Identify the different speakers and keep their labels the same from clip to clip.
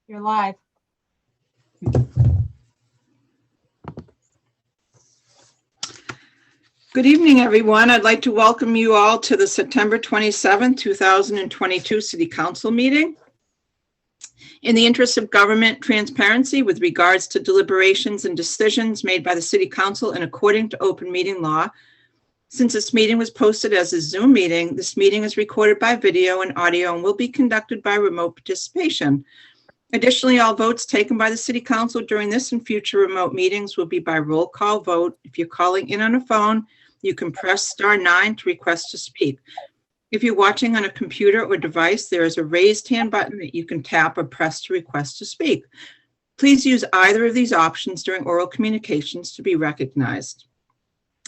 Speaker 1: You're live.
Speaker 2: Good evening, everyone. I'd like to welcome you all to the September 27, 2022 City Council meeting. In the interest of government transparency with regards to deliberations and decisions made by the City Council and according to open meeting law, since this meeting was posted as a Zoom meeting, this meeting is recorded by video and audio and will be conducted by remote participation. Additionally, all votes taken by the City Council during this and future remote meetings will be by roll call vote. If you're calling in on a phone, you can press *9 to request to speak. If you're watching on a computer or device, there is a raised hand button that you can tap or press to request to speak. Please use either of these options during oral communications to be recognized.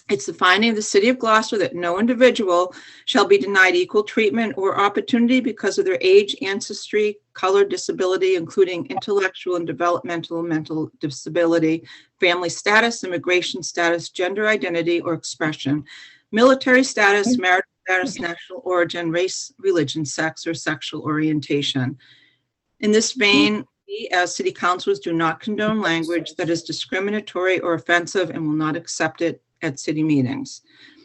Speaker 2: It's the finding of the City of Gloucester that no individual shall be denied equal treatment or opportunity because of their age, ancestry, color, disability, including intellectual and developmental and mental disability, family status, immigration status, gender identity or expression, military status, marital status, national origin, race, religion, sex, or sexual orientation. In this vein, we as City Councilors do not condone language that is discriminatory or offensive and will not accept it at city meetings.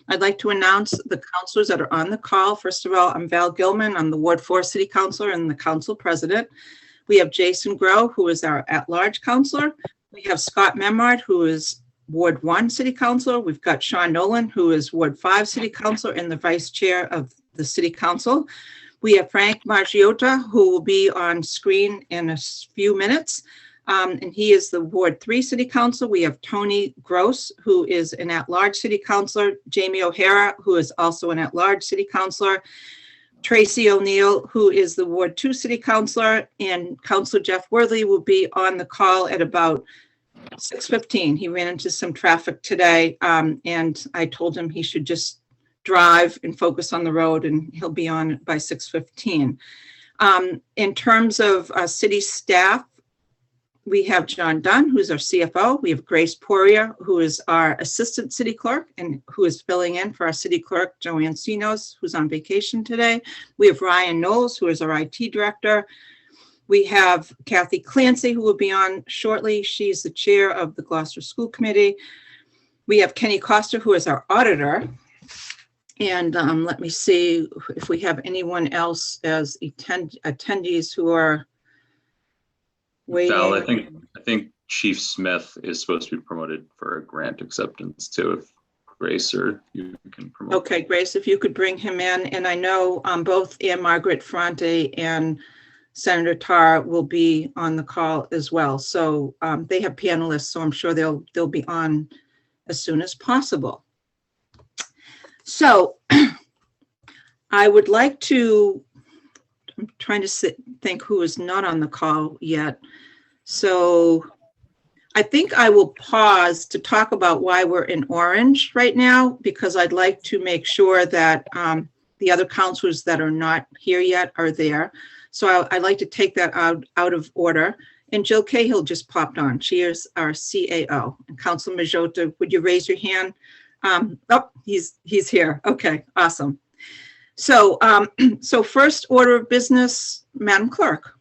Speaker 2: I'd like to announce the councilors that are on the call. First of all, I'm Val Gilman. I'm the Ward 4 City Councilor and the Council President. We have Jason Groh, who is our at-large councilor. We have Scott Memard, who is Ward 1 City Councilor. We've got Sean Nolan, who is Ward 5 City Councilor and the Vice Chair of the City Council. We have Frank Margiotta, who will be on screen in a few minutes. And he is the Ward 3 City Council. We have Tony Gross, who is an at-large City Councilor, Jamie O'Hara, who is also an at-large City Councilor, Tracy O'Neill, who is the Ward 2 City Councilor, and Councilor Jeff Worthy will be on the call at about 6:15. He ran into some traffic today, and I told him he should just drive and focus on the road, and he'll be on by 6:15. In terms of city staff, we have John Dunn, who's our CFO. We have Grace Poirier, who is our Assistant City Clerk and who is filling in for our City Clerk, Joanne Sinos, who's on vacation today. We have Ryan Knowles, who is our IT Director. We have Kathy Clancy, who will be on shortly. She's the Chair of the Gloucester School Committee. We have Kenny Costa, who is our Auditor. And let me see if we have anyone else as attendees who are waiting.
Speaker 3: Val, I think Chief Smith is supposed to be promoted for a grant acceptance too. If Grace or you can promote.
Speaker 2: Okay, Grace, if you could bring him in. And I know both Ann Margaret Ferrante and Senator Tarr will be on the call as well. So they have panelists, so I'm sure they'll be on as soon as possible. So I would like to, I'm trying to think who is not on the call yet. So I think I will pause to talk about why we're in orange right now, because I'd like to make sure that the other councilors that are not here yet are there. So I'd like to take that out of order. And Jill Cahill just popped on. She is our CAO. And Councilor Majota, would you raise your hand? Oh, he's here. Okay, awesome. So, so first order of business, Madam Clerk.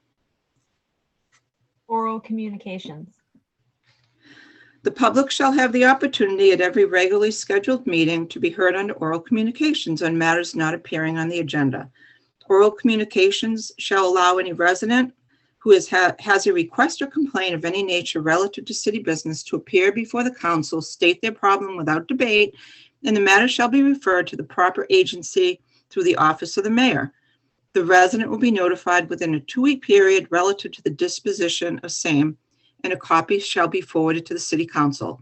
Speaker 1: Oral communications.
Speaker 2: The public shall have the opportunity at every regularly scheduled meeting to be heard under oral communications on matters not appearing on the agenda. Oral communications shall allow any resident who has a request or complaint of any nature relative to city business to appear before the council, state their problem without debate, and the matter shall be referred to the proper agency through the office of the mayor. The resident will be notified within a 2-week period relative to the disposition of same, and a copy shall be forwarded to the city council.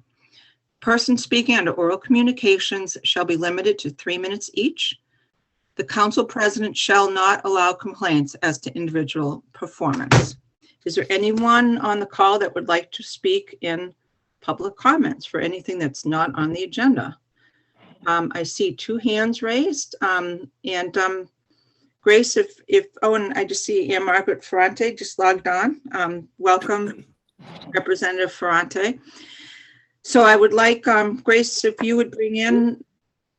Speaker 2: Persons speaking under oral communications shall be limited to 3 minutes each. The council president shall not allow complaints as to individual performance. Is there anyone on the call that would like to speak in public comments for anything that's not on the agenda? I see 2 hands raised. Grace, and I just see Ann Margaret Ferrante just logged on. Welcome, Representative Ferrante. So I would like, Grace, if you would bring in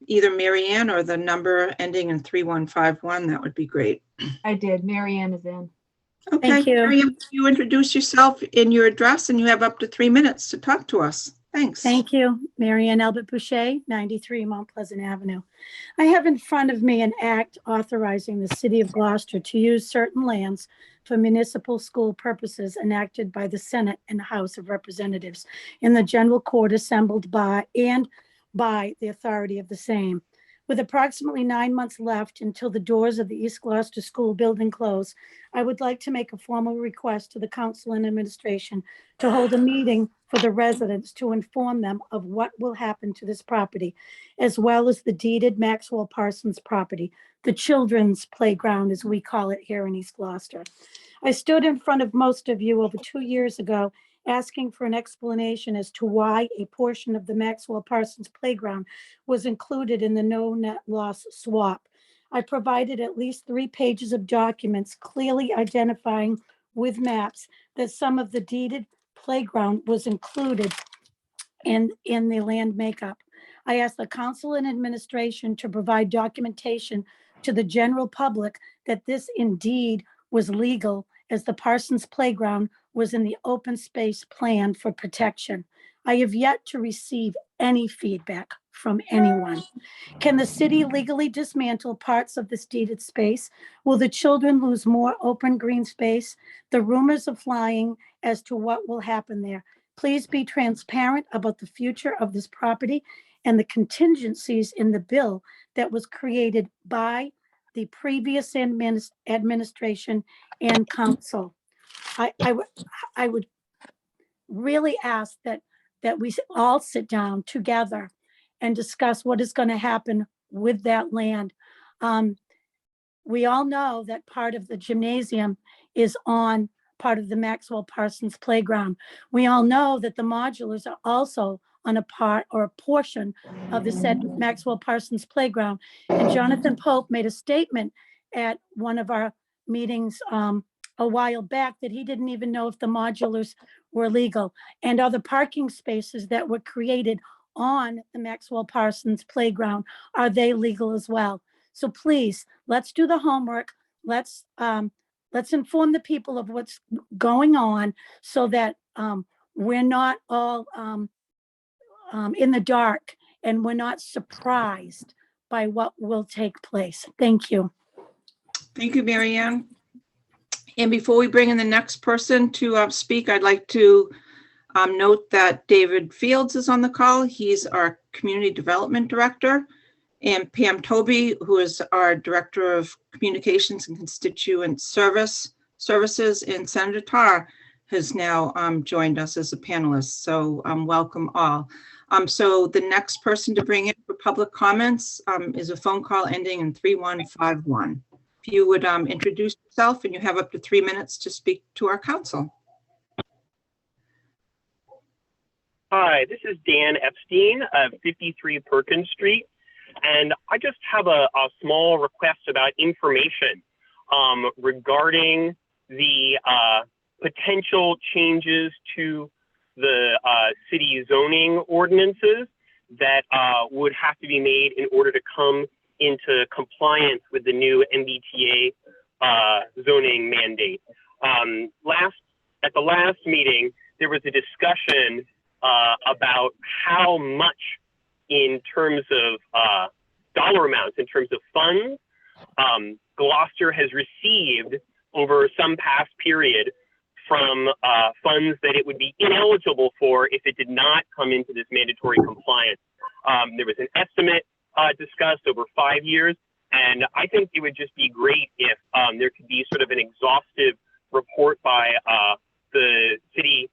Speaker 2: either Mary Ann or the number ending in 3151, that would be great.
Speaker 1: I did. Mary Ann is in.
Speaker 2: Okay,
Speaker 1: Thank you.
Speaker 2: Miriam, you introduce yourself in your address and you have up to 3 minutes to talk to us. Thanks.
Speaker 1: Thank you. Mary Ann Albert Boucher, 93 Mount Pleasant Avenue. I have in front of me an act authorizing the city of Gloucester to use certain lands for municipal school purposes enacted by the Senate and House of Representatives in the general court assembled by the authority of the same. With approximately 9 months left until the doors of the East Gloucester School building close, I would like to make a formal request to the council and administration to hold a meeting for the residents to inform them of what will happen to this property, as well as the deeded Maxwell Parsons property, the children's playground, as we call it here in East Gloucester. I stood in front of most of you over 2 years ago asking for an explanation as to why a portion of the Maxwell Parsons playground was included in the no net loss swap. I provided at least 3 pages of documents clearly identifying with maps that some of the deeded playground was included in the land makeup. I asked the council and administration to provide documentation to the general public that this indeed was legal, as the Parsons Playground was in the open space plan for protection. I have yet to receive any feedback from anyone. Can the city legally dismantle parts of this deeded space? Will the children lose more open green space? The rumors are flying as to what will happen there. Please be transparent about the future of this property and the contingencies in the bill that was created by the previous administration and council. I would really ask that we all sit down together and discuss what is going to happen with that land. We all know that part of the gymnasium is on part of the Maxwell Parsons playground. We all know that the modulars are also on a part or a portion of the said Maxwell Parsons playground. And Jonathan Pope made a statement at one of our meetings a while back that he didn't even know if the modulars were legal, and other parking spaces that were created on the Maxwell Parsons playground, are they legal as well? So please, let's do the homework. Let's inform the people of what's going on so that we're not all in the dark and we're not surprised by what will take place. Thank you.
Speaker 2: Thank you, Mary Ann. And before we bring in the next person to speak, I'd like to note that David Fields is on the call. He's our Community Development Director. And Pam Toby, who is our Director of Communications and Constituent Services, and Senator Tarr has now joined us as a panelist. So welcome all. So the next person to bring in for public comments is a phone call ending in 3151. If you would introduce yourself, and you have up to 3 minutes to speak to our council.
Speaker 4: Hi, this is Dan Epstein of 53 Perkins Street. And I just have a small request about information regarding the potential changes to the city zoning ordinances that would have to be made in order to come into compliance with the new MBTA zoning mandate. At the last meeting, there was a discussion about how much in terms of dollar amounts, in terms of funds, Gloucester has received over some past period from funds that it would be ineligible for if it did not come into this mandatory compliance. There was an estimate discussed over 5 years, and I think it would just be great if there could be sort of an exhaustive report by the city,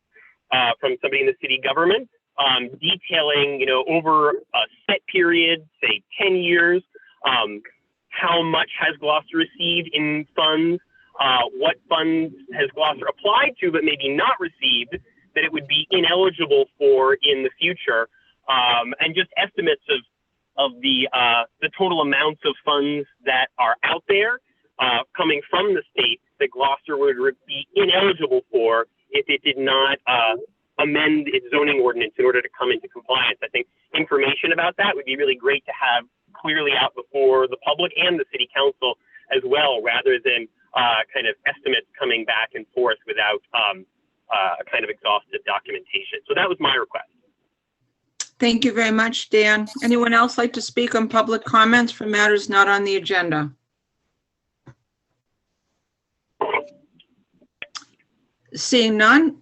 Speaker 4: from somebody in the city government, detailing, over a set period, say 10 years, how much has Gloucester received in funds, what funds has Gloucester applied to but maybe not received that it would be ineligible for in the future, and just estimates of the total amounts of funds that are out there coming from the state that Gloucester would be ineligible for if it did not amend its zoning ordinance in order to come into compliance. I think information about that would be really great to have clearly out before the public and the city council as well, rather than kind of estimates coming back and forth without kind of exhaustive documentation. So that was my request.
Speaker 2: Thank you very much, Dan. Anyone else like to speak on public comments for matters not on the agenda? Seeing none,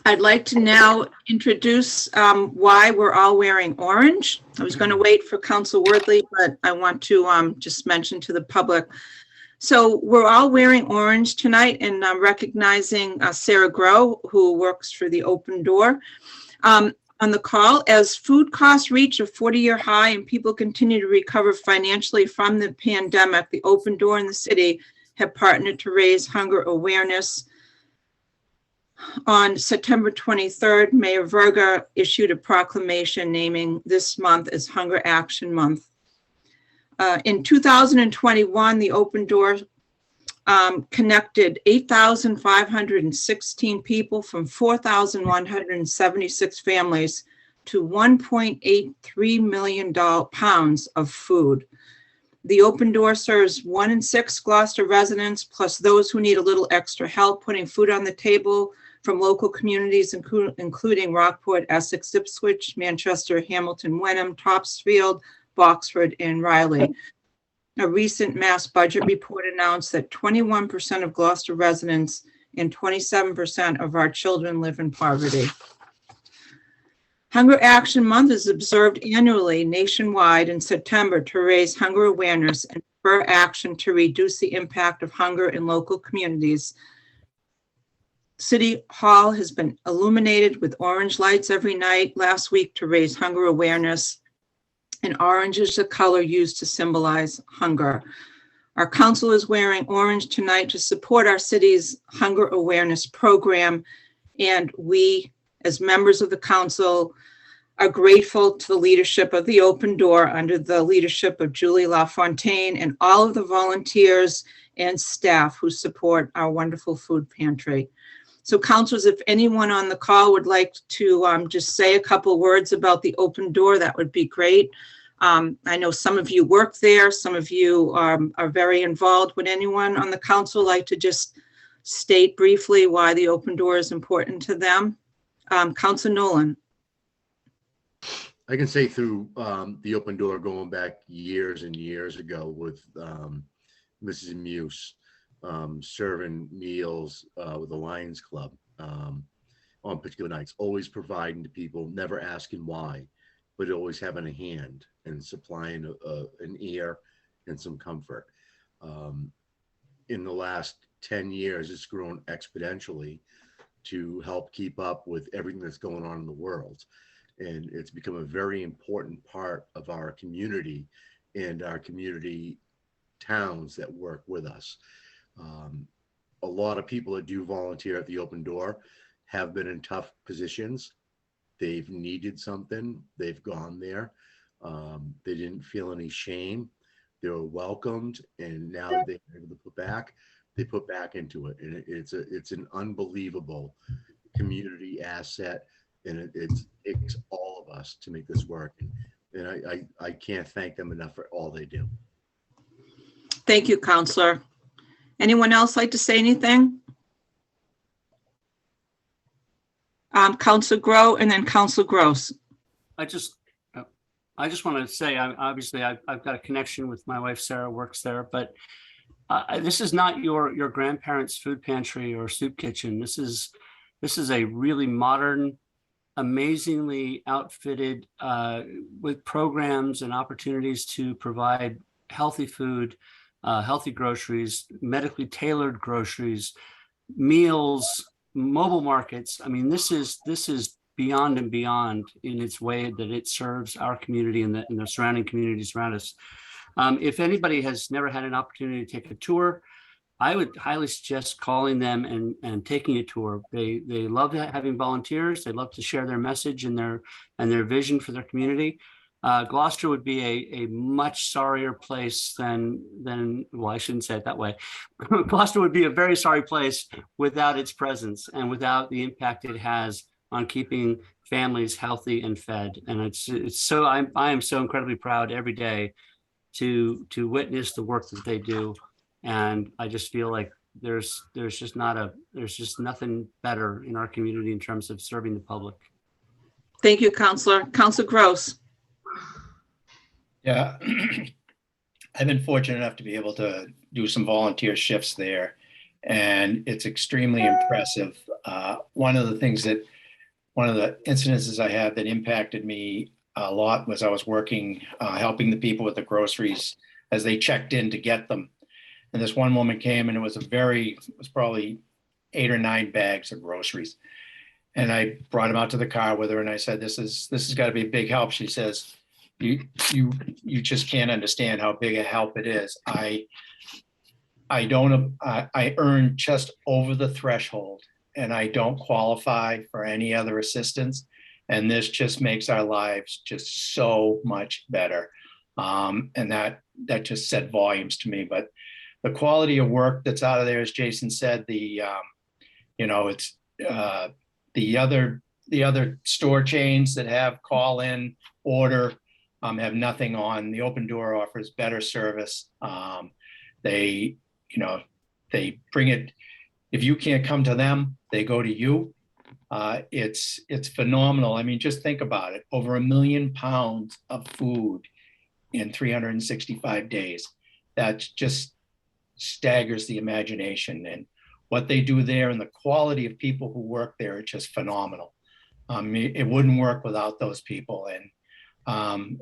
Speaker 2: I'd like to now introduce why we're all wearing orange. I was going to wait for Council Worthley, but I want to just mention to the public. So we're all wearing orange tonight, and I'm recognizing Sarah Grow, who works for the Open Door. On the call, as food costs reach a 40-year high and people continue to recover financially from the pandemic, the Open Door in the city have partnered to raise hunger awareness. On September 23rd, Mayor Verga issued a proclamation naming this month as Hunger Action Month. In 2021, the Open Door connected 8,516 people from 4,176 families to 1.83 million pounds of food. The Open Door serves 1 in 6 Gloucester residents, plus those who need a little extra help putting food on the table from local communities, including Rockport, Essex, Ipswich, Manchester, Hamilton, Wenham, Topsfield, Boxford, and Raleigh. A recent Mass budget report announced that 21% of Gloucester residents and 27% of our children live in poverty. Hunger Action Month is observed annually nationwide in September to raise hunger awareness and spur action to reduce the impact of hunger in local communities. City Hall has been illuminated with orange lights every night last week to raise hunger awareness, and orange is the color used to symbolize hunger. Our council is wearing orange tonight to support our city's hunger awareness program, and we, as members of the council, are grateful to the leadership of the Open Door under the leadership of Julie LaFontaine and all of the volunteers and staff who support our wonderful food pantry. So councilors, if anyone on the call would like to just say a couple words about the Open Door, that would be great. I know some of you work there, some of you are very involved. Would anyone on the council like to just state briefly why the Open Door is important to them? Councilor Nolan.
Speaker 5: I can say through the Open Door going back years and years ago with Mrs. Muse, serving meals with the Lions Club on particular nights, always providing to people, never asking why, but always having a hand and supplying an ear and some comfort. In the last 10 years, it's grown exponentially to help keep up with everything that's going on in the world. And it's become a very important part of our community and our community towns that work with us. A lot of people that do volunteer at the Open Door have been in tough positions. They've needed something, they've gone there. They didn't feel any shame. They were welcomed, and now that they're able to put back, they put back into it. And it's an unbelievable community asset, and it takes all of us to make this work. And I can't thank them enough for all they do.
Speaker 2: Thank you, Counselor. Anyone else like to say anything? Counselor Grow and then Counselor Gross.
Speaker 6: I just want to say, obviously, I've got a connection with my wife. Sarah works there, but this is not your grandparents' food pantry or soup kitchen. This is a really modern, amazingly outfitted with programs and opportunities to provide healthy food, healthy groceries, medically tailored groceries, meals, mobile markets. I mean, this is beyond and beyond in its way that it serves our community and the surrounding communities around us. If anybody has never had an opportunity to take a tour, I would highly suggest calling them and taking a tour. They love having volunteers. They love to share their message and their vision for their community. Gloucester would be a much sorrier place than well, I shouldn't say it that way. Gloucester would be a very sorry place without its presence and without the impact it has on keeping families healthy and fed. And it's so I am so incredibly proud every day to witness the work that they do And I just feel like there's just nothing better in our community in terms of serving the public.
Speaker 2: Thank you, Counselor. Counselor Gross.
Speaker 7: Yeah, I've been fortunate enough to be able to do some volunteer shifts there, and it's extremely impressive. One of the incidences I had that impacted me a lot was I was working, helping the people with the groceries as they checked in to get them. And this one woman came, and it was probably 8 or 9 bags of groceries. And I brought them out to the car with her, and I said, this has got to be a big help. She says, you just can't understand how big a help it is. I earn just over the threshold, and I don't qualify for any other assistance. And this just makes our lives just so much better. And that just said volumes to me. But the quality of work that's out of there, as Jason said, it's the other store chains that have call in, order, have nothing on. The Open Door offers better service. They bring it. If you can't come to them, they go to you. It's phenomenal. I mean, just think about it. Over 1 million pounds of food in 365 days. That just staggers the imagination. And what they do there and the quality of people who work there are just phenomenal. It wouldn't work without those people. And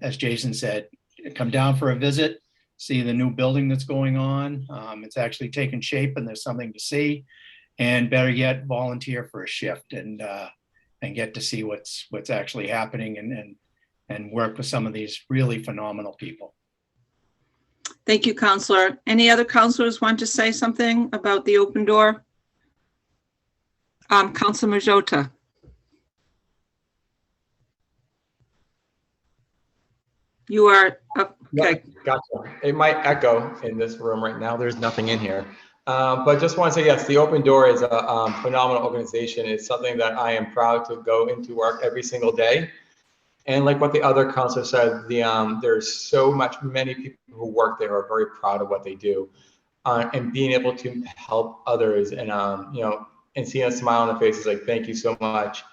Speaker 7: as Jason said, come down for a visit, see the new building that's going on. It's actually taken shape, and there's something to see. And better yet, volunteer for a shift and get to see what's actually happening and work with some of these really phenomenal people.
Speaker 2: Thank you, Counselor. Any other counselors want to say something about the Open Door? Counselor Majota. You are, okay.
Speaker 8: Gotcha. It might echo in this room right now. There's nothing in here. But just want to say, yes, the Open Door is a phenomenal organization. It's something that I am proud to go into work every single day. And like what the other counselor said, there's many people who work there are very proud of what they do. And being able to help others and, and seeing a smile on their faces, like, thank you so much,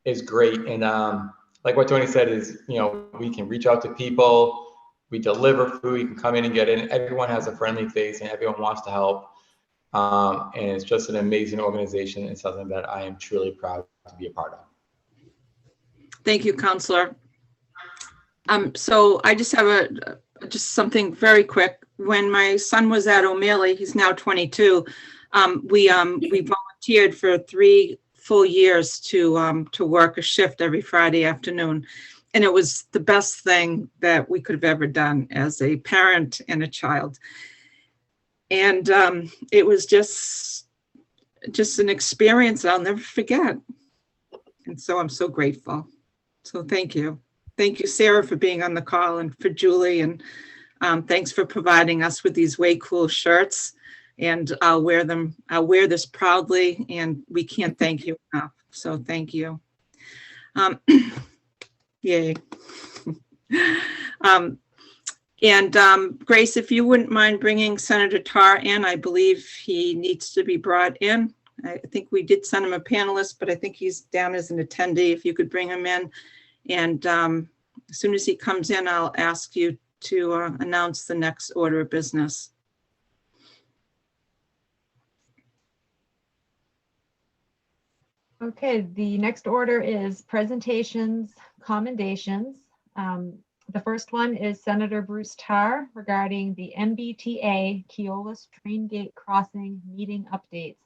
Speaker 8: is great. And like what Tony said is, we can reach out to people, we deliver food, you can come in and get in. Everyone has a friendly face and everyone wants to help. And it's just an amazing organization and something that I am truly proud to be a part of.
Speaker 2: Thank you, Counselor. So I just have just something very quick. When my son was at O'Malley, he's now 22. We volunteered for 3 full years to work a shift every Friday afternoon, and it was the best thing that we could have ever done as a parent and a child. And it was just an experience I'll never forget. And so I'm so grateful. So thank you. Thank you, Sarah, for being on the call, and for Julie, and thanks for providing us with these way cool shirts. And I'll wear them. I'll wear this proudly, and we can't thank you enough. So thank you. Yay. Grace, if you wouldn't mind bringing Senator Tarr in, I believe he needs to be brought in. I think we did send him a panelist, but I think he's down as an attendee. If you could bring him in. And as soon as he comes in, I'll ask you to announce the next order of business.
Speaker 9: Okay, the next order is presentations, commendations. The first one is Senator Bruce Tarr regarding the MBTA Keolis Train Gate Crossing meeting updates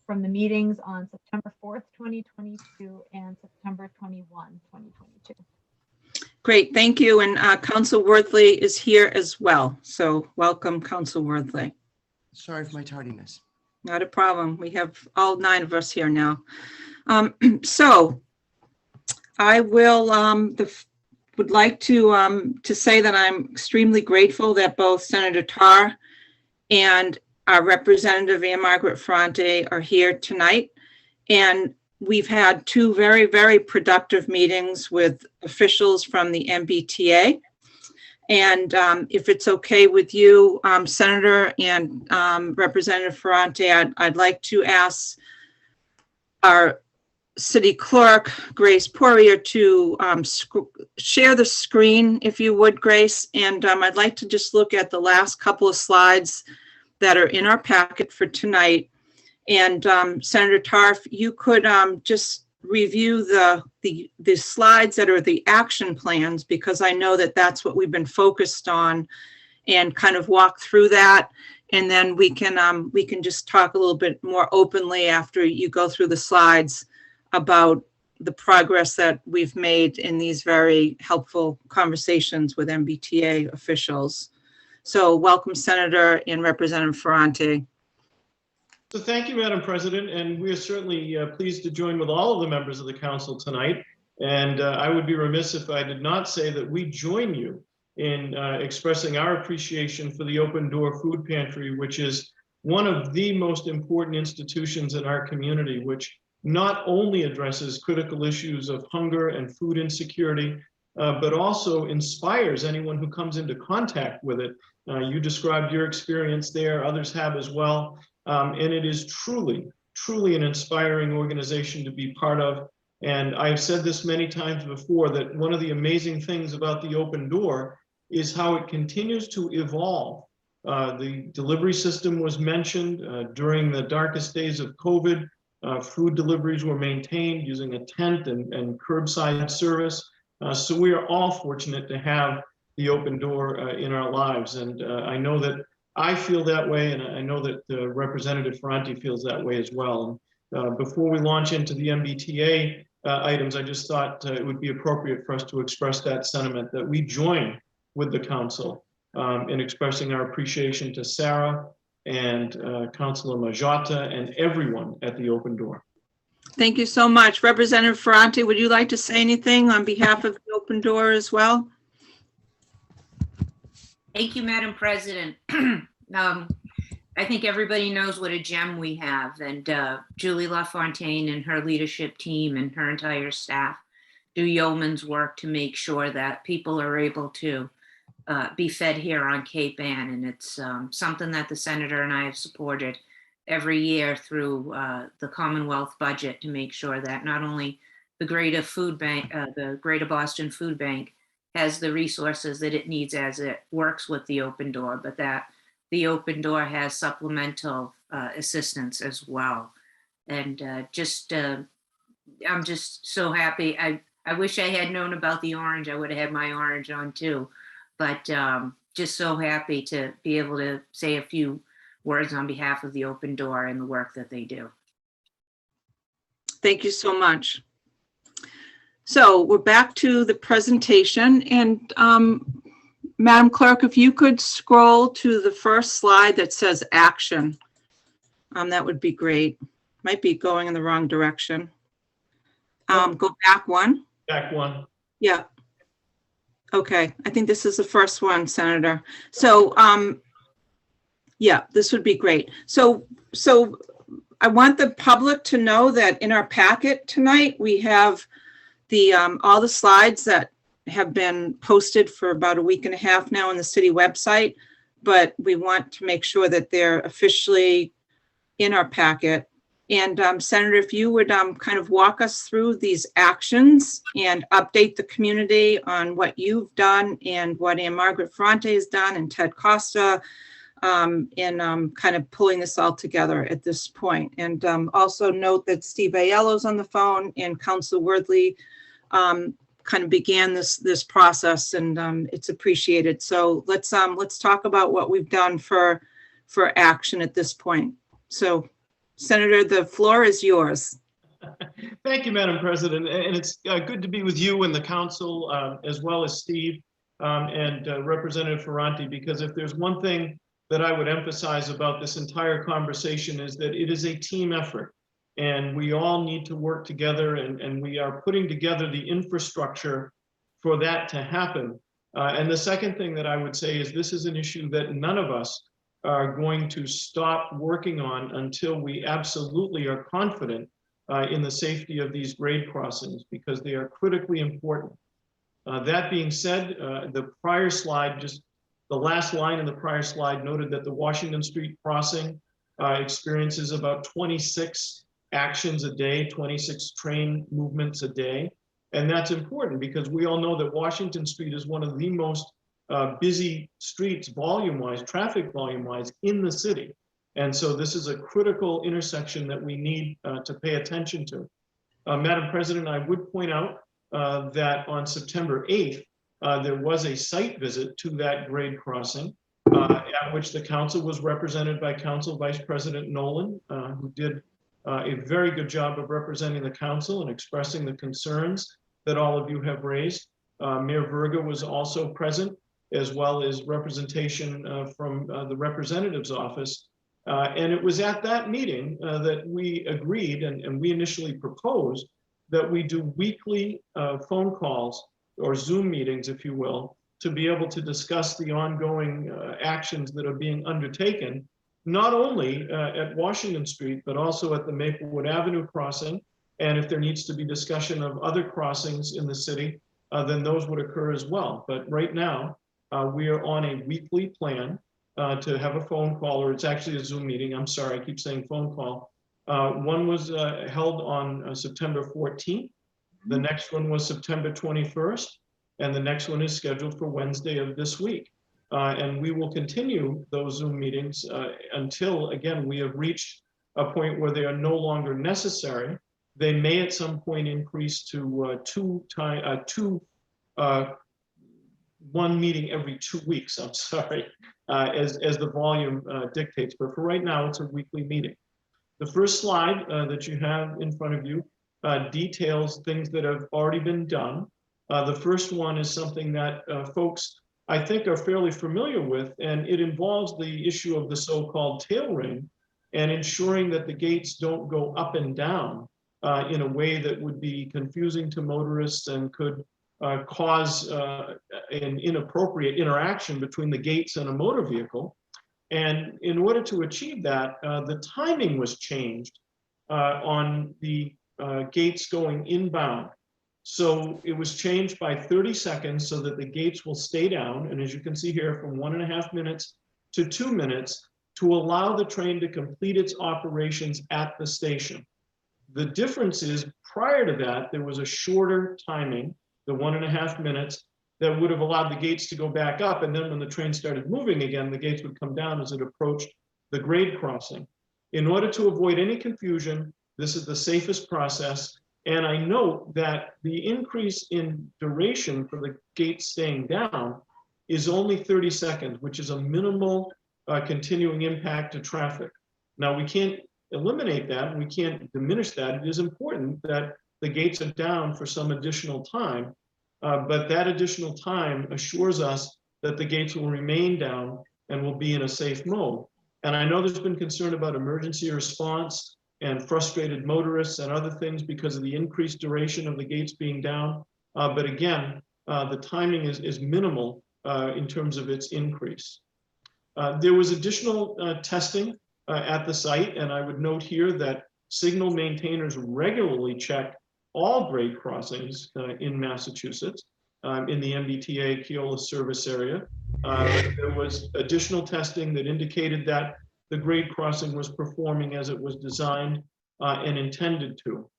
Speaker 9: from the meetings on September 4th, 2022 and September 21, 2022.
Speaker 2: Great, thank you. And Council Worthley is here as well. So welcome, Council Worthley.
Speaker 10: Sorry for my tardiness.
Speaker 2: Not a problem. We have all 9 of us here now. So I will would like to say that I'm extremely grateful that both Senator Tarr and our Representative Ann Margaret Ferrante are here tonight. And we've had 2 very, very productive meetings with officials from the MBTA. And if it's okay with you, Senator and Representative Ferrante, I'd like to ask our city clerk, Grace Poirier, to share the screen, if you would, Grace. And I'd like to just look at the last couple of slides that are in our packet for tonight. And Senator Tarf, you could just review the slides that are the action plans, because I know that that's what we've been focused on, and kind of walk through that. And then we can just talk a little bit more openly after you go through the slides about the progress that we've made in these very helpful conversations with MBTA officials. So welcome, Senator and Representative Ferrante.
Speaker 11: So thank you, Madam President, and we are certainly pleased to join with all of the members of the council tonight. And I would be remiss if I did not say that we join you in expressing our appreciation for the Open Door Food Pantry, which is one of the most important institutions in our community, which not only addresses critical issues of hunger and food insecurity, but also inspires anyone who comes into contact with it. You described your experience there, others have as well. And it is truly, truly an inspiring organization to be part of. And I've said this many times before, that one of the amazing things about the Open Door is how it continues to evolve. The delivery system was mentioned during the darkest days of COVID. Food deliveries were maintained using a tent and curbside service. So we are all fortunate to have the Open Door in our lives. And I know that I feel that way, and I know that Representative Ferrante feels that way as well. And before we launch into the MBTA items, I just thought it would be appropriate for us to express that sentiment, that we join with the council in expressing our appreciation to Sarah and Councilor Majota and everyone at the Open Door.
Speaker 2: Thank you so much. Representative Ferrante, would you like to say anything on behalf of the Open Door as well?
Speaker 12: Thank you, Madam President. I think everybody knows what a gem we have, and Julie LaFontaine and her leadership team and her entire staff do yeoman's work to make sure that people are able to be fed here on Cape Ann. And it's something that the Senator and I have supported every year through the Commonwealth budget, to make sure that not only the Greater Boston Food Bank has the resources that it needs as it works with the Open Door, but that the Open Door has supplemental assistance as well. And I'm just so happy. I wish I had known about the orange. I would have had my orange on too, but just so happy to be able to say a few words on behalf of the Open Door and the work that they do.
Speaker 2: Thank you so much. So we're back to the presentation, and Madam Clerk, if you could scroll to the first slide that says action, that would be great. Might be going in the wrong direction. Go back one.
Speaker 11: Back one.
Speaker 2: Yeah. Okay, I think this is the first one, Senator. So, yeah, this would be great. So I want the public to know that in our packet tonight, we have all the slides that have been posted for about a week and a half now on the city website, but we want to make sure that they're officially in our packet. And Senator, if you would kind of walk us through these actions and update the community on what you've done and what Ann Margaret Ferrante has done and Ted Costa in kind of pulling this all together at this point. And also note that Steve Aiello's on the phone, and Councilor Worthley kind of began this process, and it's appreciated. So let's talk about what we've done for action at this point. So Senator, the floor is yours.
Speaker 11: Thank you, Madam President. And it's good to be with you and the council, as well as Steve and Representative Ferrante, because if there's one thing that I would emphasize about this entire conversation is that it is a team effort, and we all need to work together, and we are putting together the infrastructure for that to happen. And the second thing that I would say is this is an issue that none of us are going to stop working on until we absolutely are confident in the safety of these grade crossings, because they are critically important. That being said, the prior slide, just the last line in the prior slide noted that the Washington Street crossing experiences about 26 actions a day, 26 train movements a day. And that's important because we all know that Washington Street is one of the most busy streets volume-wise, traffic volume-wise in the city. And so this is a critical intersection that we need to pay attention to. Madam President, I would point out that on September 8th, there was a site visit to that grade crossing at which the council was represented by Council Vice President Nolan, who did a very good job of representing the council and expressing the concerns that all of you have raised. Mayor Verga was also present, as well as representation from the representative's office. And it was at that meeting that we agreed and we initially proposed that we do weekly phone calls or Zoom meetings, if you will, to be able to discuss the ongoing actions that are being undertaken, not only at Washington Street, but also at the Maplewood Avenue crossing. And if there needs to be discussion of other crossings in the city, then those would occur as well. But right now, we are on a weekly plan to have a phone call, or it's actually a Zoom meeting. I'm sorry, I keep saying phone call. One was held on September 14th. The next one was September 21st. And the next one is scheduled for Wednesday of this week. And we will continue those Zoom meetings until, again, we have reached a point where they are no longer necessary. They may at some point increase to one meeting every 2 weeks, I'm sorry, as the volume dictates. But for right now, it's a weekly meeting. The first slide that you have in front of you details things that have already been done. The first one is something that folks, I think, are fairly familiar with, and it involves the issue of the so-called tail ring and ensuring that the gates don't go up and down in a way that would be confusing to motorists and could cause an inappropriate interaction between the gates and a motor vehicle. And in order to achieve that, the timing was changed on the gates going inbound. So it was changed by 30 seconds so that the gates will stay down. And as you can see here, from 1.5 minutes to 2 minutes to allow the train to complete its operations at the station. The difference is prior to that, there was a shorter timing, the 1.5 minutes, that would have allowed the gates to go back up. And then when the train started moving again, the gates would come down as it approached the grade crossing. In order to avoid any confusion, this is the safest process. And I note that the increase in duration for the gate staying down is only 30 seconds, which is a minimal continuing impact to traffic. Now, we can't eliminate that. We can't diminish that. It is important that the gates are down for some additional time, but that additional time assures us that the gates will remain down and will be in a safe mode. And I know there's been concern about emergency response and frustrated motorists and other things because of the increased duration of the gates being down. But again, the timing is minimal in terms of its increase. There was additional testing at the site, and I would note here that signal maintainers regularly check all grade crossings in Massachusetts, in the MBTA Keolis service area. There was additional testing that indicated that the grade crossing was performing as it was designed and intended to.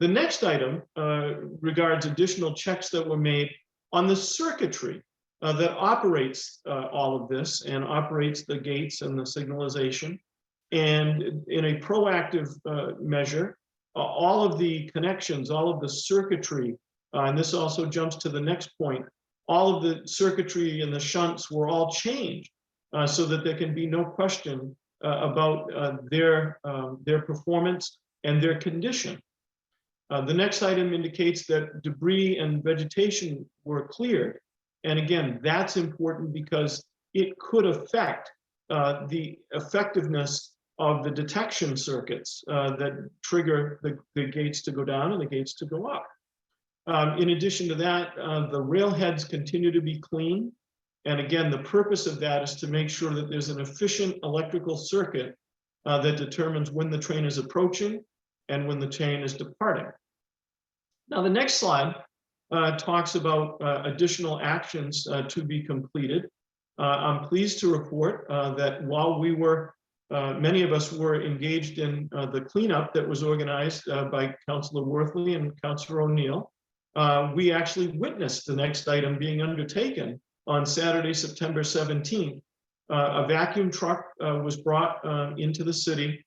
Speaker 11: The next item regards additional checks that were made on the circuitry that operates all of this and operates the gates and the signalization. And in a proactive measure, all of the connections, all of the circuitry, and this also jumps to the next point, all of the circuitry and the shunts were all changed so that there can be no question about their performance and their condition. The next item indicates that debris and vegetation were cleared. And again, that's important because it could affect the effectiveness of the detection circuits that trigger the gates to go down and the gates to go up. In addition to that, the railheads continue to be clean. And again, the purpose of that is to make sure that there's an efficient electrical circuit that determines when the train is approaching and when the train is departing. Now, the next slide talks about additional actions to be completed. I'm pleased to report that while we were, many of us were engaged in the cleanup that was organized by Councillor Worthley and Councillor O'Neill, we actually witnessed the next item being undertaken on Saturday, September 17th. A vacuum truck was brought into the city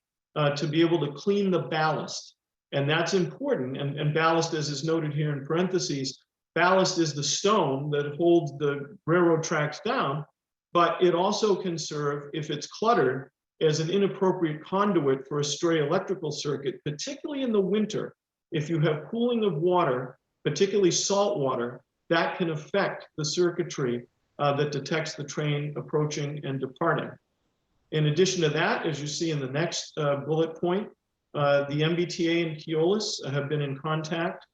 Speaker 11: to be able to clean the ballast. And that's important. And ballast, as is noted here in parentheses, ballast is the stone that holds the railroad tracks down, but it also can serve, if it's cluttered, as an inappropriate conduit for a stray electrical circuit, particularly in the winter. If you have pooling of water, particularly salt water, that can affect the circuitry that detects the train approaching and departing. In addition to that, as you see in the next bullet point, the MBTA and Keolis have been in contact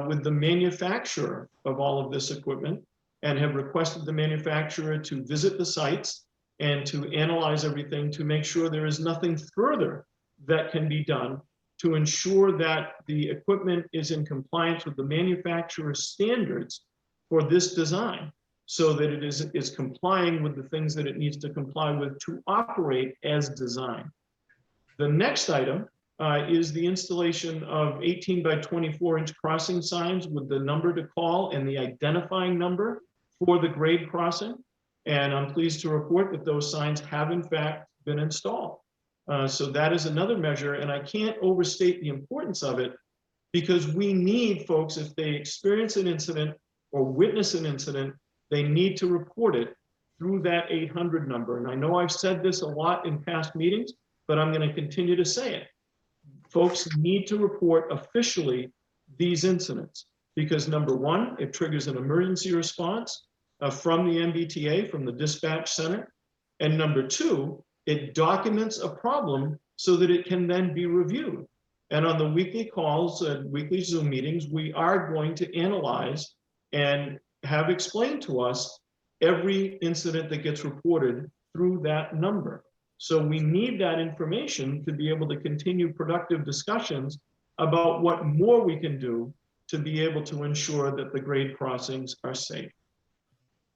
Speaker 11: with the manufacturer of all of this equipment and have requested the manufacturer to visit the sites and to analyze everything to make sure there is nothing further that can be done to ensure that the equipment is in compliance with the manufacturer's standards for this design, so that it is complying with the things that it needs to comply with to operate as designed. The next item is the installation of 18 by 24 inch crossing signs with the number to call and the identifying number for the grade crossing. And I'm pleased to report that those signs have in fact been installed. So that is another measure, and I can't overstate the importance of it, because we need folks, if they experience an incident or witness an incident, they need to report it through that 800 number. And I know I've said this a lot in past meetings, but I'm going to continue to say it. Folks need to report officially these incidents, because number one, it triggers an emergency response from the MBTA, from the dispatch center. And number two, it documents a problem so that it can then be reviewed. And on the weekly calls and weekly Zoom meetings, we are going to analyze and have explained to us every incident that gets reported through that number. So we need that information to be able to continue productive discussions about what more we can do to be able to ensure that the grade crossings are safe.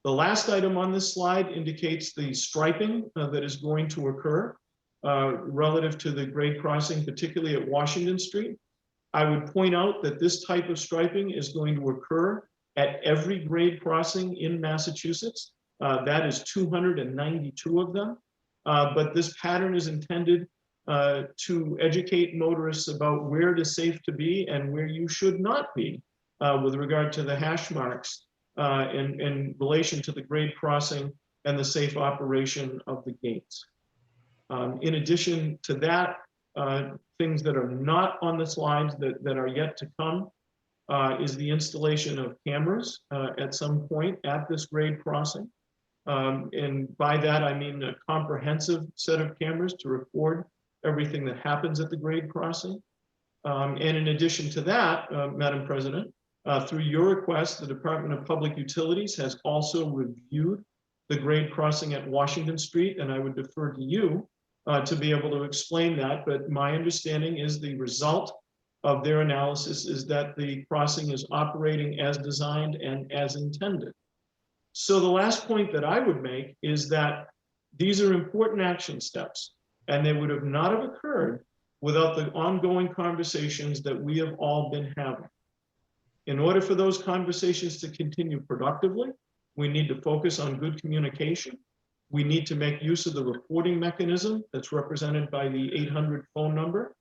Speaker 11: The last item on this slide indicates the striping that is going to occur relative to the grade crossing, particularly at Washington Street. I would point out that this type of striping is going to occur at every grade crossing in Massachusetts. That is 292 of them. But this pattern is intended to educate motorists about where it is safe to be and where you should not be with regard to the hash marks in relation to the grade crossing and the safe operation of the gates. In addition to that, things that are not on the slides that are yet to come is the installation of cameras at some point at this grade crossing. And by that, I mean a comprehensive set of cameras to record everything that happens at the grade crossing. And in addition to that, Madam President, through your request, the Department of Public Utilities has also reviewed the grade crossing at Washington Street, and I would defer to you to be able to explain that. But my understanding is the result of their analysis is that the crossing is operating as designed and as intended. So the last point that I would make is that these are important action steps, and they would have not have occurred without the ongoing conversations that we have all been having. In order for those conversations to continue productively, we need to focus on good communication. We need to make use of the reporting mechanism that's represented by the 800 phone number.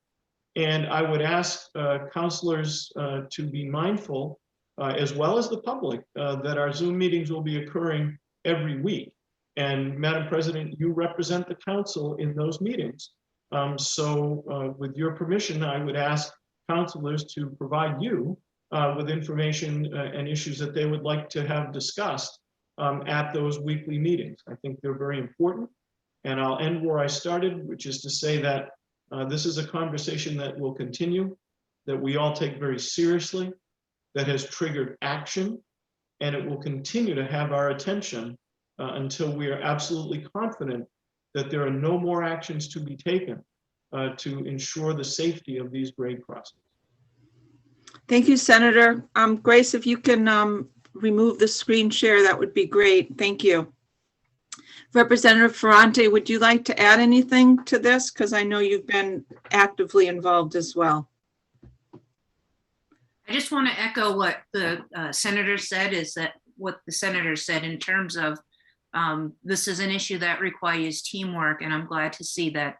Speaker 11: And I would ask councilors to be mindful, as well as the public, that our Zoom meetings will be occurring every week. And Madam President, you represent the council in those meetings. So with your permission, I would ask councilors to provide you with information and issues that they would like to have discussed at those weekly meetings. I think they're very important. And I'll end where I started, which is to say that this is a conversation that will continue, that we all take very seriously, that has triggered action, and it will continue to have our attention until we are absolutely confident that there are no more actions to be taken to ensure the safety of these grade crossings.
Speaker 2: Thank you, Senator. Grace, if you can remove the screen share, that would be great. Thank you. Representative Ferrante, would you like to add anything to this? Because I know you've been actively involved as well.
Speaker 12: I just want to echo what the senator said, is that what the senator said in terms of this is an issue that requires teamwork, and I'm glad to see that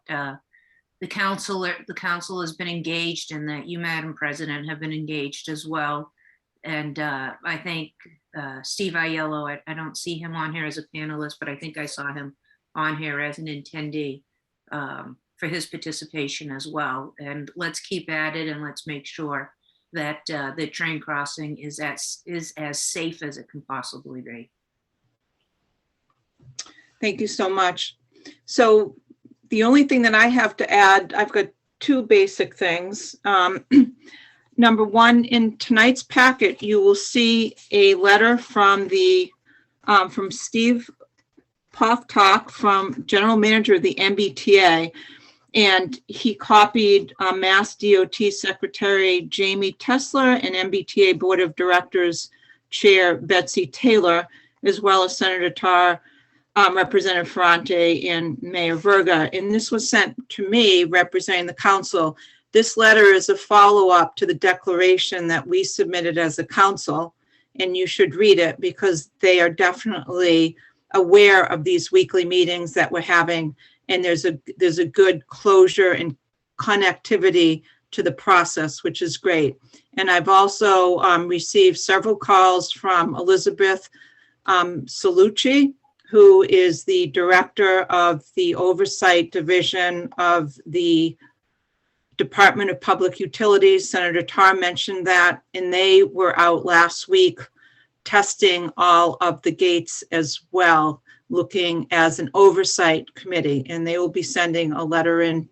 Speaker 12: the council has been engaged, and that you, Madam President, have been engaged as well. And I think Steve Aiello, I don't see him on here as a panelist, but I think I saw him on here as an attendee for his participation as well. And let's keep at it, and let's make sure that the train crossing is as safe as it can possibly be.
Speaker 2: Thank you so much. So the only thing that I have to add, I've got two basic things. Number one, in tonight's packet, you will see a letter from from Steve Poftok, from General Manager of the MBTA, and he copied Mass DOT Secretary Jamie Tesler and MBTA Board of Directors Chair Betsy Taylor, as well as Senator Tarr, Representative Ferrante, and Mayor Verga. And this was sent to me representing the council. This letter is a follow-up to the declaration that we submitted as a council, and you should read it because they are definitely aware of these weekly meetings that we're having, and there's a good closure and connectivity to the process, which is great. And I've also received several calls from Elizabeth Salucci, who is the director of the Oversight Division of the Department of Public Utilities. Senator Tarr mentioned that, and they were out last week testing all of the gates as well, looking as an oversight committee, and they will be sending a letter in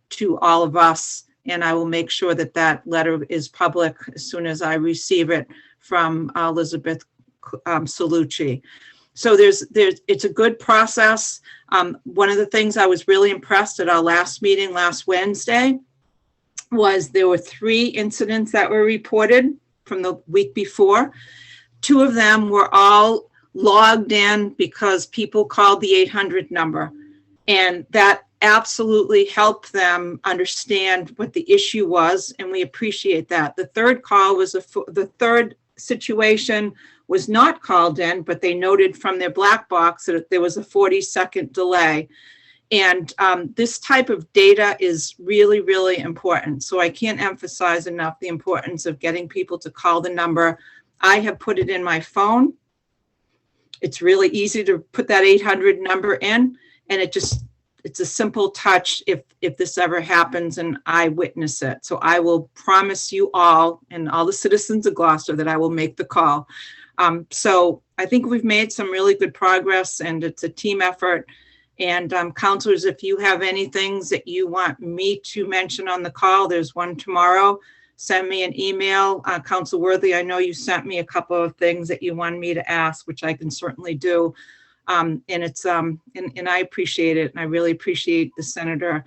Speaker 2: to all of us, and I will make sure that that letter is public as soon as I receive it from Elizabeth Salucci. So it's a good process. One of the things I was really impressed at our last meeting last Wednesday was there were 3 incidents that were reported from the week before. 2 of them were all logged in because people called the 800 number, and that absolutely helped them understand what the issue was, and we appreciate that. The third call was the third situation was not called in, but they noted from their black box that there was a 40-second delay. And this type of data is really, really important. So I can't emphasize enough the importance of getting people to call the number. I have put it in my phone. It's really easy to put that 800 number in, and it's a simple touch if this ever happens and I witness it. So I will promise you all and all the citizens of Gloucester that I will make the call. So I think we've made some really good progress, and it's a team effort. And councilors, if you have any things that you want me to mention on the call, there's one tomorrow. Send me an email. Council Worthy, I know you sent me a couple of things that you wanted me to ask, which I can certainly do. And it's and I appreciate it, and I really appreciate the senator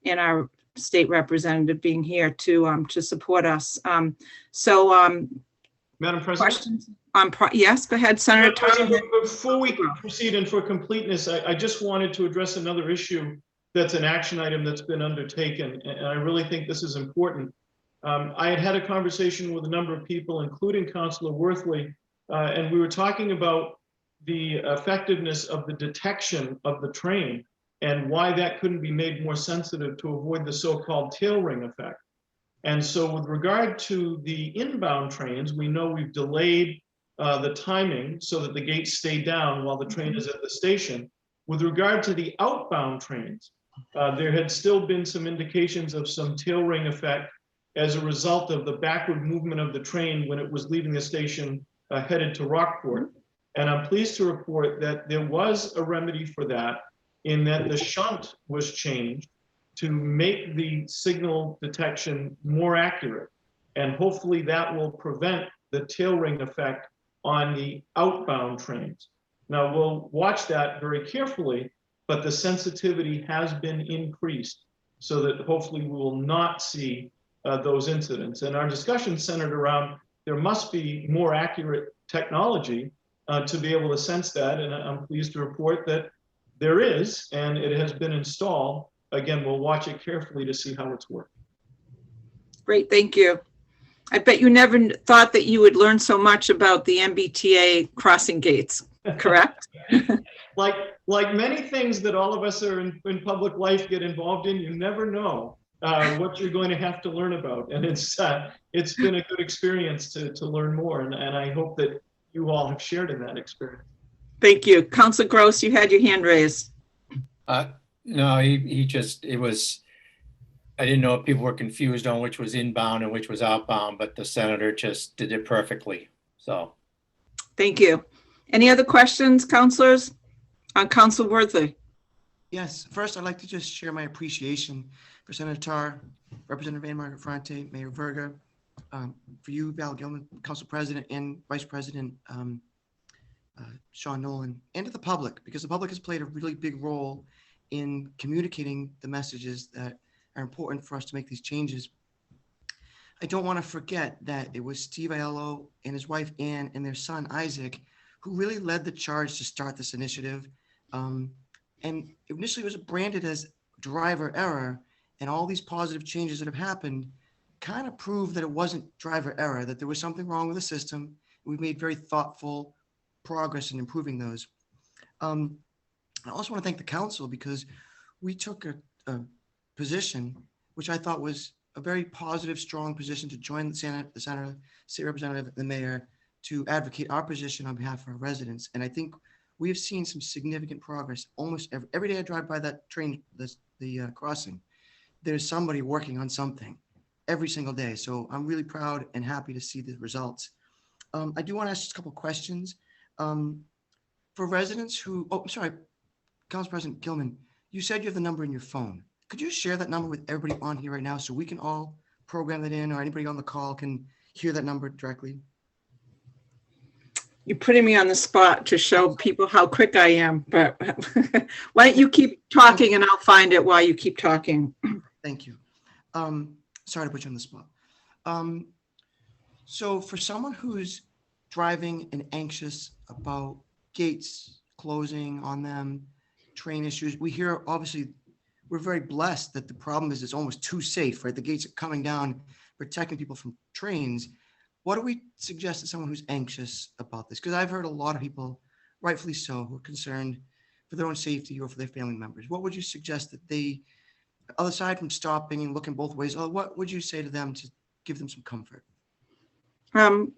Speaker 2: and our state representative being here to support us.
Speaker 11: Madam President.
Speaker 2: Questions? Yes, go ahead, Senator Tarr.
Speaker 11: Before we proceed, and for completeness, I just wanted to address another issue that's an action item that's been undertaken, and I really think this is important. I had a conversation with a number of people, including Councilor Worthley, and we were talking about the effectiveness of the detection of the train and why that couldn't be made more sensitive to avoid the so-called tail ring effect. And so with regard to the inbound trains, we know we've delayed the timing so that the gates stay down while the train is at the station. With regard to the outbound trains, there had still been some indications of some tail ring effect as a result of the backward movement of the train when it was leaving the station headed to Rockport. And I'm pleased to report that there was a remedy for that, in that the shunt was changed to make the signal detection more accurate. And hopefully that will prevent the tail ring effect on the outbound trains. Now we'll watch that very carefully, but the sensitivity has been increased so that hopefully we will not see those incidents. And our discussion centered around there must be more accurate technology to be able to sense that. And I'm pleased to report that there is, and it has been installed. Again, we'll watch it carefully to see how it's working.
Speaker 2: Great, thank you. I bet you never thought that you would learn so much about the MBTA crossing gates, correct?
Speaker 11: Like many things that all of us are in public life get involved in, you never know what you're going to have to learn about. And it's been a good experience to learn more. And I hope that you all have shared in that experience.
Speaker 2: Thank you. Councilor Gross, you had your hand raised.
Speaker 7: No, it was, I didn't know if people were confused on which was inbound and which was outbound, but the senator just did it perfectly. So.
Speaker 2: Thank you. Any other questions, councilors? On Council Worthy.
Speaker 10: Yes, first I'd like to just share my appreciation for Senator Tarr, Representative Ann Margaret Ferrante, Mayor Verga, for you, Val Gilman, Council President and Vice President Sean Nolan, and to the public, because the public has played a really big role in communicating the messages that are important for us to make these changes. I don't want to forget that it was Steve Aiello and his wife Ann and their son Isaac who really led the charge to start this initiative. And initially it was branded as driver error, and all these positive changes that have happened kind of prove that it wasn't driver error, that there was something wrong with the system. We've made very thoughtful progress in improving those. I also want to thank the council because we took a position, which I thought was a very positive, strong position to join the senator, state representative, the mayor, to advocate our position on behalf of our residents. And I think we have seen some significant progress. Almost every day I drive by that train, the crossing, there's somebody working on something every single day. So I'm really proud and happy to see the results. I do want to ask just a couple of questions. For residents who, oh, I'm sorry, Council President Gilman, you said you have the number in your phone. Could you share that number with everybody on here right now so we can all program that in, or anybody on the call can hear that number directly?
Speaker 2: You're putting me on the spot to show people how quick I am, but why don't you keep talking and I'll find it while you keep talking.
Speaker 10: Thank you. Sorry to put you on the spot. So for someone who's driving and anxious about gates closing on them, train issues, we hear, obviously, we're very blessed that the problem is it's almost too safe, right? The gates are coming down, protecting people from trains. What do we suggest to someone who's anxious about this? Because I've heard a lot of people, rightfully so, who are concerned for their own safety or for their family members. What would you suggest that they, aside from stopping and looking both ways, what would you say to them to give them some comfort?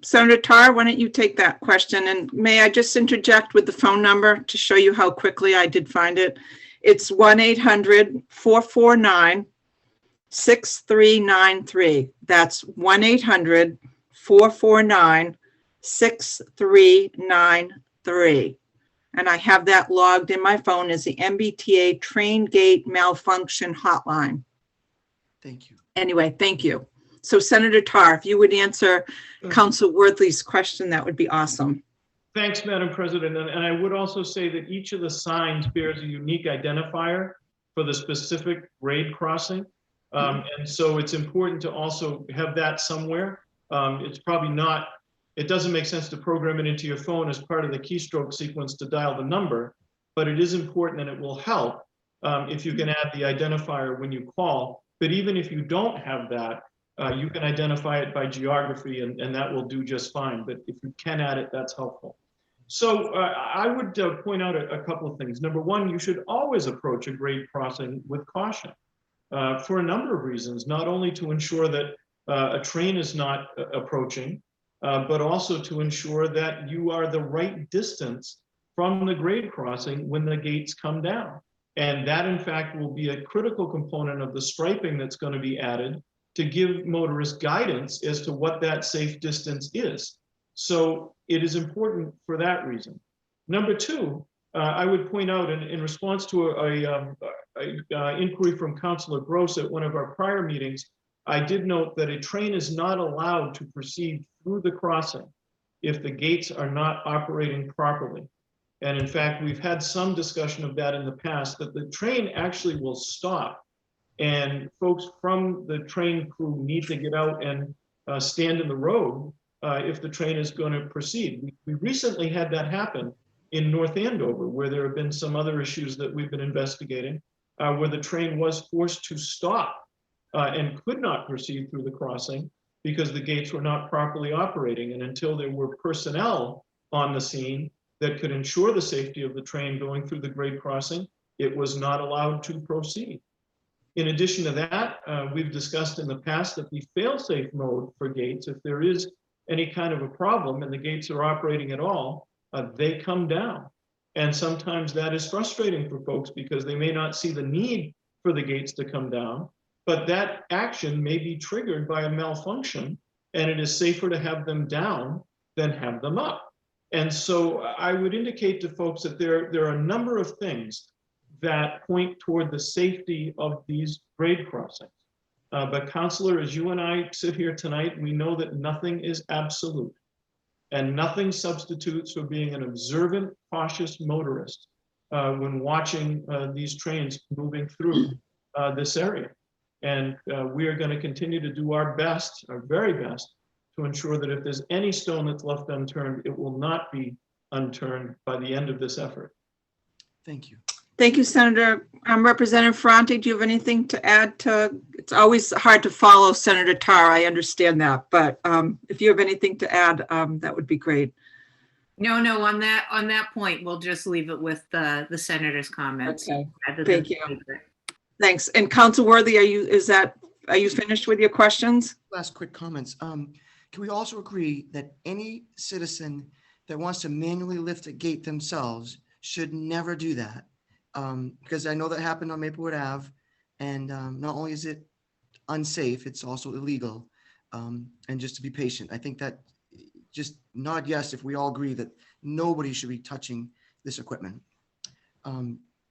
Speaker 2: Senator Tarr, why don't you take that question? And may I just interject with the phone number to show you how quickly I did find it? It's 1-800-449-6393. That's 1-800-449-6393. And I have that logged in my phone as the MBTA train gate malfunction hotline.
Speaker 10: Thank you.
Speaker 2: Anyway, thank you. So Senator Tarr, if you would answer Council Worthley's question, that would be awesome.
Speaker 11: Thanks, Madam President. And I would also say that each of the signs bears a unique identifier for the specific grade crossing. And so it's important to also have that somewhere. It's probably not, it doesn't make sense to program it into your phone as part of the keystroke sequence to dial the number, but it is important and it will help if you can add the identifier when you call. But even if you don't have that, you can identify it by geography and that will do just fine. But if you can add it, that's helpful. So I would point out a couple of things. Number one, you should always approach a grade crossing with caution for a number of reasons, not only to ensure that a train is not approaching, but also to ensure that you are the right distance from the grade crossing when the gates come down. And that, in fact, will be a critical component of the striping that's going to be added to give motorists guidance as to what that safe distance is. So it is important for that reason. Number two, I would point out in response to a inquiry from Councilor Gross at one of our prior meetings, I did note that a train is not allowed to proceed through the crossing if the gates are not operating properly. And in fact, we've had some discussion of that in the past, that the train actually will stop and folks from the train crew need to get out and stand in the road if the train is going to proceed. We recently had that happen in North Andover, where there have been some other issues that we've been investigating, where the train was forced to stop and could not proceed through the crossing because the gates were not properly operating. And until there were personnel on the scene that could ensure the safety of the train going through the grade crossing, it was not allowed to proceed. In addition to that, we've discussed in the past that the fail-safe mode for gates, if there is any kind of a problem and the gates are operating at all, they come down. And sometimes that is frustrating for folks because they may not see the need for the gates to come down, but that action may be triggered by a malfunction, and it is safer to have them down than have them up. And so I would indicate to folks that there are a number of things that point toward the safety of these grade crossings. But Counselor, as you and I sit here tonight, we know that nothing is absolute, and nothing substitutes for being an observant, cautious motorist when watching these trains moving through this area. And we are going to continue to do our best, our very best, to ensure that if there's any stone that's left unturned, it will not be unturned by the end of this effort.
Speaker 10: Thank you.
Speaker 2: Thank you, Senator. Representative Ferranti, do you have anything to add to? It's always hard to follow Senator Tar. I understand that, but if you have anything to add, that would be great.
Speaker 12: No, on that point, we'll just leave it with the senator's comments.
Speaker 2: Okay.
Speaker 12: rather
Speaker 2: Thank
Speaker 12: than-
Speaker 2: you. Thanks. And Council Worthy, are you finished with your questions?
Speaker 10: Last quick comments. Can we also agree that any citizen that wants to manually lift a gate themselves should never do that? Because I know that happened on Maplewood Ave, and not only is it unsafe, it's also illegal. And just to be patient, I think that just nod yes if we all agree that nobody should be touching this equipment.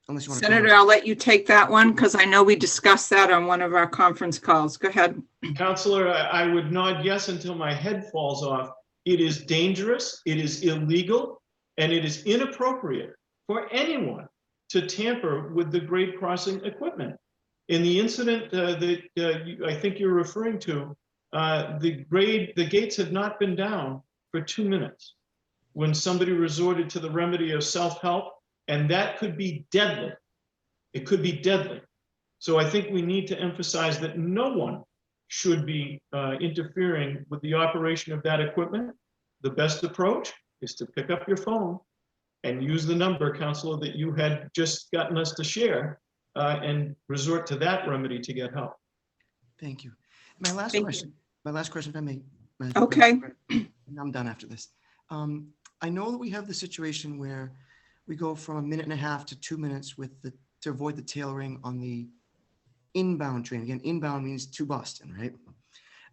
Speaker 10: Unless you want to.
Speaker 2: Senator, I'll let you take that one because I know we discussed that on one of our conference calls. Go ahead.
Speaker 11: Counselor, I would nod yes until my head falls off. It is dangerous, it is illegal, and it is inappropriate for anyone to tamper with the grade crossing equipment. In the incident that I think you're referring to, the gates had not been down for 2 minutes when somebody resorted to the remedy of self-help, and that could be deadly. It could be deadly. So I think we need to emphasize that no one should be interfering with the operation of that equipment. The best approach is to pick up your phone and use the number, Counselor, that you had just gotten us to share and resort to that remedy to get help.
Speaker 10: Thank you. My last question, if I may.
Speaker 2: Okay.
Speaker 10: I'm done after this. I know that we have the situation where we go from 1.5 minutes to 2 minutes to avoid the tailoring on the inbound train. Again, inbound means to Boston, right?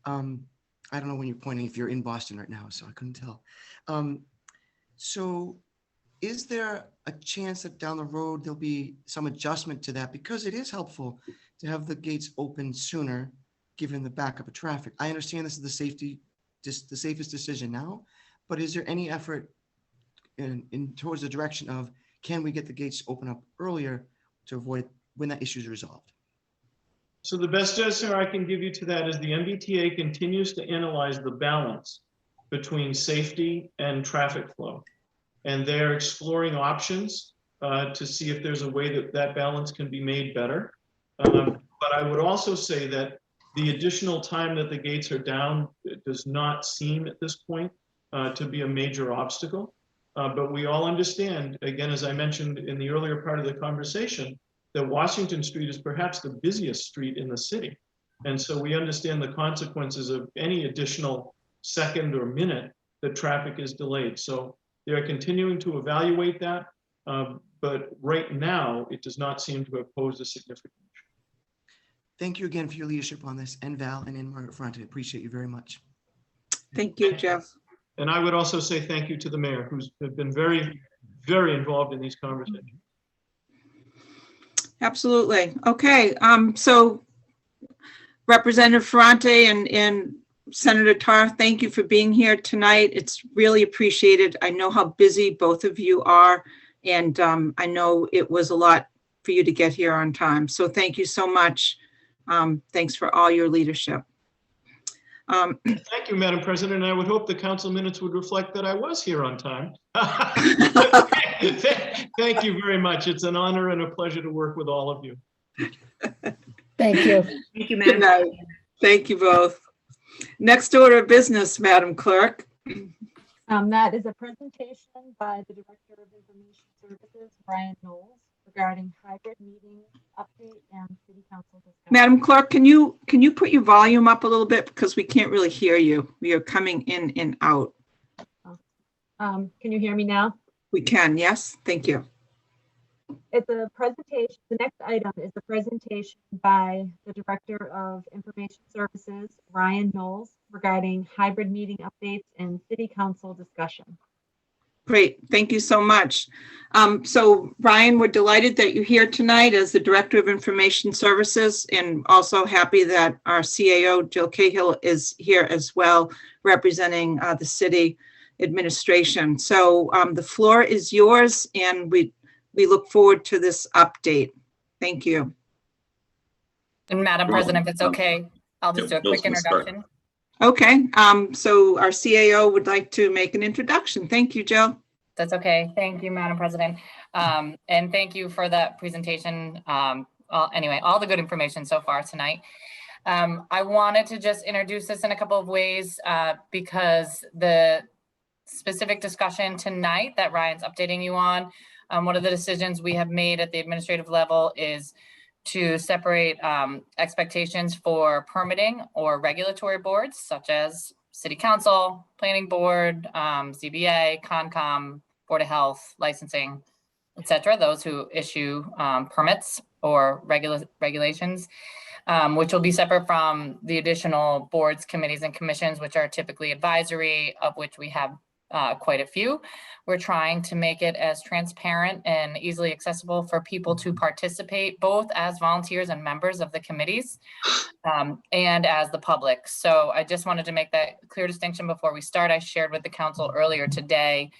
Speaker 10: I don't know when you're pointing if you're in Boston right now, so I couldn't tell. So is there a chance that down the road there'll be some adjustment to that? Because it is helpful to have the gates open sooner, given the backup of traffic. I understand this is the safest decision now, but is there any effort in towards the direction of, can we get the gates open up earlier to avoid when that issue is resolved?
Speaker 11: So the best answer I can give you to that is the MBTA continues to analyze the balance between safety and traffic flow. And they're exploring options to see if there's a way that that balance can be made better. But I would also say that the additional time that the gates are down does not seem at this point to be a major obstacle. But we all understand, again, as I mentioned in the earlier part of the conversation, that Washington Street is perhaps the busiest street in the city. And so we understand the consequences of any additional second or minute that traffic is delayed. So they're continuing to evaluate that. But right now, it does not seem to have posed a significant issue.
Speaker 10: Thank you again for your leadership on this, and Val and Margaret Ferranti. I appreciate you very much.
Speaker 2: Thank you, Jeff.
Speaker 11: And I would also say thank you to the mayor, who's been very, very involved in these conversations.
Speaker 2: Absolutely. Okay. So Representative Ferranti and Senator Tar, thank you for being here tonight. It's really appreciated. I know how busy both of you are, and I know it was a lot for you to get here on time. So thank you so much Thanks for all your leadership.
Speaker 11: Thank you, Madam President. I would hope the council minutes would reflect that I was here on time. Thank you very much. It's an honor and a pleasure to work with all of you.
Speaker 1: Thank you.
Speaker 12: Thank you,
Speaker 2: Good
Speaker 12: Madam.
Speaker 2: night. Thank you both. Next order of business, Madam Clerk.
Speaker 9: That is a presentation by the Director of Information Services, Brian Knowles, regarding hybrid meeting update and city council discussion.
Speaker 2: Madam Clerk, can you put your volume up a little bit because we can't really hear you. You're coming in and out.
Speaker 9: Can you hear me now?
Speaker 2: We can, yes, thank you.
Speaker 9: It's a presentation. The next item is a presentation by the Director of Information Services, Ryan Knowles, regarding hybrid meeting updates and city council discussion.
Speaker 2: Great, thank you so much. So Ryan, we're delighted that you're here tonight as the Director of Information Services, and also happy that our CAO, Jill Cahill, is here as well, representing the city administration. So the floor is yours, and we look forward to this update. Thank you.
Speaker 13: And Madam President, if it's okay, I'll just do a quick introduction.
Speaker 2: Okay, so our CAO would like to make an introduction. Thank you, Jill.
Speaker 13: That's okay. Thank you, Madam President. And thank you for that presentation. Anyway, all the good information so far tonight. I wanted to just introduce this in a couple of ways because the specific discussion tonight that Ryan's updating you on, one of the decisions we have made at the administrative level is to separate expectations for permitting or regulatory boards such as City Council, Planning Board, ZBA, Concom, Board of Health, licensing, etc. Those who issue permits or regulations, which will be separate from the additional boards, committees, and commissions, which are typically advisory, of which we have quite a few. We're trying to make it as transparent and easily accessible for people to participate, both as volunteers and members of the committees and as the public. So I just wanted to make that clear distinction before we start. I shared with the council earlier today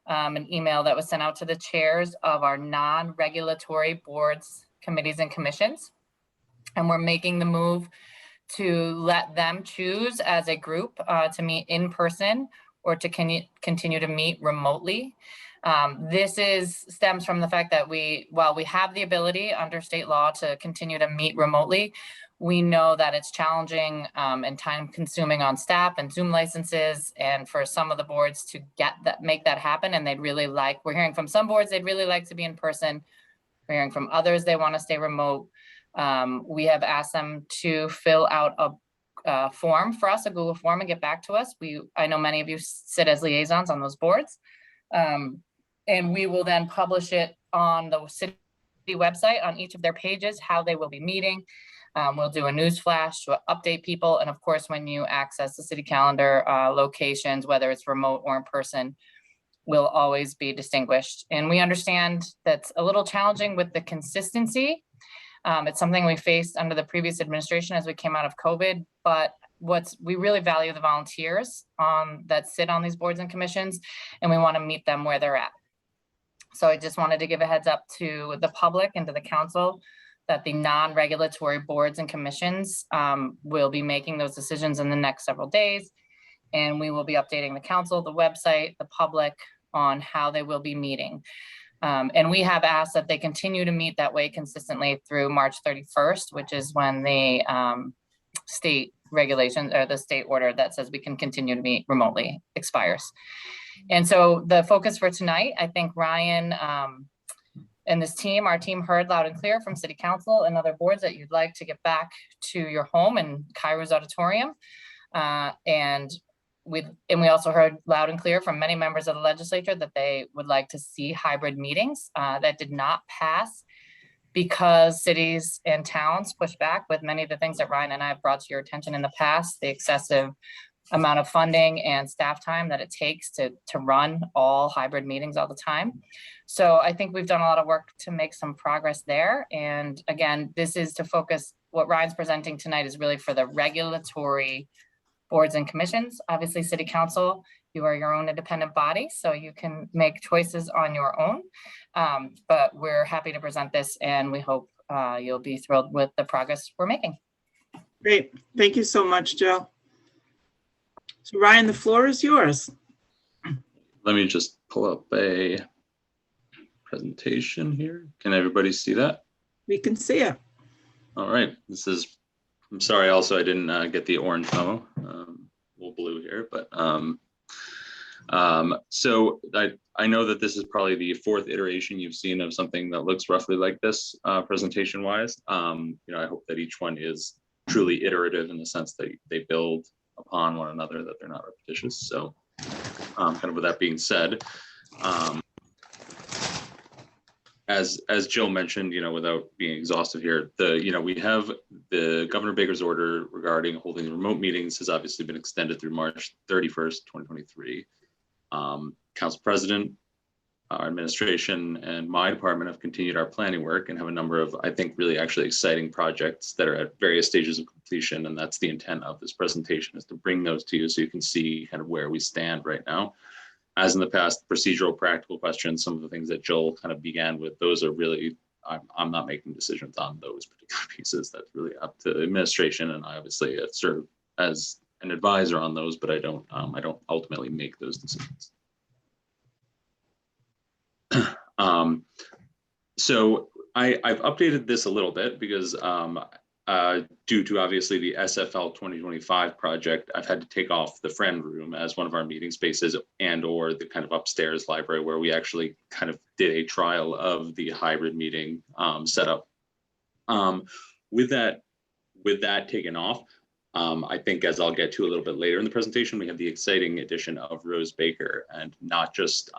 Speaker 13: an email that was sent out to the chairs of our non-regulatory boards, committees, and commissions. And we're making the move to let them choose as a group to meet in person or to continue to meet remotely. This stems from the fact that while we have the ability under state law to continue to meet remotely, we know that it's challenging and time consuming on staff and Zoom licenses, and for some of the boards to make that happen. And we're hearing from some boards, they'd really like to be in person. We're hearing from others, they want to stay remote. We have asked them to fill out a form for us, a Google form, and get back to us. I know many of you sit as liaisons on those boards, and we will then publish it on the city website on each of their pages, how they will be meeting. We'll do a news flash to update people. And of course, when you access the city calendar, locations, whether it's remote or in person, will always be distinguished. And we understand that's a little challenging with the consistency. It's something we faced under the previous administration as we came out of COVID, but we really value the volunteers that sit on these boards and commissions, and we want to meet them where they're at. So I just wanted to give a heads up to the public and to the council that the non-regulatory boards and commissions will be making those decisions in the next several days. And we will be updating the council, the website, the public on how they will be meeting. And we have asked that they continue to meet that way consistently through March 31st, which is when the state regulations or the state order that says we can continue to meet remotely expires. And so the focus for tonight, I think Ryan and this team, our team heard loud and clear from City Council and other boards that you'd like to get back to your home in Kairos Auditorium. And we also heard loud and clear from many members of the legislature that they would like to see hybrid meetings. That did not pass because cities and towns pushed back with many of the things that Ryan and I have brought to your attention in the past, the excessive amount of funding and staff time that it takes to run all hybrid meetings all the time. So I think we've done a lot of work to make some progress there. And again, this is to focus, what Ryan's presenting tonight is really for the regulatory boards and commissions. Obviously, City Council, you are your own independent body, so you can make choices on your own. But we're happy to present this, and we hope you'll be thrilled with the progress we're making.
Speaker 2: Great. Thank you so much, Jill. So Ryan, the floor is yours.
Speaker 3: Let me just pull up a presentation here. Can everybody see that?
Speaker 2: We can see it.
Speaker 3: All right. I'm sorry, also, I didn't get the orange memo. We'll blue here, but so I know that this is probably the fourth iteration you've seen of something that looks roughly like this presentation wise. I hope that each one is truly iterative in the sense that they build upon one another, that they're not repetitious. So kind of with that being said, as Jill mentioned, without being exhaustive here, we have the Governor Baker's order regarding holding remote meetings has obviously been extended through March 31st, 2023. Council President, our administration, and my department have continued our planning work and have a number of, I think, really actually exciting projects that are at various stages of completion. And that's the intent of this presentation, is to bring those to you so you can see kind of where we stand right now. As in the past, procedural, practical questions, some of the things that Joel kind of began with, those are really, I'm not making decisions on those particular pieces. That's really up to the administration, and I obviously serve as an advisor on those, but I don't ultimately make those decisions. So I've updated this a little bit because due to obviously the SFL 2025 project, I've had to take off the friend room as one of our meeting spaces or the kind of upstairs library where we actually kind of did a trial of the hybrid meeting setup. With that taken off, I think, as I'll get to a little bit later in the presentation, we have the exciting addition of Rose Baker, and not just,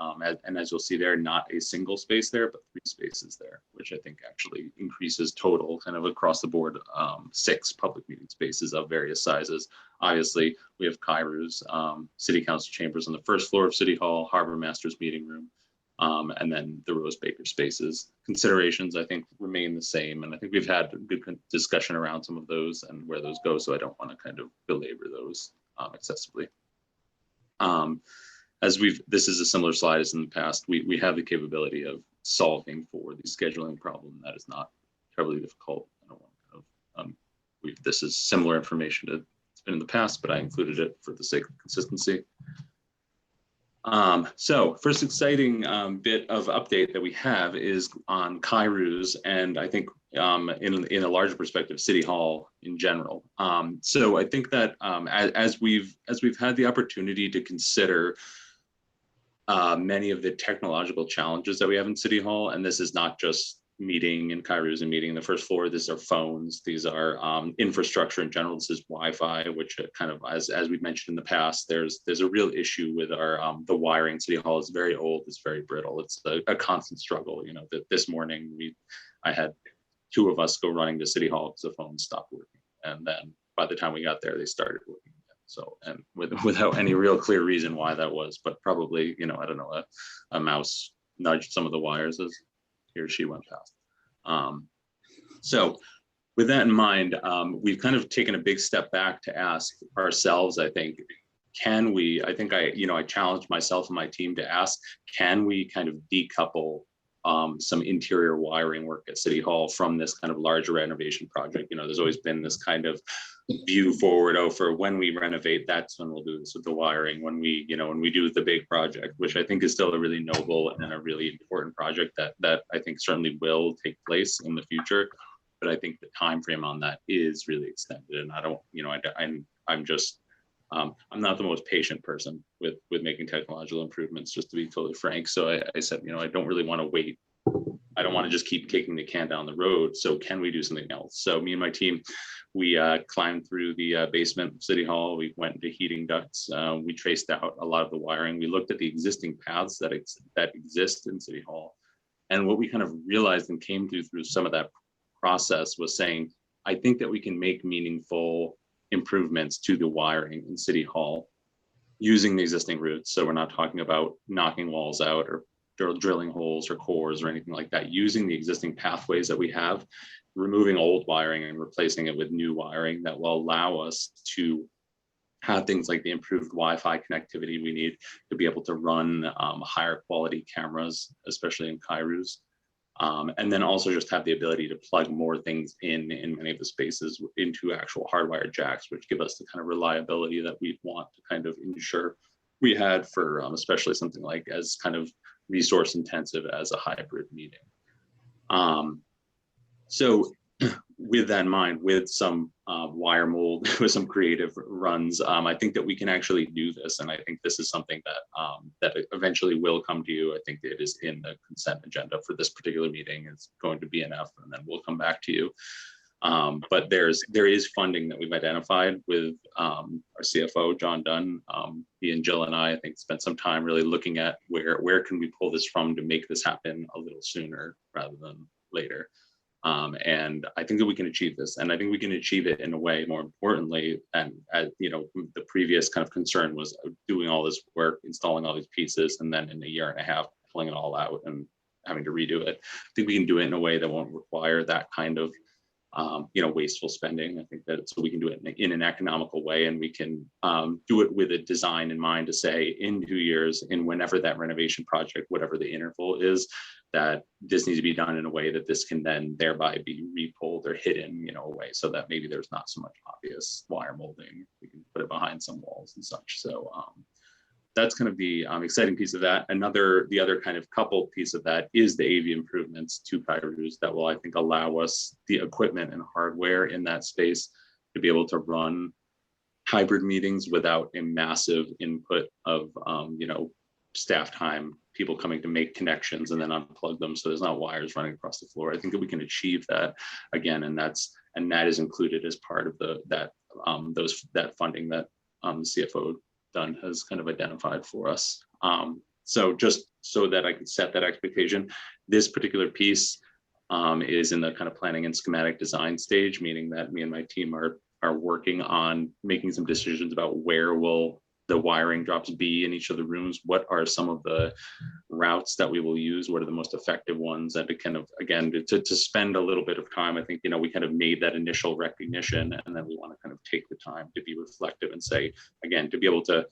Speaker 3: as you'll see there, not a single space there, but 3 spaces there, which I think actually increases total kind of across the board, 6 public meeting spaces of various sizes. Obviously, we have Kairou's City Council chambers on the first floor of City Hall, Harbor Master's meeting room, and then the Rose Baker spaces. Considerations, I think, remain the same. And I think we've had a good discussion around some of those and where those go. So I don't want to kind of belabor those excessively. This is a similar slide as in the past. We have the capability of solving for the scheduling problem. That is not terribly difficult. I don't want to this is similar information to it's been in the past, but I included it for the sake of consistency. So first exciting bit of update that we have is on Kairou's, and I think in a larger perspective, City Hall in general. So I think that as we've had the opportunity to consider many of the technological challenges that we have in City Hall, and this is not just meeting in Kairou's and meeting in the first floor. These are phones. These are infrastructure in general. This is Wi-Fi, which kind of, as we've mentioned in the past, there's a real issue with our the wiring. City Hall is very old. It's very brittle. It's a constant struggle. That this morning I had 2 of us go running to City Hall because the phone stopped working, and then by the time we got there, they started working again. So, and without any real clear reason why that was, but probably I don't know, a mouse nudged some of the wires as he or she went past. So with that in mind, we've kind of taken a big step back to ask ourselves, I think, I challenged myself and my team to ask, can we kind of decouple some interior wiring work at City Hall from this kind of larger renovation project? There's always been this kind of view forward, for when we renovate, that's when we'll do this with the wiring. When we do the big project, which I think is still a really noble and a really important project that I think certainly will take place in the future. But I think the time frame on that is really extended, and I don't, I'm not the most patient person with making technological improvements, just to be totally frank. So I said, I don't really want to wait. I don't want to just keep kicking the can down the road. So can we do something else? So me and my team, we climbed through the basement of City Hall. We went into heating ducts. We traced out a lot of the wiring. We looked at the existing paths that exist in City Hall. And what we kind of realized and came through some of that process was saying, I think that we can make meaningful improvements to the wiring in City Hall using the existing routes. So we're not talking about knocking walls out or drilling holes or cores or anything like that. Using the existing pathways that we have, removing old wiring and replacing it with new wiring that will allow us to have things like the improved Wi-Fi connectivity we need to be able to run higher quality cameras, especially in Kairou's. And then also just have the ability to plug more things in many of the spaces into actual hardwired jacks, which give us the kind of reliability that we want to kind of ensure we had for especially something like as kind of resource intensive as a hybrid meeting. So with that in mind, with some wire mold, with some creative runs, I think that we can actually do this. And I think this is something that that eventually will come to you. I think it is in the consent agenda for this particular meeting. It's going to be enough, and then we'll come back to you. But there is funding that we've identified with our CFO, John Dunn. He and Jill and I think spent some time really looking at where can we pull this from to make this happen a little sooner rather than later. And I think that we can achieve this, and I think we can achieve it in a way, more importantly, and as you know, the previous kind of concern was doing all this work, installing all these pieces, and then in a year and a half, pulling it all out and having to redo it. I think we can do it in a way that won't require that kind of wasteful spending. I think that so we can do it in an economical way, and we can do it with a design in mind to say in 2 years, in whenever that renovation project, whatever the interval is, that this needs to be done in a way that this can then thereby be repulled or hidden, away so that maybe there's not so much obvious wire molding. We can put it behind some walls and such. So that's kind of the exciting piece of that. The other kind of coupled piece of that is the AV improvements to Kairos that will, I think, allow us the equipment and hardware in that space to be able to run hybrid meetings without a massive input of, staff time, people coming to make connections and then unplug them. So there's not wires running across the floor. I think that we can achieve that again. And that is included as part of that funding that the CFO Dunn has kind of identified for us. So just so that I can set that expectation, this particular piece is in the kind of planning and schematic design stage, meaning that me and my team are working on making some decisions about where will the wiring drops be in each of the rooms, what are some of the routes that we will use, what are the most effective ones, and to kind of, again, to spend a little bit of time. I think, we kind of made that initial recognition, and then we want to kind of take the time to be reflective and say, again, to be able to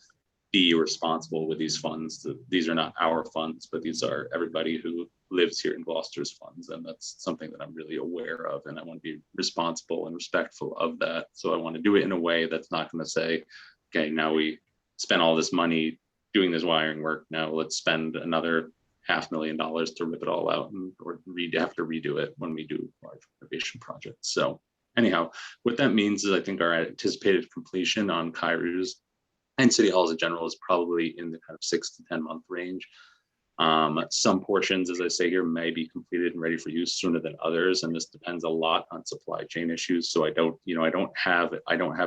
Speaker 3: be responsible with these funds. These are not our funds, but these are everybody who lives here in Gloucester's funds. And that's something that I'm really aware of. And I want to be responsible and respectful of that. So I want to do it in a way that's not going to say, okay, now we spent all this money doing this wiring work. Now let's spend another $500,000 to rip it all out or have to redo it when we do large renovation projects. So anyhow, what that means is I think our anticipated completion on Kairos and City Hall as a general is probably in the kind of 6 to 10 month range. Some portions, as I say here, may be completed and ready for use sooner than others, and this depends a lot on supply chain issues. So I don't have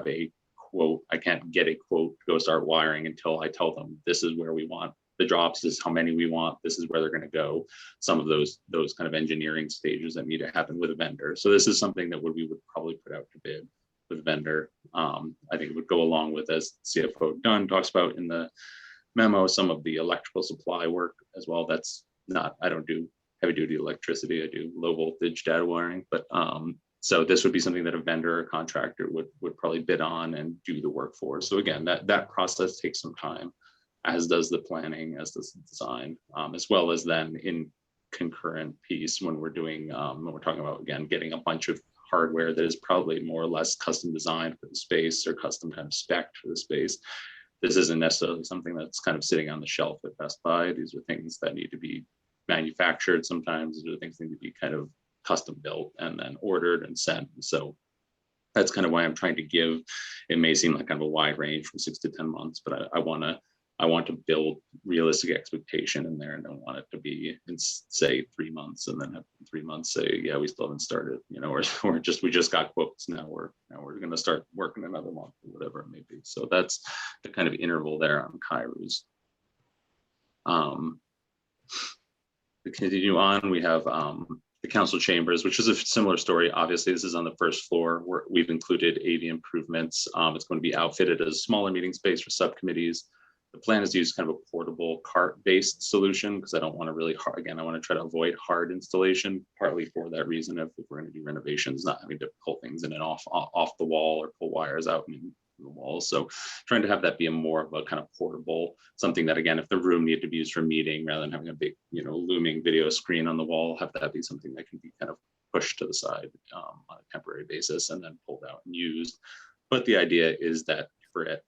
Speaker 3: a quote. I can't get a quote to go start wiring until I tell them this is where we want the drops, this is how many we want, this is where they're going to go. Some of those kind of engineering stages that need to happen with a vendor. So this is something that we would probably put out to bid with a vendor. I think it would go along with, as CFO Dunn talks about in the memo, some of the electrical supply work as well. That's not, I don't do heavy duty electricity, I do low voltage data wiring, but so this would be something that a vendor or contractor would probably bid on and do the work for. So again, that process takes some time, as does the planning, as does the design, as well as then in concurrent piece when we're doing, when we're talking about, again, getting a bunch of hardware that is probably more or less custom designed for the space or custom kind of spec for the space. This isn't necessarily something that's kind of sitting on the shelf at Best Buy. These are things that need to be manufactured sometimes. These are things that need to be kind of custom built and then ordered and sent. So that's kind of why I'm trying to give, it may seem like kind of a wide range from 6 to 10 months, but I want to build realistic expectation in there, and don't want it to be in, say, 3 months and then have 3 months say, yeah, we still haven't started, or we just got quotes. Now we're going to start working another month or whatever it may be. So that's the kind of interval there on Kairos. To continue on, we have the council chambers, which is a similar story. Obviously, this is on the first floor where we've included AV improvements. It's going to be outfitted as a smaller meeting space for subcommittees. The plan is to use kind of a portable cart-based solution because I don't want to really hard, again, I want to try to avoid hard installation, partly for that reason of if we're going to do renovations, not having to pull things in and off the wall or pull wires out and the walls. So trying to have that be a more of a kind of portable, something that, again, if the room needed to be used for a meeting, rather than having a big, looming video screen on the wall, have that be something that can be kind of pushed to the side on a temporary basis and then pulled out and used. But the idea is that for it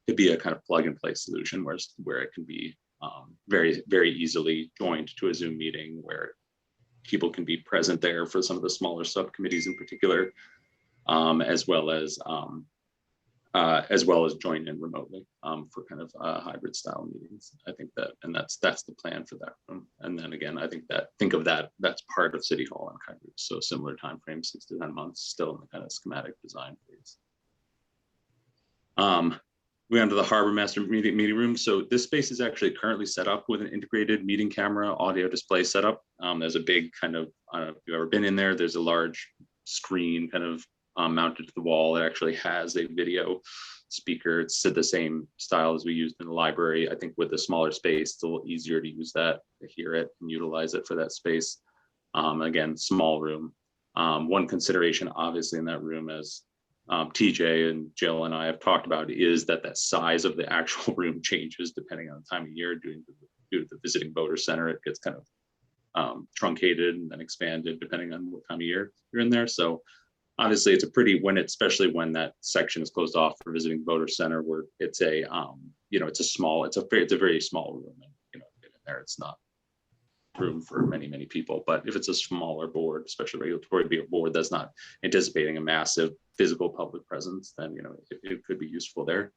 Speaker 3: to be a kind of plug and play solution where it can be very, very easily joined to a Zoom meeting where people can be present there for some of the smaller subcommittees in particular, as well as join in remotely for kind of hybrid style meetings. I think that, and that's the plan for that room. And then again, I think of that that's part of City Hall and kind of so similar time frame, 6 to 10 months, still in the kind of schematic design phase. We went to the Harbor Master meeting room. So this space is actually currently set up with an integrated meeting camera audio display setup. There's a big kind of, I don't know if you've ever been in there, there's a large screen kind of mounted to the wall. It actually has a video speaker. It's the same style as we used in the library. I think with the smaller space, it's a little easier to use that, to hear it and utilize it for that space. Again, small room. One consideration obviously in that room, as TJ and Jill and I have talked about, is that size of the actual room changes depending on the time of year. Due to the visiting voter center, it gets kind of truncated and then expanded depending on what time of year you're in there. So obviously it's a pretty, especially when that section is closed off for visiting voter center, where it's a it's a very small room, and in there it's not room for many people. But if it's a smaller board, especially regulatory board that's not anticipating a massive physical public presence, then it could be useful there.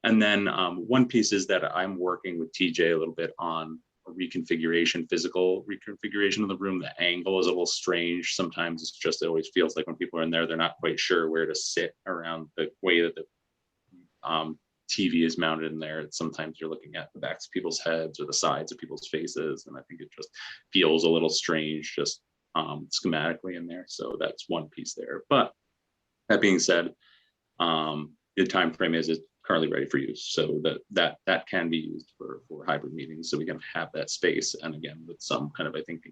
Speaker 3: And then one piece is that I'm working with TJ a little bit on a physical reconfiguration of the room. The angle is a little strange. Sometimes it always feels like when people are in there, they're not quite sure where to sit around the way that the TV is mounted in there. Sometimes you're looking at the backs of people's heads or the sides of people's faces. And I think it just feels a little strange just schematically in there. So that's one piece there. But that being said, the time frame is it's currently ready for use. So that can be used for hybrid meetings. So we can have that space. And again, with some kind of, I think,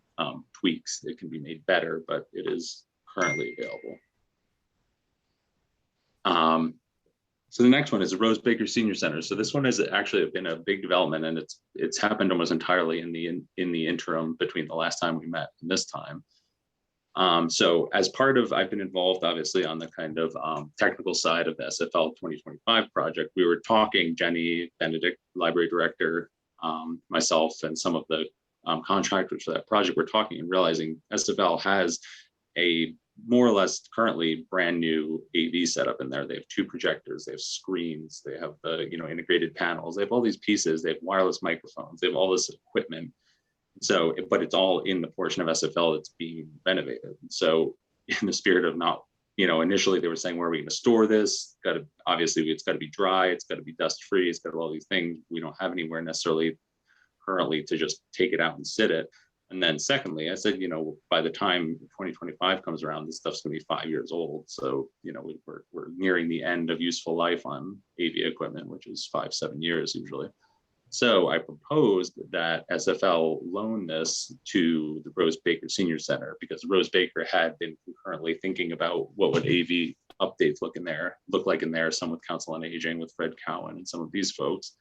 Speaker 3: tweaks, it can be made better, but it is currently available. So the next one is the Rose Baker Senior Center. So this one has actually been a big development, and it's happened almost entirely in the interim between the last time we met and this time. So as part of, I've been involved obviously on the kind of technical side of the SFL 2025 project. We were talking, Jenny Benedict, library director, myself, and some of the contractors for that project. We're talking and realizing SFL has a more or less currently brand new AV setup in there. They have 2 projectors, they have screens, they have the integrated panels, they have all these pieces, they have wireless microphones, they have all this equipment. So, but it's all in the portion of SFL that's being renovated. So in the spirit of not, initially they were saying, where are we going to store this? Obviously it's got to be dry, it's got to be dust free, it's got all these things. We don't have anywhere necessarily currently to just take it out and sit it. And then secondly, I said, by the time 2025 comes around, this stuff's going to be 5 years old. So, we're nearing the end of useful life on AV equipment, which is 5-7 years usually. So I proposed that SFL loan this to the Rose Baker Senior Center, because Rose Baker had been concurrently thinking about what would AV updates look like in there, some with Council on Aging, with Fred Cowan and some of these folks.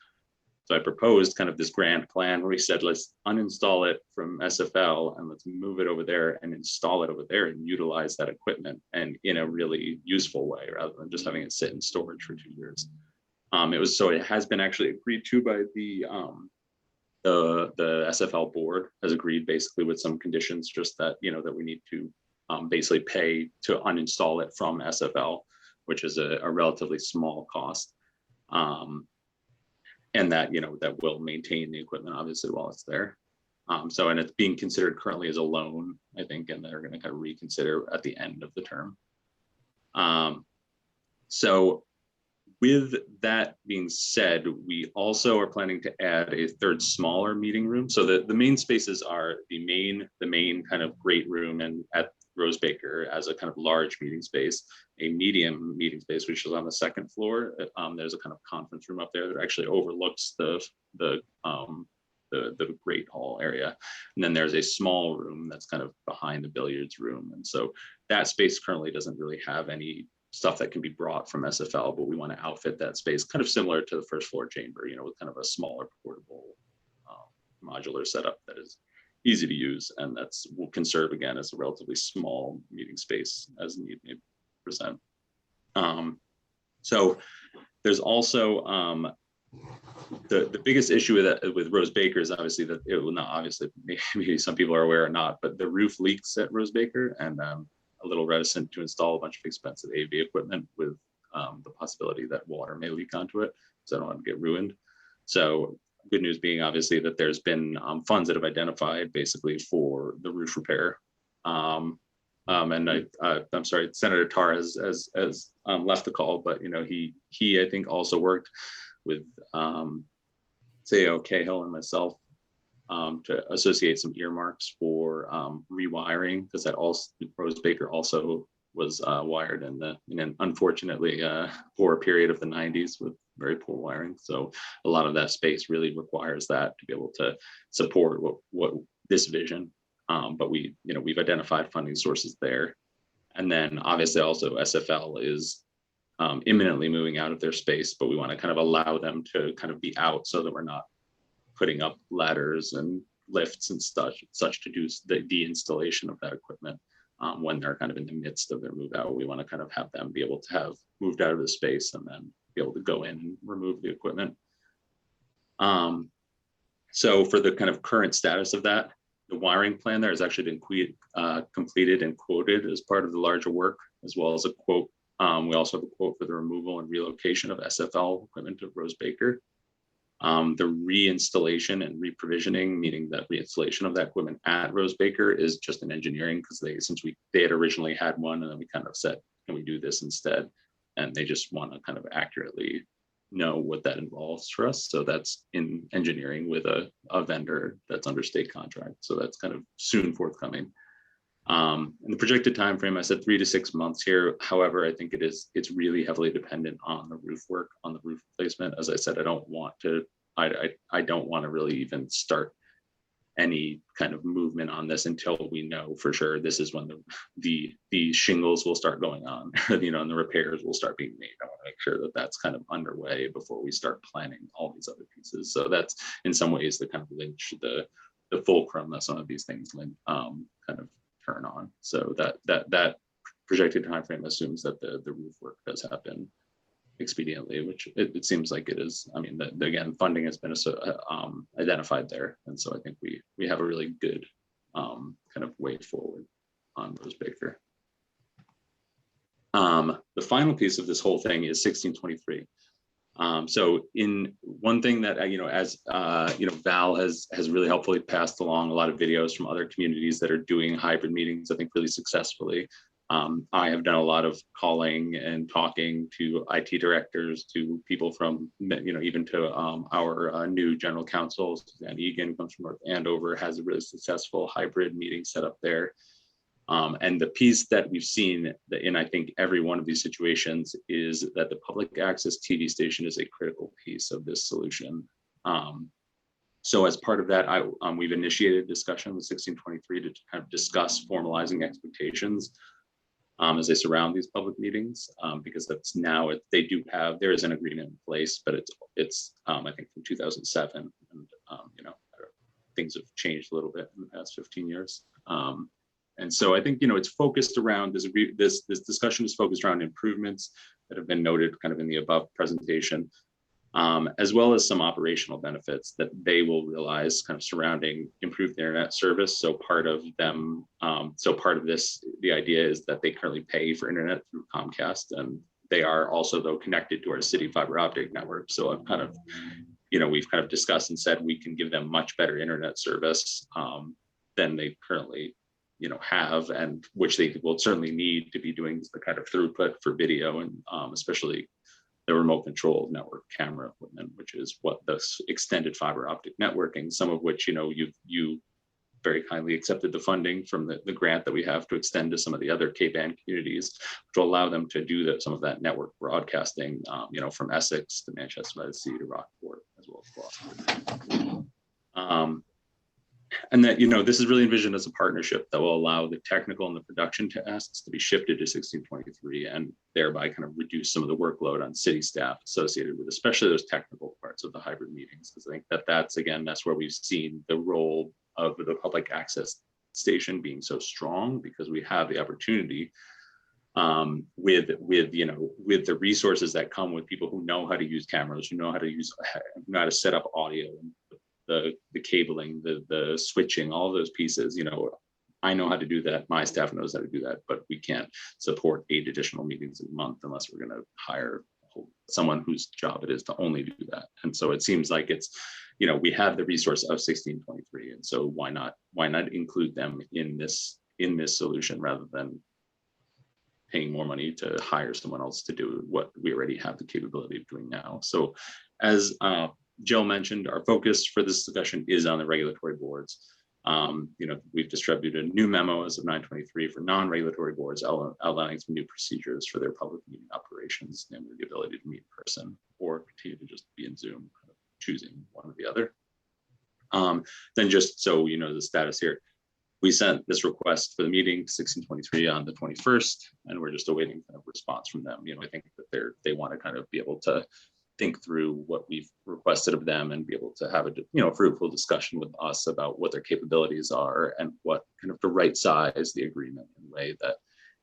Speaker 3: So I proposed kind of this grand plan where we said, let's uninstall it from SFL and let's move it over there and install it over there and utilize that equipment and in a really useful way, rather than just having it sit in storage for 2 years. It has been actually agreed to by the SFL board has agreed basically with some conditions, just that, that we need to basically pay to uninstall it from SFL, which is a relatively small cost. And that, that will maintain the equipment obviously while it's there. And it's being considered currently as a loan, I think, and they're going to kind of reconsider at the end of the term. So with that being said, we also are planning to add a third smaller meeting room. So the main spaces are the main kind of great room and at Rose Baker as a kind of large meeting space, a medium meeting space, which is on the second floor. There's a kind of conference room up there that actually overlooks the great hall area. And then there's a small room that's kind of behind the billiards room. And so that space currently doesn't really have any stuff that can be brought from SFL, but we want to outfit that space kind of similar to the first floor chamber, you know, with kind of a smaller portable modular setup that is easy to use, and that's will conserve again as a relatively small meeting space as need may present. So there's also the biggest issue with Rose Baker is obviously that it will not obviously maybe some people are aware or not, but the roof leaks at Rose Baker, and a little reticent to install a bunch of expensive AV equipment with the possibility that water may leak onto it, so I don't want to get ruined. So good news being obviously that there's been funds that have identified basically for the roof repair. And I'm sorry, Senator Tarr has left the call, but you know he I think also worked with Sao Cahill and myself to associate some earmarks for rewiring, because that also Rose Baker also was wired in an unfortunately poor period of the 90s with very poor wiring. So a lot of that space really requires that to be able to support what this vision. But we've identified funding sources there. And then obviously also SFL is imminently moving out of their space, but we want to kind of allow them to kind of be out so that we're not putting up ladders and lifts and such to do the deinstallation of that equipment when they're kind of in the midst of their move out. We want to kind of have them be able to have moved out of the space and then be able to go in and remove the equipment. So for the kind of current status of that, the wiring plan there has actually been completed and quoted as part of the larger work, as well as a quote. We also have a quote for the removal and relocation of SFL equipment to Rose Baker. The reinstallation and reprovisioning, meaning that reinstallation of that equipment at Rose Baker, is just an engineering, because they had originally had one, and then we kind of said, can we do this instead? And they just want to kind of accurately know what that involves for us. So that's in engineering with a vendor that's under state contract. So that's kind of soon forthcoming. And the projected time frame, I said 3 to 6 months here. However, I think it's really heavily dependent on the roof work, on the roof replacement. As I said, I don't want to really even start any kind of movement on this until we know for sure this is when the shingles will start going on, and the repairs will start being made. I want to make sure that that's kind of underway before we start planning all these other pieces. So that's in some ways the kind of lynch, the fulcrum that some of these things kind of turn on. So that projected timeframe assumes that the roof work does happen expediently, which it seems like it is. I mean, again, funding has been identified there, and so I think we have a really good kind of way forward on Rose Baker. The final piece of this whole thing is 1623. So in one thing that as Val has really helpfully passed along a lot of videos from other communities that are doing hybrid meetings, I think really successfully. I have done a lot of calling and talking to IT directors, to people from, even to our new general counsel, Suzanne Egan, comes from North Andover, has a really successful hybrid meeting set up there. And the piece that we've seen in, I think, every one of these situations is that the public access TV station is a critical piece of this solution. So as part of that, we've initiated discussion with 1623 to kind of discuss formalizing expectations as they surround these public meetings, because that's now there is an agreement in place, but it's I think from 2007, and things have changed a little bit in the past 15 years. And so I think it's focused around this discussion is focused around improvements that have been noted kind of in the above presentation, as well as some operational benefits that they will realize kind of surrounding improved internet service. So part of this, the idea is that they currently pay for internet through Comcast, and they are also though connected to our city fiber optic network. So I've kind of, we've kind of discussed and said we can give them much better internet service than they currently have, and which they will certainly need to be doing the kind of throughput for video, and especially the remote control network camera equipment, which is what the extended fiber optic networking, some of which you very kindly accepted the funding from the grant that we have to extend to some of the other K-band communities, which will allow them to do some of that network broadcasting, from Essex to Manchester by the Sea to Rockport, as well as Gloucester. And that, this is really envisioned as a partnership that will allow the technical and the production tasks to be shifted to 1623 and thereby kind of reduce some of the workload on city staff associated with especially those technical parts of the hybrid meetings. Because I think that's where we've seen the role of the public access station being so strong, because we have the opportunity with the resources that come with people who know how to use cameras, who know how to set up audio, and the cabling, the switching, all those pieces. I know how to do that. My staff knows how to do that, but we can't support 8 additional meetings a month unless we're going to hire someone whose job it is to only do that. And so it seems like it's, we have the resource of 1623, and so why not include them in this solution rather than paying more money to hire someone else to do what we already have the capability of doing now. So as Jill mentioned, our focus for this discussion is on the regulatory boards. We've distributed a new memo as of 9/23 for non-regulatory boards outlining some new procedures for their public meeting operations, namely the ability to meet in person or continue to just be in Zoom, kind of choosing one or the other. Then just so you know the status here, we sent this request for the meeting 1623 on the 21st, and we're just awaiting kind of response from them. I think that they want to kind of be able to think through what we've requested of them and be able to have a fruitful discussion with us about what their capabilities are and what kind of to right size the agreement in a way that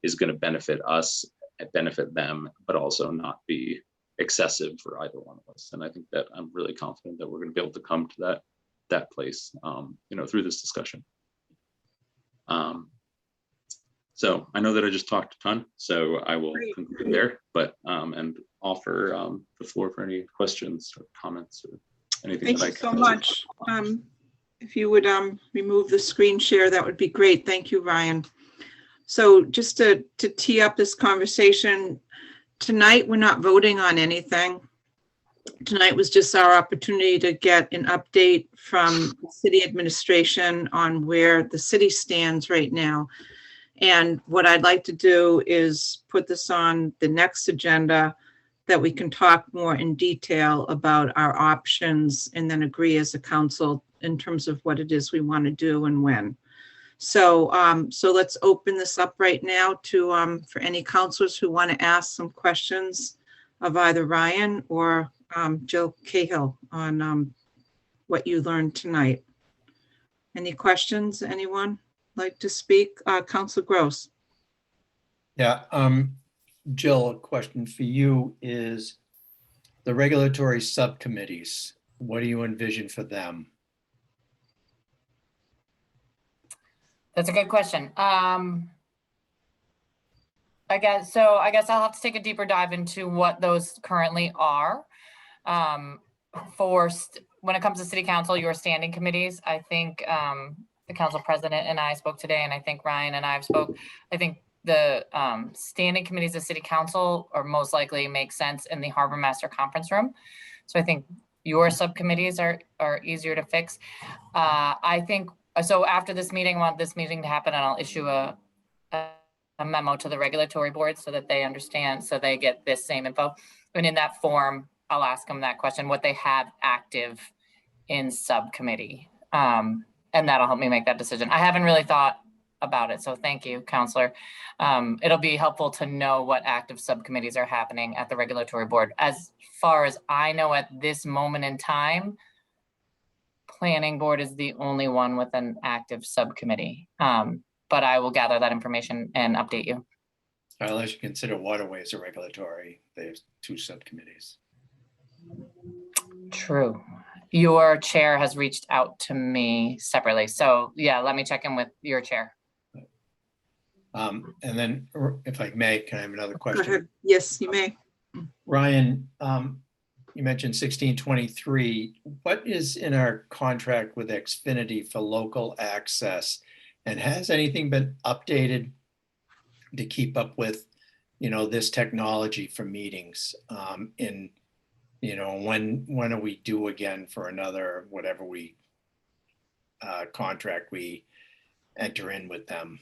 Speaker 3: is going to benefit us and benefit them, but also not be excessive for either one of us. And I think that I'm really confident that we're going to be able to come to that place, through this discussion. So I know that I just talked a ton, so I will conclude there, but and offer the floor for any questions or comments or anything.
Speaker 2: Thank you so much. If you would remove the screen share, that would be great. Thank you, Ryan. So just to tee up this conversation, tonight we're not voting on anything. Tonight was just our opportunity to get an update from the city administration on where the city stands right now. And what I'd like to do is put this on the next agenda that we can talk more in detail about our options and then agree as a council in terms of what it is we want to do and when. So let's open this up right now to for any councilors who want to ask some questions of either Ryan or Jill Cahill on what you learned tonight. Any questions? Anyone like to speak? Councilor Gross.
Speaker 7: Yeah, Jill, a question for you is the regulatory subcommittees. What do you envision for them?
Speaker 13: That's a good question. I guess I'll have to take a deeper dive into what those currently are. When it comes to city council, your standing committees, I think the council president and I spoke today, and I think Ryan and I have spoke. I think the standing committees of city council are most likely make sense in the harbor master conference room. So I think your subcommittees are easier to fix. I think so. After this meeting, I want this meeting to happen, and I'll issue a memo to the regulatory board so that they understand, so they get this same info. And in that form, I'll ask them that question, what they have active in subcommittee. And that'll help me make that decision. I haven't really thought about it, so thank you, Counselor. It'll be helpful to know what active subcommittees are happening at the regulatory board. As far as I know at this moment in time, planning board is the only one with an active subcommittee. But I will gather that information and update you.
Speaker 7: Unless you consider waterways a regulatory, they have 2 subcommittees.
Speaker 13: True. Your chair has reached out to me separately. So yeah, let me check in with your chair.
Speaker 7: And then if I may, can I have another question?
Speaker 2: Go ahead. Yes, you may.
Speaker 7: Ryan, you mentioned 1623. What is in our contract with Xfinity for local access? And has anything been updated to keep up with, this technology for meetings? When are we due again for another, whatever we contract we enter in with them?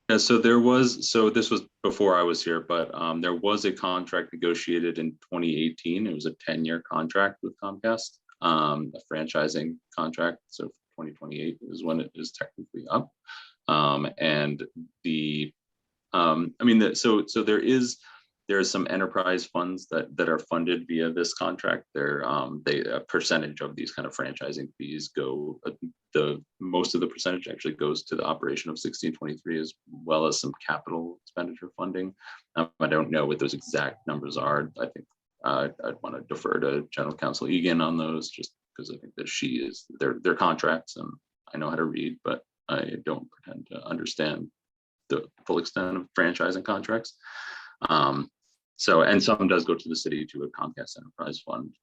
Speaker 3: Yeah, so this was before I was here, but there was a contract negotiated in 2018. It was a 10-year contract with Comcast, a franchising contract. So 2028 is when it is technically up. And the, so there is some enterprise funds that are funded via this contract. A percentage of these kind of franchising fees go, most of the percentage actually goes to the operation of 1623, as well as some capital expenditure funding. I don't know what those exact numbers are. I think I'd want to defer to General Counsel Egan on those, just because I think that they're contracts and I know how to read, but I don't pretend to understand the full extent of franchising contracts. So, and some does go to the city, to a Comcast Enterprise Fund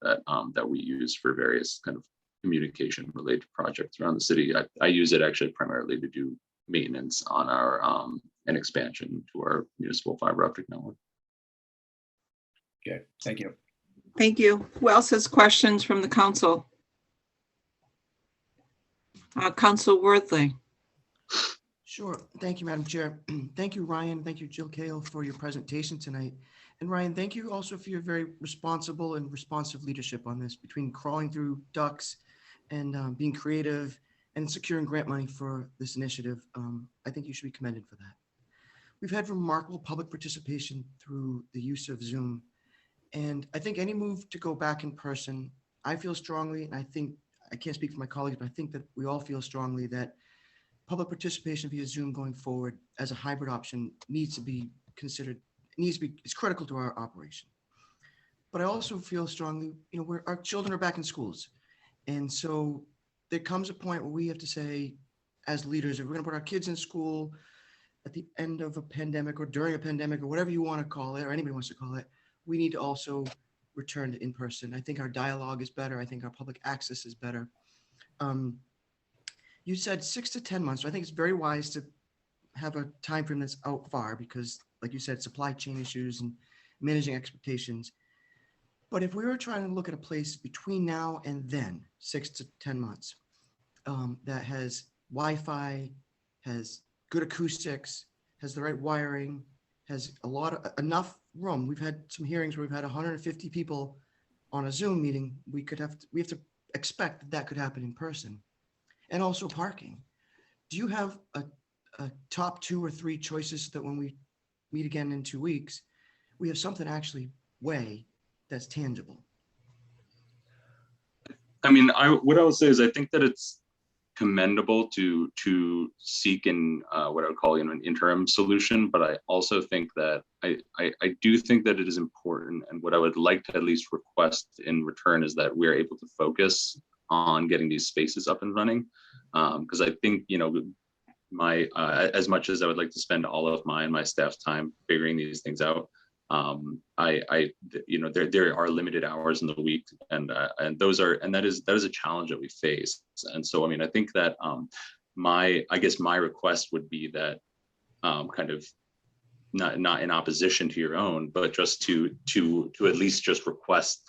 Speaker 3: that we use for various kind of communication related projects around the city. I use it actually primarily to do maintenance on our and expansion to our municipal fiber optic network.
Speaker 7: Okay, thank you.
Speaker 2: Thank you. Who else has questions from the council? Council Worthley.
Speaker 10: Sure. Thank you, Madam Chair. Thank you, Ryan. Thank you, Jill Cahill, for your presentation tonight. And Ryan, thank you also for your very responsible and responsive leadership on this, between crawling through ducks and being creative and securing grant money for this initiative. I think you should be commended for that. We've had remarkable public participation through the use of Zoom. And I think any move to go back in person, I feel strongly, and I think, I can't speak for my colleagues, but I think that we all feel strongly that public participation via Zoom going forward as a hybrid option needs to be considered, it's critical to our operation. But I also feel strongly, where our children are back in schools. And so there comes a point where we have to say, as leaders, if we're gonna put our kids in school at the end of a pandemic or during a pandemic or whatever you want to call it, or anybody wants to call it, we need to also return to in-person. I think our dialogue is better. I think our public access is better. You said 6 to 10 months. So I think it's very wise to have a time frame that's out far because, like you said, supply chain issues and managing expectations. But if we were trying to look at a place between now and then, 6 to 10 months, that has Wi-Fi, has good acoustics, has the right wiring, has enough room. We've had some hearings where we've had 150 people on a Zoom meeting. We have to expect that could happen in person. And also parking. Do you have a top 2 or 3 choices that when we meet again in 2 weeks, we have something actually that's tangible?
Speaker 3: I mean, what I would say is I think that it's commendable to seek in what I would call an interim solution, but I also think that I do think that it is important, and what I would like to at least request in return is that we're able to focus on getting these spaces up and running, because I think my as much as I would like to spend all of my and my staff's time figuring these things out, there are limited hours in the week, and that is a challenge that we face. And so I mean, I think that my request would be that kind of not in opposition to your own, but just to at least just request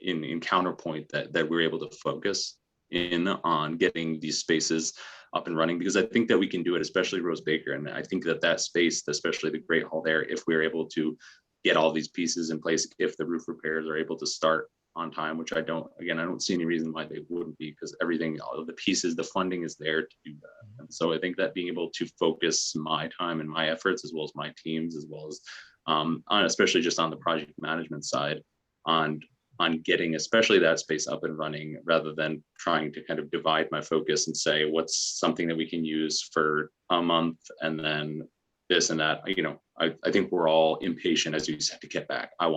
Speaker 3: in counterpoint that we're able to focus in on getting these spaces up and running, because I think that we can do it, especially Rose Baker. And I think that space, especially the Great Hall there, if we're able to get all these pieces in place, if the roof repairs are able to start on time, which I don't see any reason why they wouldn't be, because all of the pieces, the funding is there to do that. And so I think that being able to focus my time and my efforts, as well as my teams, as well as especially just on the project management side, on getting especially that space up and running, rather than trying to kind of divide my focus and say what's something that we can use for a month and then this and that. I think we're all impatient, as you said, to get back. I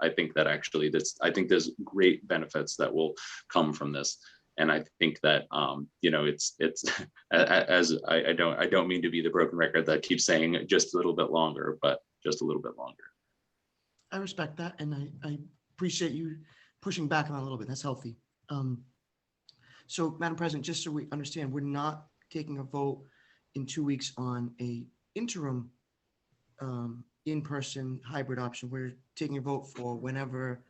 Speaker 3: think that actually I think there's great benefits that will come from this. And I think that it's as I don't mean to be the broken record that keeps saying just a little bit longer, but just a little bit longer.
Speaker 10: I respect that, and I appreciate you pushing back on that a little bit. That's healthy. So, Madam President, just so we understand, we're not taking a vote in 2 weeks on a interim in-person hybrid option. We're taking a vote for whenever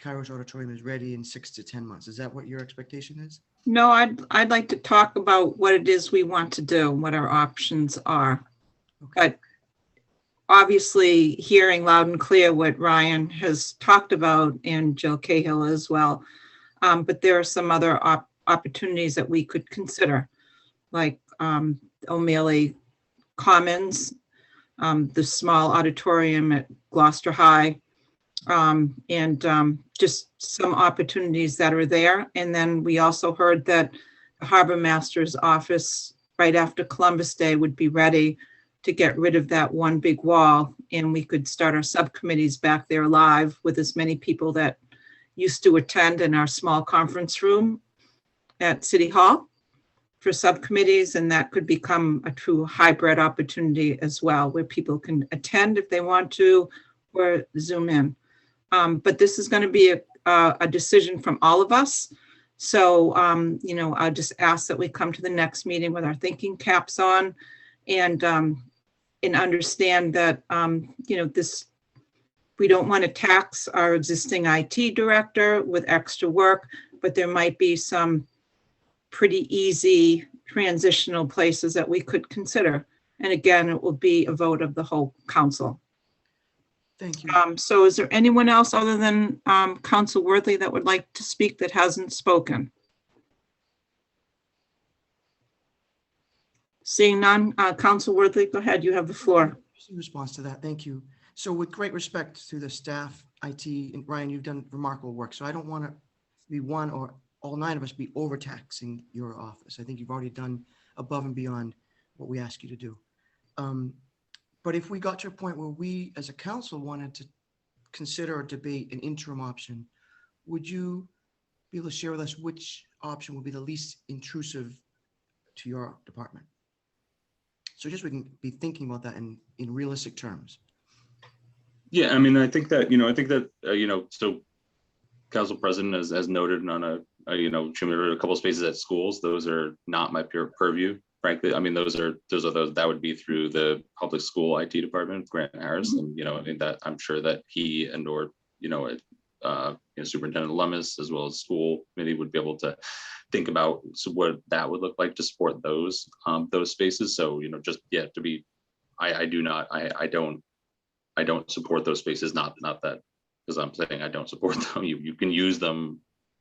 Speaker 10: Kairos Auditorium is ready in 6 to 10 months. Is that what your expectation is?
Speaker 2: No, I'd like to talk about what it is we want to do, what our options are. Okay. But obviously, hearing loud and clear what Ryan has talked about, and Jill Cahill as well. But there are some other opportunities that we could consider, like O'Malley Commons, the small auditorium at Gloucester High, and just some opportunities that are there. And then we also heard that the Harbor Master's office right after Columbus Day would be ready to get rid of that one big wall, and we could start our subcommittees back there live with as many people that used to attend in our small conference room at City Hall for subcommittees, and that could become a true hybrid opportunity as well, where people can attend if they want to, or Zoom in. But this is going to be a decision from all of us. So, I'll just ask that we come to the next meeting with our thinking caps on, and understand that, we don't want to tax our existing IT director with extra work, but there might be some pretty easy transitional places that we could consider. And again, it will be a vote of the whole council.
Speaker 10: Thank you.
Speaker 2: So is there anyone else other than Council Worthy that would like to speak that hasn't spoken? Seeing none, Council Worthy, go ahead, you have the floor.
Speaker 10: Just in response to that, thank you. So with great respect to the staff, IT, and Ryan, you've done remarkable work. So I don't want to be one or all 9 of us be overtaxing your office. I think you've already done above and beyond what we ask you to do. But if we got to a point where we as a council wanted to consider or debate an interim option, would you be able to share with us which option would be the least intrusive to your department? So just we can be thinking about that in realistic terms.
Speaker 3: Yeah, I mean, I think that, so Council President has noted on a couple of spaces at schools, those are not my pure purview. Frankly, I mean, those that would be through the public school IT department, Grant Harris, and that I'm sure that he and or Superintendent Lummis as well as school committee would be able to think about what that would look like to support those spaces. So I don't support those spaces. Not that because I'm saying I don't support them. You can use them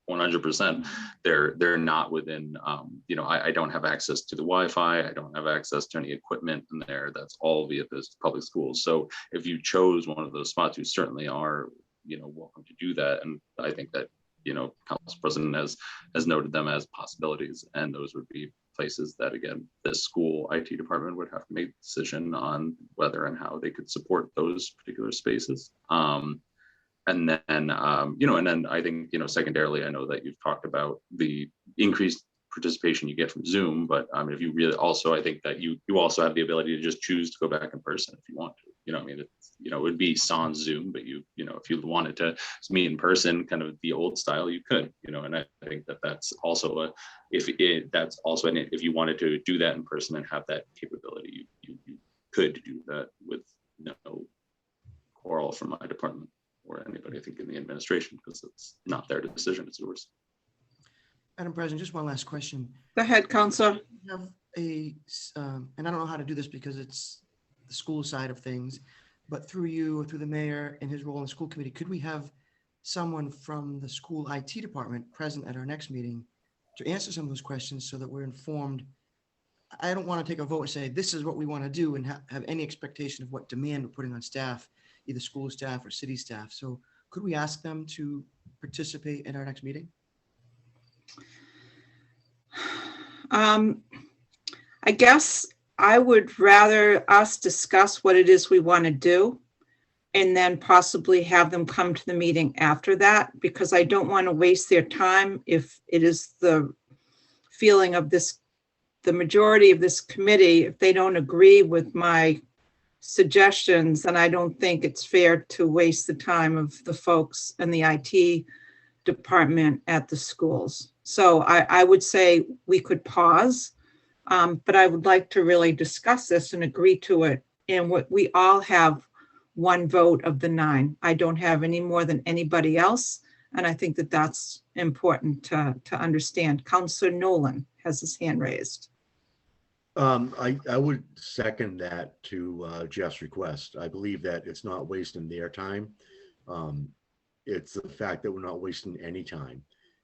Speaker 3: 100%. They're not within, I don't have access to the Wi-Fi. I don't have access to any equipment in there. That's all via those public schools. So if you chose one of those spots, you certainly are, welcome to do that. And I think that, Council President has noted them as possibilities. And those would be places that, again, the school IT department would have to make a decision on whether and how they could support those particular spaces. And then, and then I think, secondarily, I know that you've talked about the increased participation you get from Zoom, but if you really also, I think that you also have the ability to just choose to go back in person if you want to. It would be sans Zoom, but if you wanted to meet in person, kind of the old style, you could, and I think that that's also if you wanted to do that in person and have that capability, you could do that with no quarrel from my department or anybody, I think, in the administration, because it's not their decision, it's yours.
Speaker 10: Madam President, just one last question.
Speaker 2: Go ahead, Councilor.
Speaker 10: We have and I don't know how to do this because it's the school side of things, but through you or through the mayor and his role in the school committee, could we have someone from the school IT department present at our next meeting to answer some of those questions so that we're informed? I don't want to take a vote and say, this is what we want to do and have any expectation of what demand we're putting on staff, either school staff or city staff. So could we ask them to participate in our next meeting?
Speaker 2: I guess I would rather us discuss what it is we want to do and then possibly have them come to the meeting after that, because I don't want to waste their time if it is the feeling of the majority of this committee, if they don't agree with my suggestions, then I don't think it's fair to waste the time of the folks in the IT department at the schools. So I would say we could pause, but I would like to really discuss this and agree to it. And what we all have one vote of the 9. I don't have any more than anybody else. And I think that that's important to understand. Councilor Nolan has his hand raised.
Speaker 5: I would second that to Jeff's request. I believe that it's not wasting their time. It's the fact that we're not wasting any time.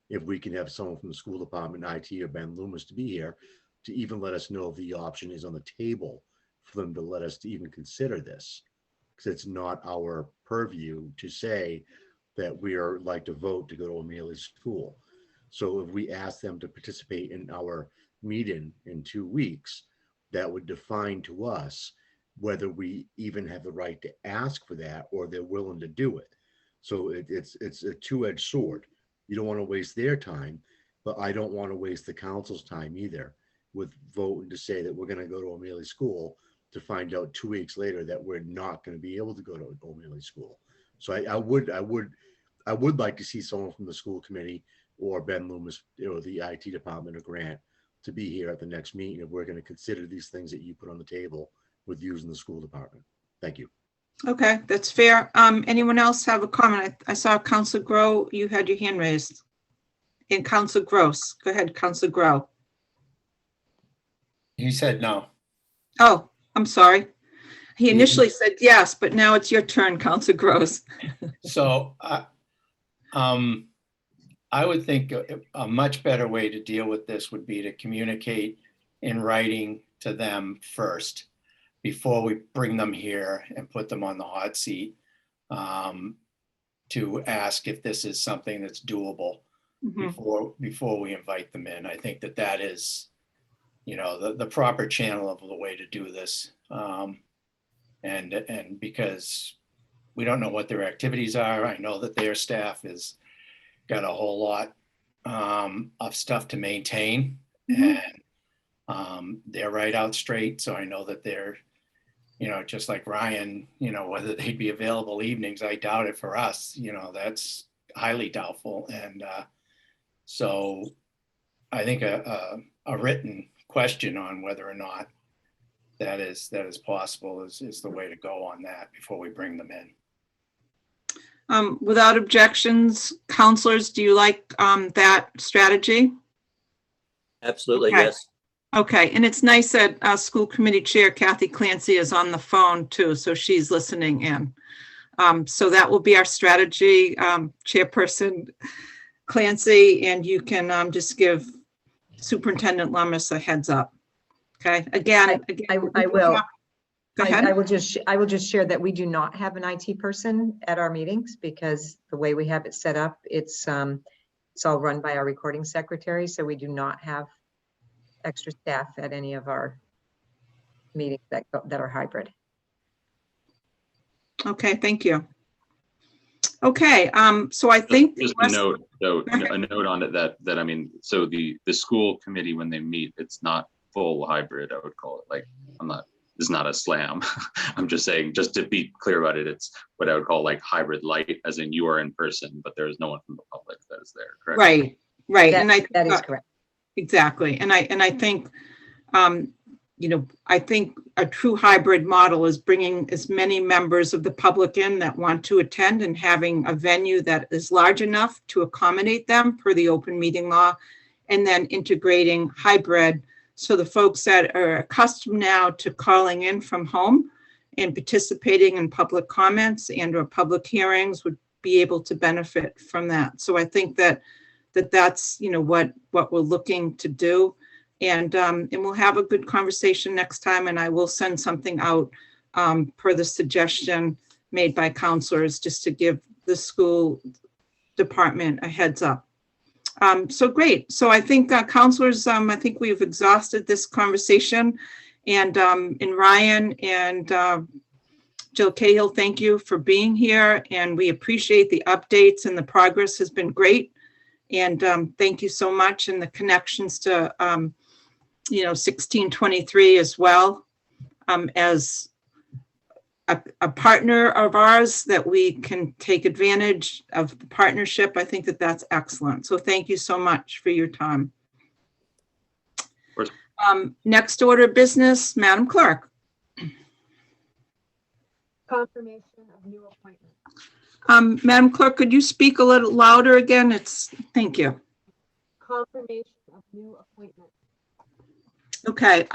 Speaker 5: if we can have someone from the school department, IT, or Ben Loomis to be here to even let us know if the option is on the table for them to let us to even consider this. Because it's not our purview to say that we are like to vote to go to Amelia School. So if we ask them to participate in our meeting in 2 weeks, that would define to us whether we even have the right to ask for that or they're willing to do it. So it's a two-edged sword. You don't want to waste their time, but I don't want to waste the council's time either with voting to say that we're going to go to Amelia School to find out 2 weeks later that we're not going to be able to go to Amelia School. So I would like to see someone from the school committee or Ben Loomis or the IT department or Grant to be here at the next meeting if we're going to consider these things that you put on the table with using the school department. Thank you.
Speaker 2: Okay, that's fair. Anyone else have a comment? I saw Councilor Grow, you had your hand raised. And Councilor Gross, go ahead, Councilor Grow.
Speaker 7: He said no.
Speaker 2: Oh, I'm sorry. He initially said yes, but now it's your turn, Councilor Gross.
Speaker 7: So I would think a much better way to deal with this would be to communicate in writing to them first before we bring them here and put them on the hot seat to ask if this is something that's doable before we invite them in. I think that is, the proper channel of the way to do this. And because we don't know what their activities are, I know that their staff has got a whole lot of stuff to maintain, and they're right out straight. So I know that they're, just like Ryan, whether they'd be available evenings, I doubt it for us, that's highly doubtful. And so I think a written question on whether or not that is possible is the way to go on that before we bring them in.
Speaker 2: Without objections, counselors, do you like that strategy?
Speaker 14: Absolutely,
Speaker 2: Okay.
Speaker 14: yes.
Speaker 2: Okay, and it's nice that School Committee Chair Kathy Clancy is on the phone too, so she's listening in. So that will be our strategy, Chairperson Clancy, and you can just give Superintendent Lummis a heads up. Okay, again.
Speaker 15: I will.
Speaker 2: Go ahead.
Speaker 15: I will just share that we do not have an IT person at our meetings because the way we have it set up, it's all run by our recording secretary. So we do not have extra staff at any of our meetings that are hybrid.
Speaker 2: Okay, thank you. Okay, so I think
Speaker 3: Just a note on it that I mean, so the school committee, when they meet, it's not full hybrid, I would call it. Like, this is not a slam. I'm just saying, just to be clear about it, it's what I would call like hybrid light, as in you are in person, but there is no one from the public that is there, correct?
Speaker 2: Right.
Speaker 15: That is correct.
Speaker 2: Exactly. And I think, I think a true hybrid model is bringing as many members of the public in that want to attend and having a venue that is large enough to accommodate them per the open meeting law, and then integrating hybrid. So the folks that are accustomed now to calling in from home and participating in public comments and or public hearings would be able to benefit from that. So I think that's what we're looking to do, and we'll have a good conversation next time. And I will send something out per the suggestion made by counselors, just to give the school department a heads up. So great. So I think counselors, I think we've exhausted this conversation, and Ryan and Jill Cahill, thank you for being here, and we appreciate the updates, and the progress has been great. And thank you so much, and the connections to 1623 as well, as a partner of ours that we can take advantage of the partnership. I think that's excellent. So thank you so much for your time. Next order of business, Madam Clerk.
Speaker 9: Confirmation of new appointments.
Speaker 2: Madam Clerk, could you speak a little louder again? Thank you.
Speaker 9: Confirmation of new appointments.
Speaker 2: Okay,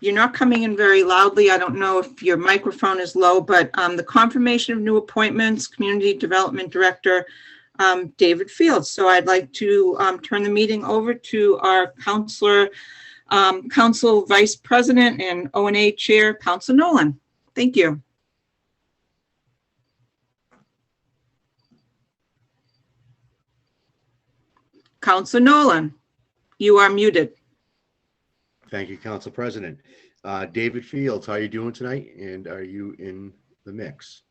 Speaker 2: you're not coming in very loudly. I don't know if your microphone is low, but the confirmation of new appointments, Community Development Director, David Fields. So I'd like to turn the meeting over to our Council Vice President and O&A Chair, Council Nolan. Thank you. Council Nolan, you are muted.
Speaker 5: Thank you, Council President. David Fields, how are you doing tonight? And are you in the mix?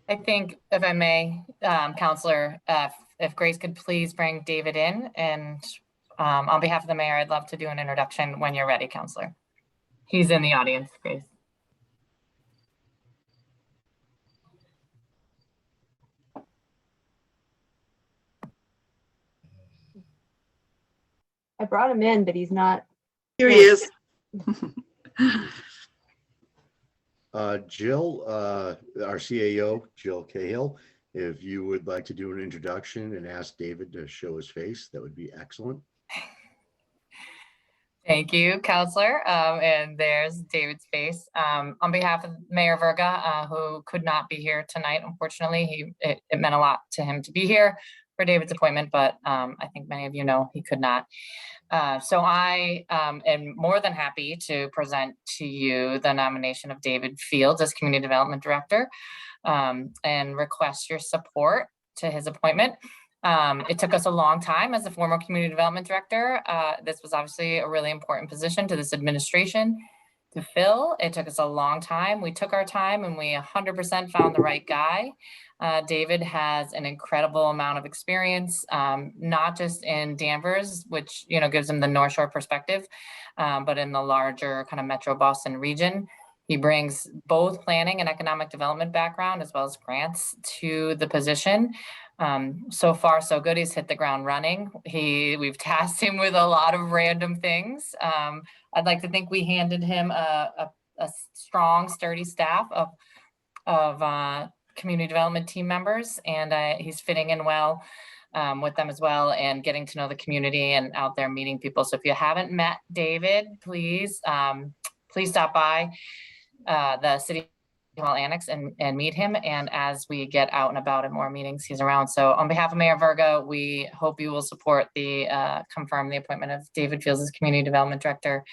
Speaker 13: I think, if I may, Counselor, if Grace could please bring David in, and on behalf of the mayor, I'd love to do an introduction when you're ready, Counselor. He's in the audience, Grace.
Speaker 9: I brought him in, but he's not.
Speaker 2: Here he is.
Speaker 5: Jill, our CAO, Jill Cahill, if you would like to do an introduction and ask David to show his face, that would be excellent.
Speaker 13: Thank you, Counselor. And there's David's face. On behalf of Mayor Verga, who could not be here tonight, unfortunately, it meant a lot to him to be here for David's appointment, but I think many of you know he could not. So I am more than happy to present to you the nomination of David Fields as Community Development Director and request your support to his appointment. It took us a long time as a former Community Development Director. This was obviously a really important position to this administration to fill. It took us a long time. We took our time and we 100% found the right guy. David has an incredible amount of experience, not just in Danvers, which gives him the North Shore perspective, but in the larger kind of Metro Boston region. He brings both planning and economic development background as well as grants to the position. So far, so good. He's hit the ground running. We've tasked him with a lot of random things. I'd like to think we handed him a strong, sturdy staff of community development team members, and he's fitting in well with them as well, and getting to know the community and out there meeting people. So if you haven't met David, please stop by the City Hall Annex and meet him. And as we get out and about at more meetings, he's around. So on behalf of Mayor Verga, we hope you will support confirm the appointment of David Fields as Community Development Director.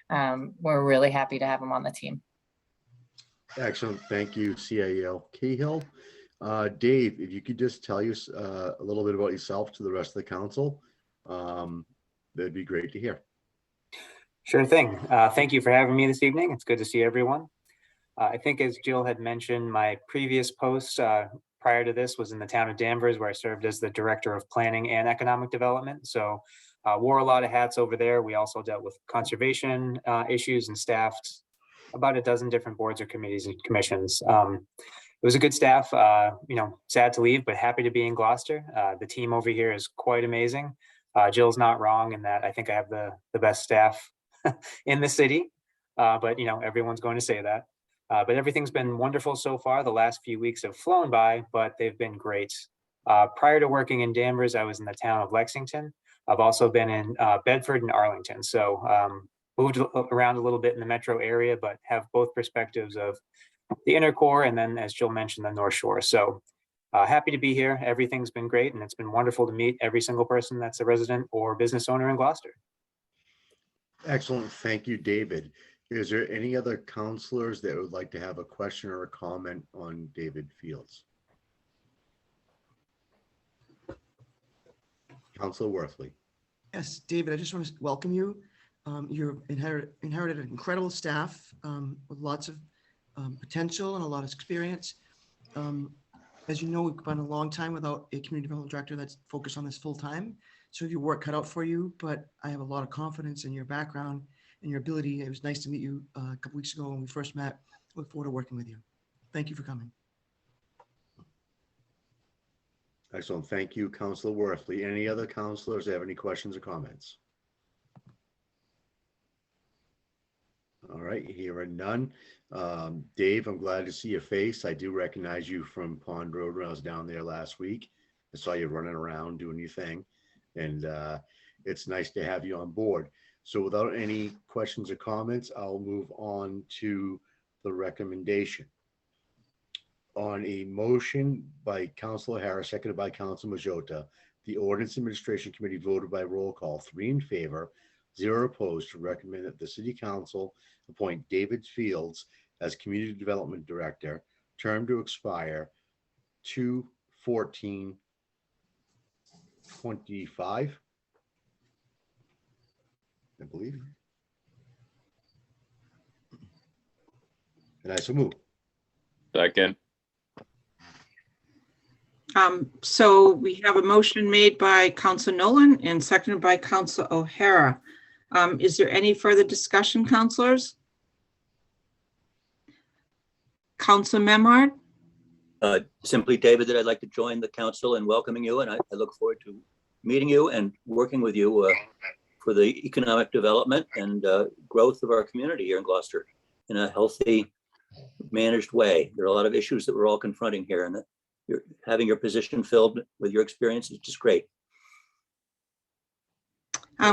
Speaker 13: We're really happy to have him on the team.
Speaker 5: Excellent. Thank you, CAO Cahill. Dave, if you could just tell us a little bit about yourself to the rest of the council, that'd be great to hear.
Speaker 16: Sure thing. Thank you for having me this evening. It's good to see everyone. I think, as Jill had mentioned, my previous post prior to this was in the town of Danvers, where I served as the Director of Planning and Economic Development. So wore a lot of hats over there. We also dealt with conservation issues and staffed about a dozen different boards or committees and commissions. It was a good staff, sad to leave, but happy to be in Gloucester. The team over here is quite amazing. Jill's not wrong in that I think I have the best staff in the city, but everyone's going to say that. But everything's been wonderful so far. The last few weeks have flown by, but they've been great. Prior to working in Danvers, I was in the town of Lexington. I've also been in Bedford and Arlington. So moved around a little bit in the metro area, but have both perspectives of the inner core and then, as Jill mentioned, the North Shore. So happy to be here. Everything's been great, and it's been wonderful to meet every single person that's a resident or business owner in Gloucester.
Speaker 5: Excellent. Thank you, David. Is there any other counselors that would like to have a question or a comment on David Fields? Councilor Worthley.
Speaker 10: Yes, David, I just want to welcome you. You inherited an incredible staff with lots of potential and a lot of experience. As you know, we've gone a long time without a community development director that's focused on this full time. So your work cut out for you, but I have a lot of confidence in your background and your ability. It was nice to meet you a couple weeks ago when we first met. Look forward to working with you. Thank you for coming.
Speaker 5: Excellent. Thank you, Councilor Worthley. Any other counselors that have any questions or comments? All right, here are none. Dave, I'm glad to see your face. I do recognize you from Pond Road when I was down there last week. I saw you running around doing your thing, and it's nice to have you on board. So without any questions or comments, I'll move on to the recommendation. on a motion by Councilor Harris, seconded by Councilor Majota, the Ordinance Administration Committee voted by roll call, 3 in favor, 0 opposed, to recommend that the City Council appoint David Fields as Community Development Director, term to expire 2/14/25, I believe. And I so move.
Speaker 17: Second.
Speaker 2: So we have a motion made by Council Nolan and seconded by Council O'Hara. Is there any further discussion, councilors? Council Memard?
Speaker 14: Simply, David, that I'd like to join the council in welcoming you, and I look forward to meeting you and working with you for the economic development and growth of our community here in Gloucester in a healthy, managed way. There are a lot of issues that we're all confronting here, and that you're having your position filled with your experience is just great.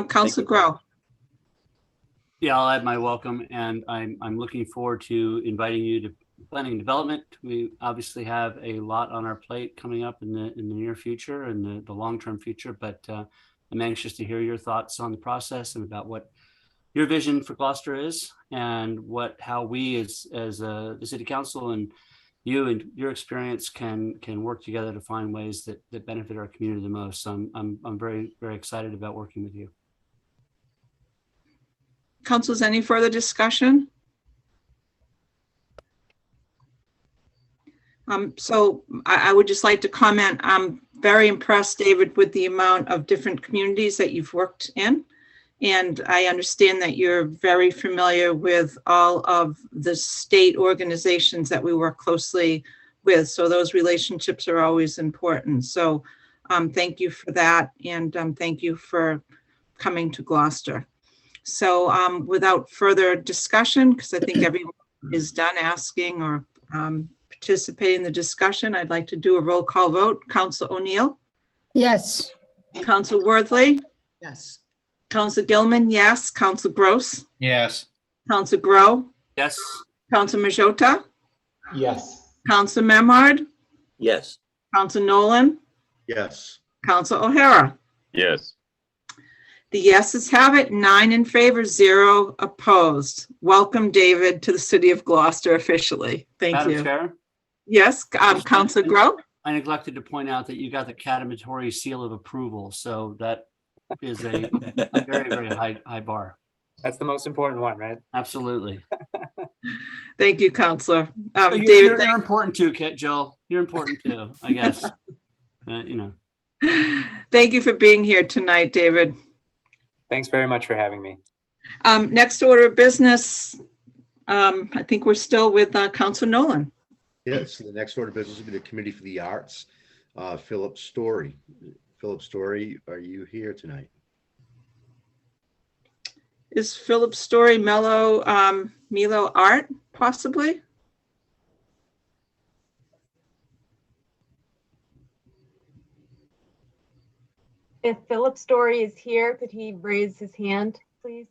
Speaker 2: Council Grow.
Speaker 6: Yeah, I'll add my welcome, and I'm looking forward to inviting you to planning and development. We obviously have a lot on our plate coming up in the near future and the long-term future, but I'm anxious to hear your thoughts on the process and about what your vision for Gloucester is, and how we as the City Council and you and your experience can work together to find ways that benefit our community the most. So I'm very, very excited about working with you.
Speaker 2: Councilors, any further discussion? So I would just like to comment, I'm very impressed, David, with the amount of different communities that you've worked in. And I understand that you're very familiar with all of the state organizations that we work closely with. So those relationships are always important. So thank you for that. And thank you for coming to Gloucester. So without further discussion, because I think everyone is done asking or participating in the discussion, I'd like to do a roll call vote. Council O'Neill?
Speaker 1: Yes.
Speaker 2: Council Worthley?
Speaker 10: Yes.
Speaker 2: Council Gilman, yes. Council Gross?
Speaker 7: Yes.
Speaker 2: Council Grow?
Speaker 6: Yes.
Speaker 2: Council Majota?
Speaker 8: Yes.
Speaker 2: Council Memard?
Speaker 14: Yes.
Speaker 2: Council Nolan?
Speaker 5: Yes.
Speaker 2: Council O'Hara?
Speaker 17: Yes.
Speaker 2: The yeses have it, 9 in favor, 0 opposed. Welcome, David, to the City of Gloucester officially. Thank
Speaker 6: Madam
Speaker 2: you.
Speaker 6: Chair?
Speaker 2: Yes, Council Grow?
Speaker 6: I neglected to point out that you got the catamatory seal of approval, so that is a very, very high bar.
Speaker 16: That's the most important one, right?
Speaker 6: Absolutely.
Speaker 2: Thank you, Councilor.
Speaker 6: You're,
Speaker 2: David,
Speaker 6: you're important too, Jill. You're important too, I guess. You know.
Speaker 2: Thank you for being here tonight, David.
Speaker 16: Thanks very much for having me.
Speaker 2: Next order of business, I think we're still with Council Nolan.
Speaker 5: Yes, so the next order of business will be the Committee for the Arts. Philip Story. Philip Story, are you here tonight?
Speaker 2: Is Philip Story Milo Art, possibly?
Speaker 9: If Philip Story is here, could he raise his hand, please?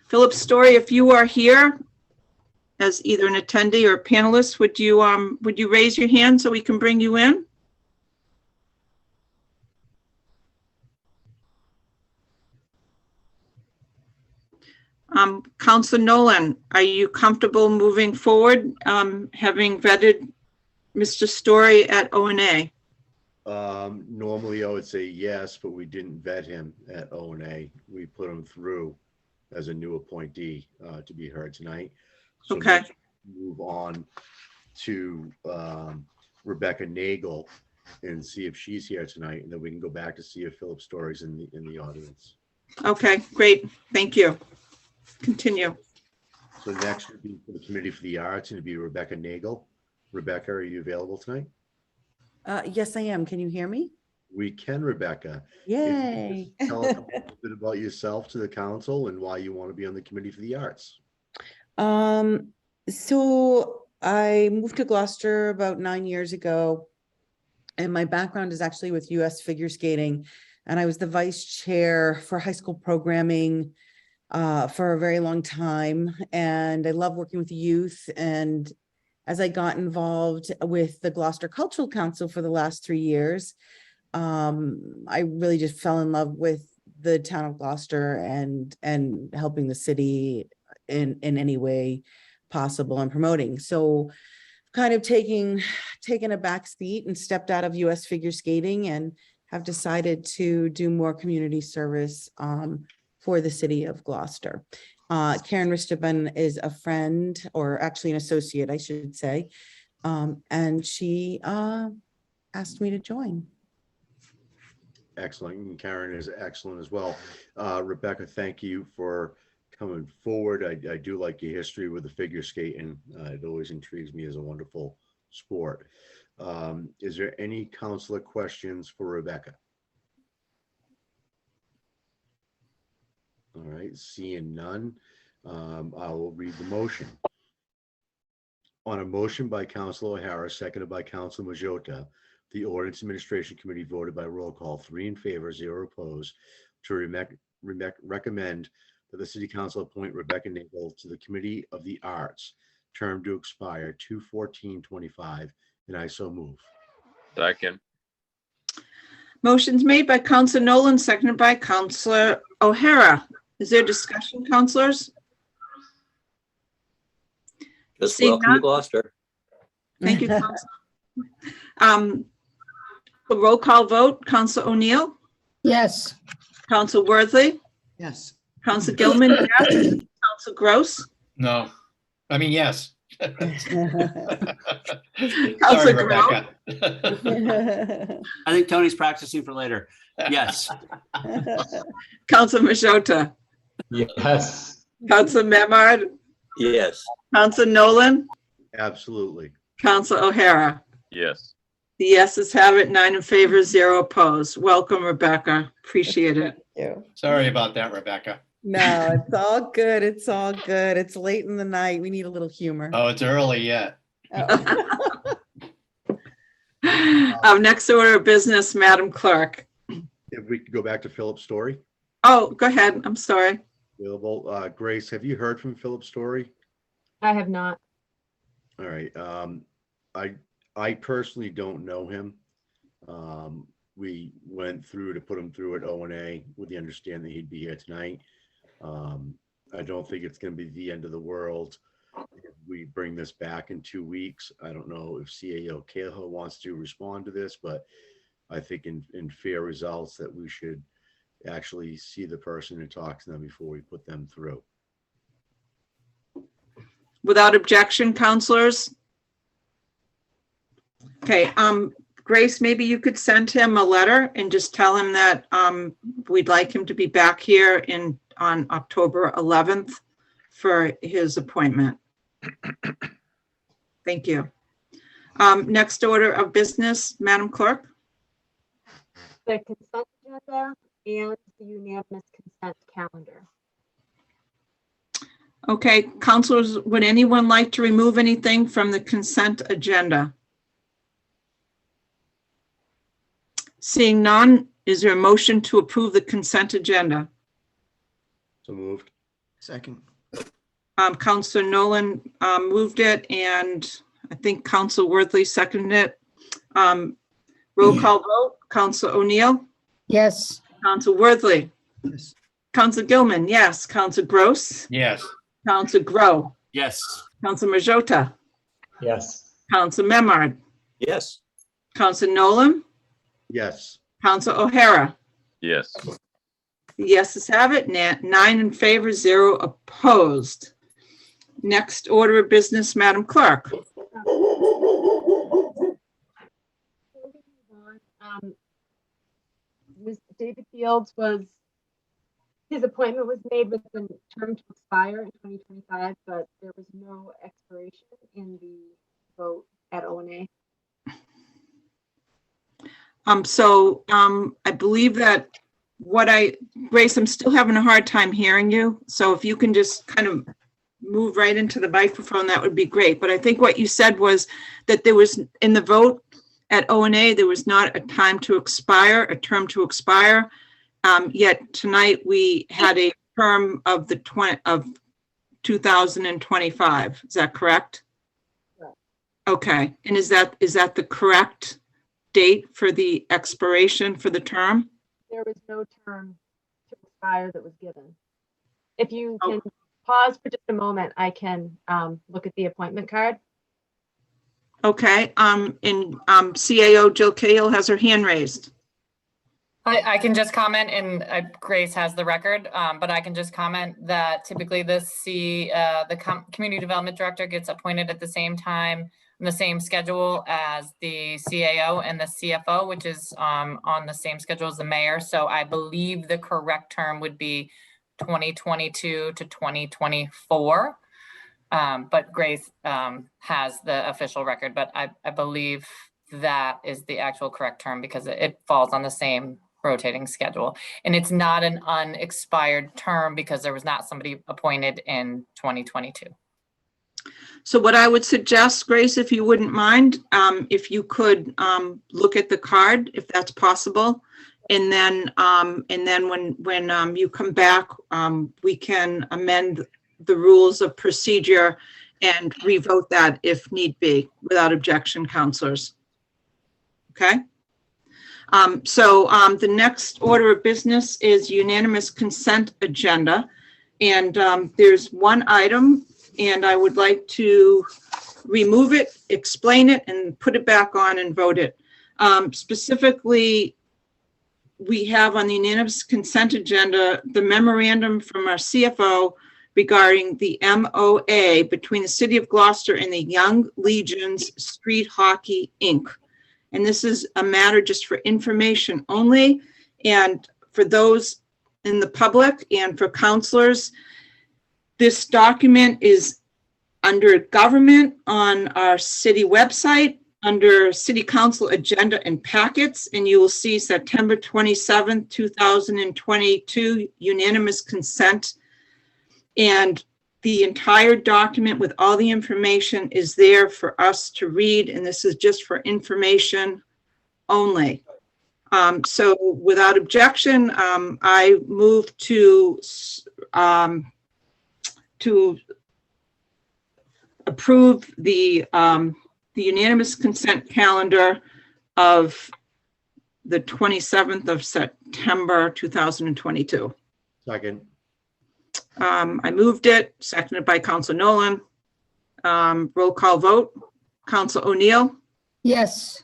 Speaker 2: Philip Story, if you are here as either an attendee or a panelist, would you raise your hand so we can bring you in? Councilor Nolan, are you comfortable moving forward, having vetted Mr. Story at O&A?
Speaker 5: Normally I would say yes, but we didn't vet him at O&A. We put him through as a new appointee to be heard tonight. So
Speaker 2: Okay.
Speaker 5: let's move on to Rebecca Nagel and see if she's here tonight, and then we can go back to see if Philip Story's in the audience.
Speaker 2: Okay, great. Thank you. Continue.
Speaker 5: So next would be for the Committee for the Arts, and it'd be Rebecca Nagel. Rebecca, are you available tonight?
Speaker 18: Yes, I am. Can you hear me?
Speaker 5: We can, Rebecca.
Speaker 18: Yay.
Speaker 5: If you just tell us a little bit about yourself to the council and why you want to be on the Committee for the Arts.
Speaker 18: So I moved to Gloucester about 9 years ago. And my background is actually with US Figure Skating. And I was the vice chair for high school programming for a very long time. And I love working with the youth. And as I got involved with the Gloucester Cultural Council for the last 3 years, I really just fell in love with the town of Gloucester and helping the city in any way possible and promoting. So kind of taken a back seat and stepped out of US Figure Skating and have decided to do more community service for the city of Gloucester. Karen Risteban is a friend, or actually an associate, I should say, and she asked me to join.
Speaker 5: Excellent. And Karen is excellent as well. Rebecca, thank you for coming forward. I do like your history with the figure skating. It always intrigues me as a wonderful sport. Is there any counselor questions for Rebecca? All right, seeing none, I will read the motion. On a motion by Councilor O'Hara, seconded by Councilor Majota, the Ordinance Administration Committee voted by roll call, 3 in favor, 0 opposed, to recommend that the City Council appoint Rebecca Nagel to the Committee of the Arts, term to expire 2/14/25, and I so move.
Speaker 17: Second.
Speaker 2: Motion's made by Councilor Nolan, seconded by Councilor O'Hara. Is there discussion, councilors?
Speaker 14: Just
Speaker 2: Seeing
Speaker 14: welcome to
Speaker 2: none?
Speaker 14: Gloucester.
Speaker 2: Thank you, Councilor. A roll call vote, Councilor O'Neill,
Speaker 1: Yes.
Speaker 2: Councilor Worthley,
Speaker 10: Yes.
Speaker 2: Councilor Gilman, yes. Councilor Gross,
Speaker 7: No, I mean, yes.
Speaker 2: Councilor
Speaker 7: Sorry,
Speaker 2: Grow,
Speaker 7: Rebecca.
Speaker 6: I think Tony's practicing for later. Yes.
Speaker 2: Councilor Majota,
Speaker 8: Yes.
Speaker 2: Councilor Memard,
Speaker 14: Yes.
Speaker 2: Councilor Nolan,
Speaker 5: Absolutely.
Speaker 2: Councilor O'Hara.
Speaker 17: Yes.
Speaker 2: The yeses have it, 9 in favor, 0 opposed. Welcome, Rebecca. Appreciate it.
Speaker 7: Sorry about that, Rebecca.
Speaker 18: No, it's all good. It's all good. It's late in the night. We need a little humor.
Speaker 7: Oh, it's early yet.
Speaker 2: Next order of business, Madam Clerk.
Speaker 5: If we could go back to Philip Story,
Speaker 2: Oh, go ahead. I'm sorry.
Speaker 5: available. Grace, have you heard from Philip Story?
Speaker 9: I have not.
Speaker 5: All right. I personally don't know him. We went through to put him through at O&A with the understanding that he'd be here tonight. I don't think it's going to be the end of the world if we bring this back in 2 weeks. I don't know if CAO Cahill wants to respond to this, but I think in fair results that we should actually see the person and talk to them before we put them through.
Speaker 2: Without objection, counselors? Okay, Grace, maybe you could send him a letter and just tell him that we'd like him to be back here on October 11th for his appointment. Thank you. Next order of business, Madam Clerk.
Speaker 9: The consent agenda and the unanimous consent calendar.
Speaker 2: Okay, counselors, would anyone like to remove anything from the consent agenda? Seeing none, is there a motion to approve the consent agenda?
Speaker 5: So moved.
Speaker 10: Second.
Speaker 2: Counselor Nolan moved it, and I think Counselor Worthley seconded it. Roll call vote, Counselor O'Neill,
Speaker 1: Yes.
Speaker 2: Counselor Worthley,
Speaker 10: Yes.
Speaker 2: Counselor Gilman, yes. Counselor Gross,
Speaker 7: Yes.
Speaker 2: Counselor Grow,
Speaker 6: Yes.
Speaker 2: Counselor Majota,
Speaker 8: Yes.
Speaker 2: Counselor Memard,
Speaker 14: Yes.
Speaker 2: Counselor Nolan,
Speaker 5: Yes.
Speaker 2: Counselor O'Hara.
Speaker 17: Yes.
Speaker 2: The yeses have it, 9 in favor, 0 opposed. Next order of business, Madam Clerk.
Speaker 9: David Fields his appointment was made with the term to expire in 2025, but there was no expiration in the vote at O&A.
Speaker 2: I believe that Grace, I'm still having a hard time hearing you. So if you can just kind of move right into the microphone, that would be great. But I think what you said was that there was, in the vote, at ONA, there was not a term to expire. Yet tonight we had a term of 2025. Is that correct?
Speaker 9: Correct.
Speaker 2: Okay, and is that the correct date for the expiration for the term?
Speaker 9: There was no term to expire that was given. If you
Speaker 2: Oh.
Speaker 9: can pause for just a moment, I can look at the appointment card.
Speaker 2: Okay, and CAO Jill Cahill has her hand raised.
Speaker 13: I can just comment, and Grace has the record, but I can just comment that typically the community development director gets appointed at the same time, in the same schedule as the CAO and the CFO, which is on the same schedule as the mayor. So I believe the correct term would be 2022 to 2024. But Grace has the official record, but I believe that is the actual correct term because it falls on the same rotating schedule. And it's not an unexpired term because there was not somebody appointed in 2022.
Speaker 2: So what I would suggest, Grace, if you wouldn't mind, if you could look at the card, if that's possible. And then when you come back, we can amend the rules of procedure and revote that if need be, without objection, counselors. Okay? So the next order of business is unanimous consent agenda. And there's one item, and I would like to remove it, explain it, and put it back on and vote it. Specifically, we have on the unanimous consent agenda, the memorandum from our CFO regarding the MOA between the City of Gloucester and the Young Legions Street Hockey, Inc. And this is a matter just for information only. And for those in the public and for counselors, this document is under government on our city website, under City Council agenda and packets, and you will see September 27th, 2022, unanimous consent. And the entire document with all the information is there for us to read, and this is just for information only. So without objection, I move to approve the unanimous consent calendar of the 27th of September, 2022.
Speaker 5: Second.
Speaker 2: I moved it, seconded by Counsel Nolan. Roll call vote. Counsel O'Neill.
Speaker 1: Yes.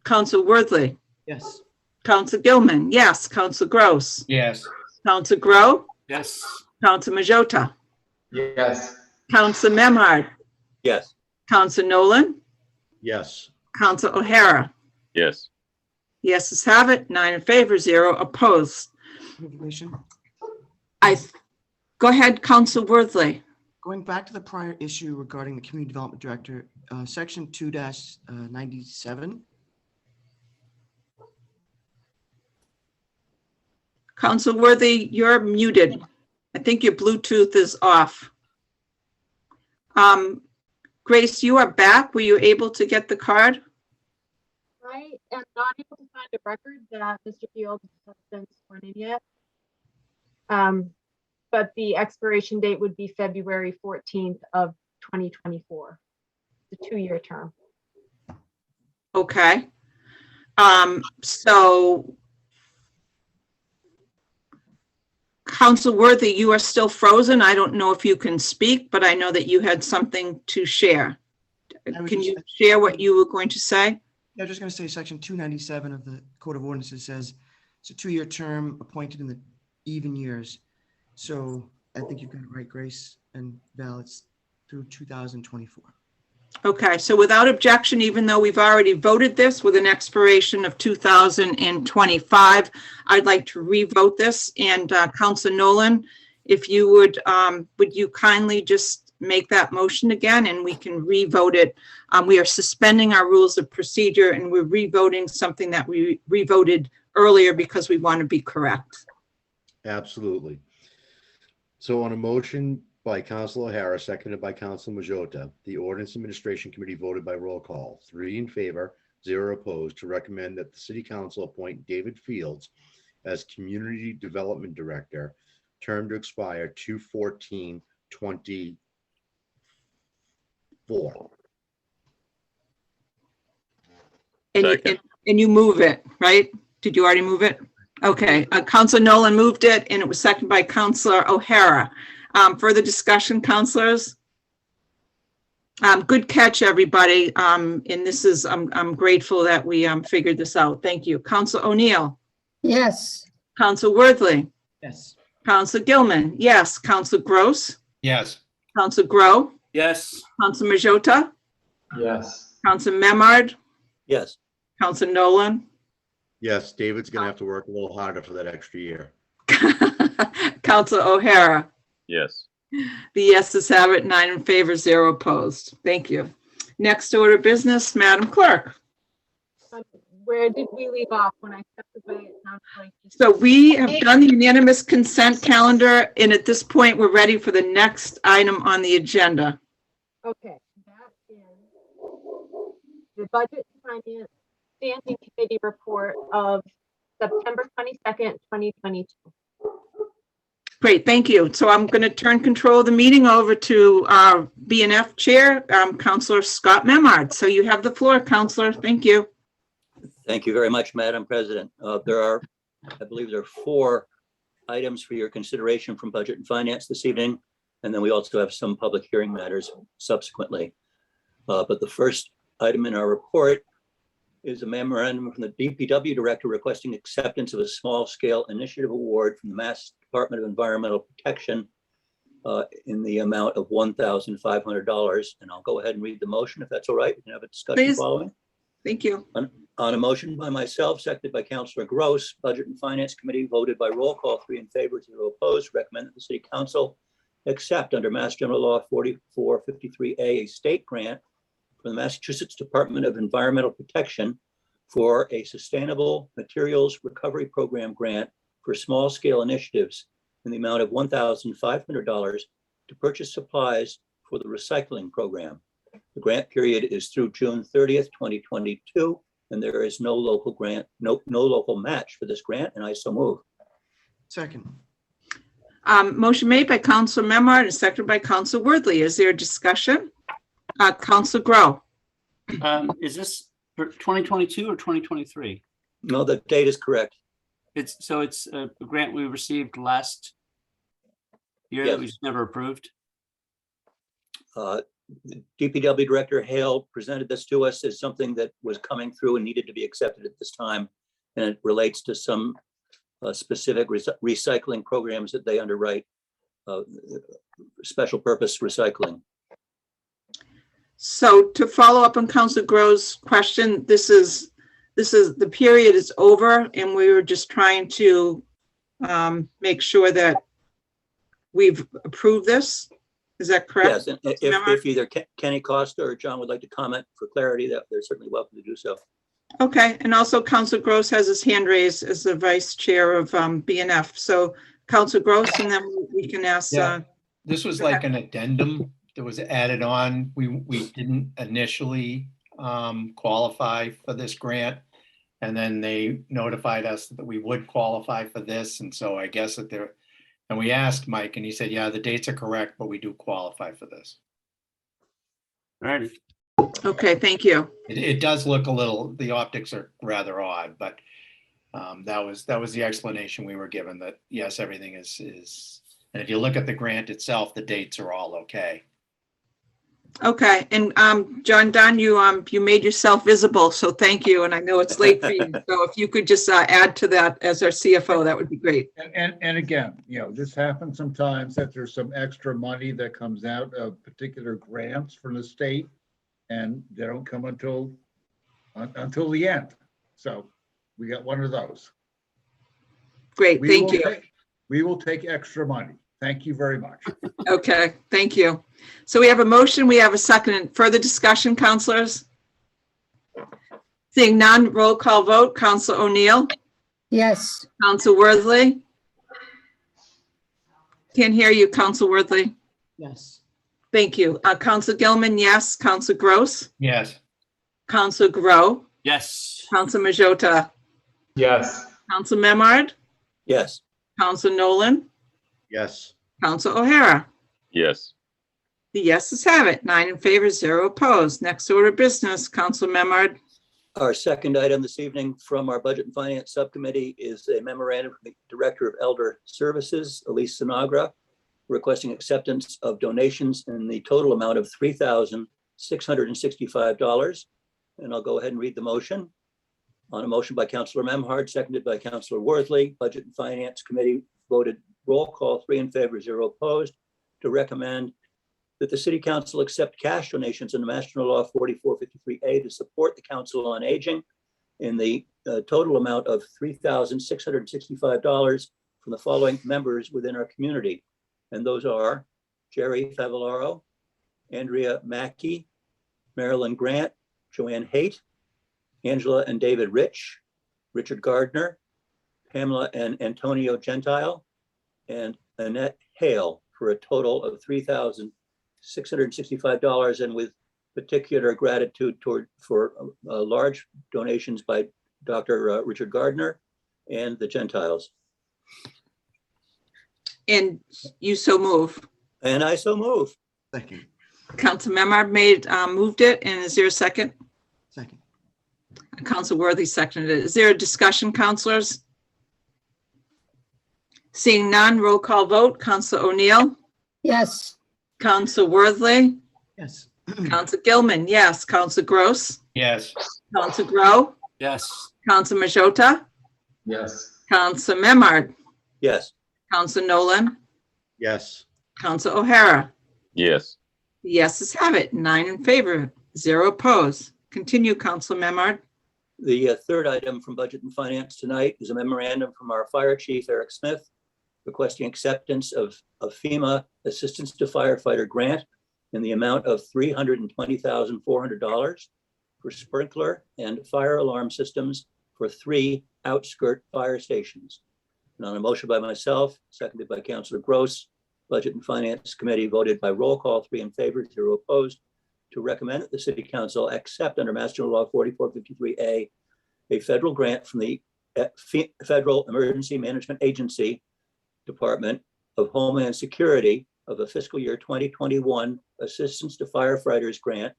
Speaker 2: Counsel Worthley.
Speaker 18: Yes.
Speaker 2: Counsel Gilman. Yes. Counsel Gross.
Speaker 7: Yes.
Speaker 2: Counsel Grow.
Speaker 6: Yes.
Speaker 2: Counsel Majota.
Speaker 8: Yes.
Speaker 2: Counsel Memhard.
Speaker 14: Yes.
Speaker 2: Counsel Nolan.
Speaker 5: Yes.
Speaker 2: Counsel O'Hara.
Speaker 17: Yes.
Speaker 2: Yeses have it. 9 in favor, 0 opposed. Go ahead, Counsel Worthley.
Speaker 18: Going back to the prior issue regarding the community development director, section 2-97.
Speaker 2: Counsel Worthy, you're muted. I think your Bluetooth is off. Grace, you are back. Were you able to get the card?
Speaker 9: I am not able to find a record that Mr. Fields has been sworn in yet. But the expiration date would be February 14th of 2024. It's a 2-year term.
Speaker 2: Okay. So Counsel Worthy, you are still frozen. I don't know if you can speak, but I know that you had something to share. Can you share what you were going to say?
Speaker 18: Yeah, I'm just going to say section 297 of the Code of Ordinances says it's a 2-year term appointed in the even years. So I think you've got it right, Grace and Val, it's through 2024.
Speaker 2: Okay, so without objection, even though we've already voted this with an expiration of 2025, I'd like to revote this. And Counsel Nolan, if you would you kindly just make that motion again and we can revote it. We are suspending our rules of procedure and we're revoting something that we revoted earlier because we want to be correct.
Speaker 5: Absolutely. So on a motion by Counsel O'Hara, seconded by Counsel Majota, the Ordinance Administration Committee voted by roll call, 3 in favor, zero opposed, to recommend that the city council appoint David Fields as Community Development Director, term to expire 2/14/24.
Speaker 2: And you move it, right? Did you already move it? Okay, Councilor Nolan moved it and it was seconded by Councilor O'Hara. Further discussion, councilors? Good catch, everybody. And this is, I'm grateful that we figured this out. Thank you. Councilor O'Neill,
Speaker 1: Yes.
Speaker 2: Councilor Worthley,
Speaker 10: Yes.
Speaker 2: Councilor Gilman, yes. Councilor Gross,
Speaker 7: Yes.
Speaker 2: Councilor Grow,
Speaker 6: Yes.
Speaker 2: Councilor Majota,
Speaker 8: Yes.
Speaker 2: Councilor Memard,
Speaker 14: Yes.
Speaker 2: Councilor Nolan,
Speaker 5: Yes, David's gonna have to work a little harder for that extra year.
Speaker 2: Councilor O'Hara.
Speaker 17: Yes.
Speaker 2: The yeses have it, 9 in favor, 0 opposed. Thank you. Next order of business, Madam Clerk.
Speaker 9: Where did we leave off when I stepped away? It sounds like.
Speaker 2: So we have done the unanimous consent calendar, and at this point, we're ready for the next item on the agenda.
Speaker 9: Okay, that is the Budget and Finance Standing Committee report of September 22nd, 2022.
Speaker 2: Great, thank you. So I'm going to turn control of the meeting over to our BNF Chair, Councilor Scott Memard. So you have the floor, Councilor. Thank you.
Speaker 14: Thank you very much, Madam President. I believe there are 4 items for your consideration from Budget and Finance this evening. And then we also have some public hearing matters subsequently. But the first item in our report is a memorandum from the DPW Director requesting acceptance of a small-scale initiative award from the Mass Department of Environmental Protection in the amount of $1,500. And I'll go ahead and read the motion if that's all right. We can have a discussion
Speaker 2: Please.
Speaker 14: following.
Speaker 2: Thank you.
Speaker 14: On a motion by myself, seconded by Councilor Gross, Budget and Finance Committee voted by roll call, 3 in favor, 0 opposed, recommend that the City Council accept under Mass General Law 4453A a state grant from the Massachusetts Department of Environmental Protection for a Sustainable Materials Recovery Program grant for small-scale initiatives in the amount of $1,500 to purchase supplies for the recycling program. The grant period is through June 30th, 2022, and there is no local grant, no local match for this grant, and I so move.
Speaker 10: Second.
Speaker 2: Motion made by Councilor Memard and seconded by Councilor Worthley. Is there a discussion? Councilor Grow.
Speaker 6: Is this for 2022 or 2023?
Speaker 14: No, the date is correct.
Speaker 6: It's a grant we received last year that we just never approved.
Speaker 14: The DPW Director Hale presented this to us as something that was coming through and needed to be accepted at this time. And it relates to some specific recycling programs that they underwrite, special purpose recycling.
Speaker 2: So to follow up on Councilor Grow's question, this is the period is over, and we were just trying to make sure that we've approved this. Is that correct?
Speaker 14: Yes, and if either Kenny Costa or John would like to comment for clarity, that they're certainly welcome to do so.
Speaker 2: Okay, and also Councilor Gross has his hand raised as the Vice Chair of BNF. So Councilor Gross, and then we can ask.
Speaker 7: Yeah, this was like an addendum that was added on. We didn't initially qualify for this grant. And then they notified us that we would qualify for this. And so I guess that and we asked Mike and he said, yeah, the dates are correct, but we do qualify for this.
Speaker 6: All righty.
Speaker 2: Okay, thank you.
Speaker 7: It does look a little, the optics are rather odd, but that was the explanation we were given, that yes, everything is, and if you look at the grant itself, the dates are all okay.
Speaker 2: Okay, and John Dunn, you made yourself visible, so thank you. And I know it's late for you, so if you could just add to that as our CFO, that would be great.
Speaker 19: And again, this happens sometimes that there's some extra money that comes out of particular grants from the state, and they don't come until the end. So we got one of those.
Speaker 2: Great, thank you.
Speaker 19: We will take extra money. Thank you very much.
Speaker 2: Okay, thank you. So we have a motion, we have a second. Further discussion, councilors? Seeing none, roll call vote. Councilor O'Neill?
Speaker 1: Yes.
Speaker 2: Councilor Worthley? Can't hear you, Councilor Worthley.
Speaker 10: Yes.
Speaker 2: Thank you. Councilor Gilman, yes. Councilor Gross?
Speaker 7: Yes.
Speaker 2: Councilor Grow?
Speaker 6: Yes.
Speaker 2: Council Majota,
Speaker 8: Yes.
Speaker 2: Council Memard,
Speaker 14: Yes.
Speaker 2: Council Nolan,
Speaker 5: Yes.
Speaker 2: Council O'Hara.
Speaker 17: Yes.
Speaker 2: The yeses have it, 9 in favor, 0 opposed. Next order of business, Council Memard.
Speaker 14: Our second item this evening from our Budget and Finance Subcommittee is a memorandum from the Director of Elder Services, Elise Sinagra, requesting acceptance of donations in the total amount of $3,665. And I'll go ahead and read the motion. On a motion by Councilor Memhard, seconded by Councilor Worthley, Budget and Finance Committee voted roll call 3 in favor, 0 opposed, to recommend that the City Council accept cash donations under Master General Law 4453A to support the Council on Aging in the total amount of $3,665 from the following members within our community. And those are Jerry Favillaro, Andrea Mackey, Marilyn Grant, Joanne Haight, Angela and David Rich, Richard Gardner, Pamela and Antonio Gentile, and Annette Hale, for a total of $3,665, and with particular gratitude for large donations by Dr. Richard Gardner and the Gentiles.
Speaker 2: And you so move.
Speaker 14: And I so move.
Speaker 5: Second.
Speaker 2: Council Memard moved it, and is there a second?
Speaker 10: Second.
Speaker 2: Council Worthy seconded it. Is there a discussion, councilors? Seeing none, roll call vote. Council O'Neill,
Speaker 1: Yes.
Speaker 2: Council Worthley,
Speaker 10: Yes.
Speaker 2: Council Gilman, yes. Council Gross,
Speaker 7: Yes.
Speaker 2: Council Grow,
Speaker 6: Yes.
Speaker 2: Council Majota,
Speaker 8: Yes.
Speaker 2: Council Memard,
Speaker 14: Yes.
Speaker 2: Council Nolan,
Speaker 5: Yes.
Speaker 2: Council O'Hara.
Speaker 17: Yes.
Speaker 2: The yeses have it, 9 in favor, 0 opposed. Continue, Council Memard.
Speaker 14: The third item from Budget and Finance tonight is a memorandum from our Fire Chief, Eric Smith, requesting acceptance of FEMA Assistance to Firefighter Grant in the amount of $320,400 for sprinkler and fire alarm systems for 3 outskirt fire stations. And on a motion by myself, seconded by Councilor Gross, Budget and Finance Committee voted by roll call 3 in favor, 0 opposed, to recommend that the City Council accept under Master General Law 4453A a federal grant from the Federal Emergency Management Agency Department of Homeland Security of a fiscal year 2021 Assistance to Firefighters Grant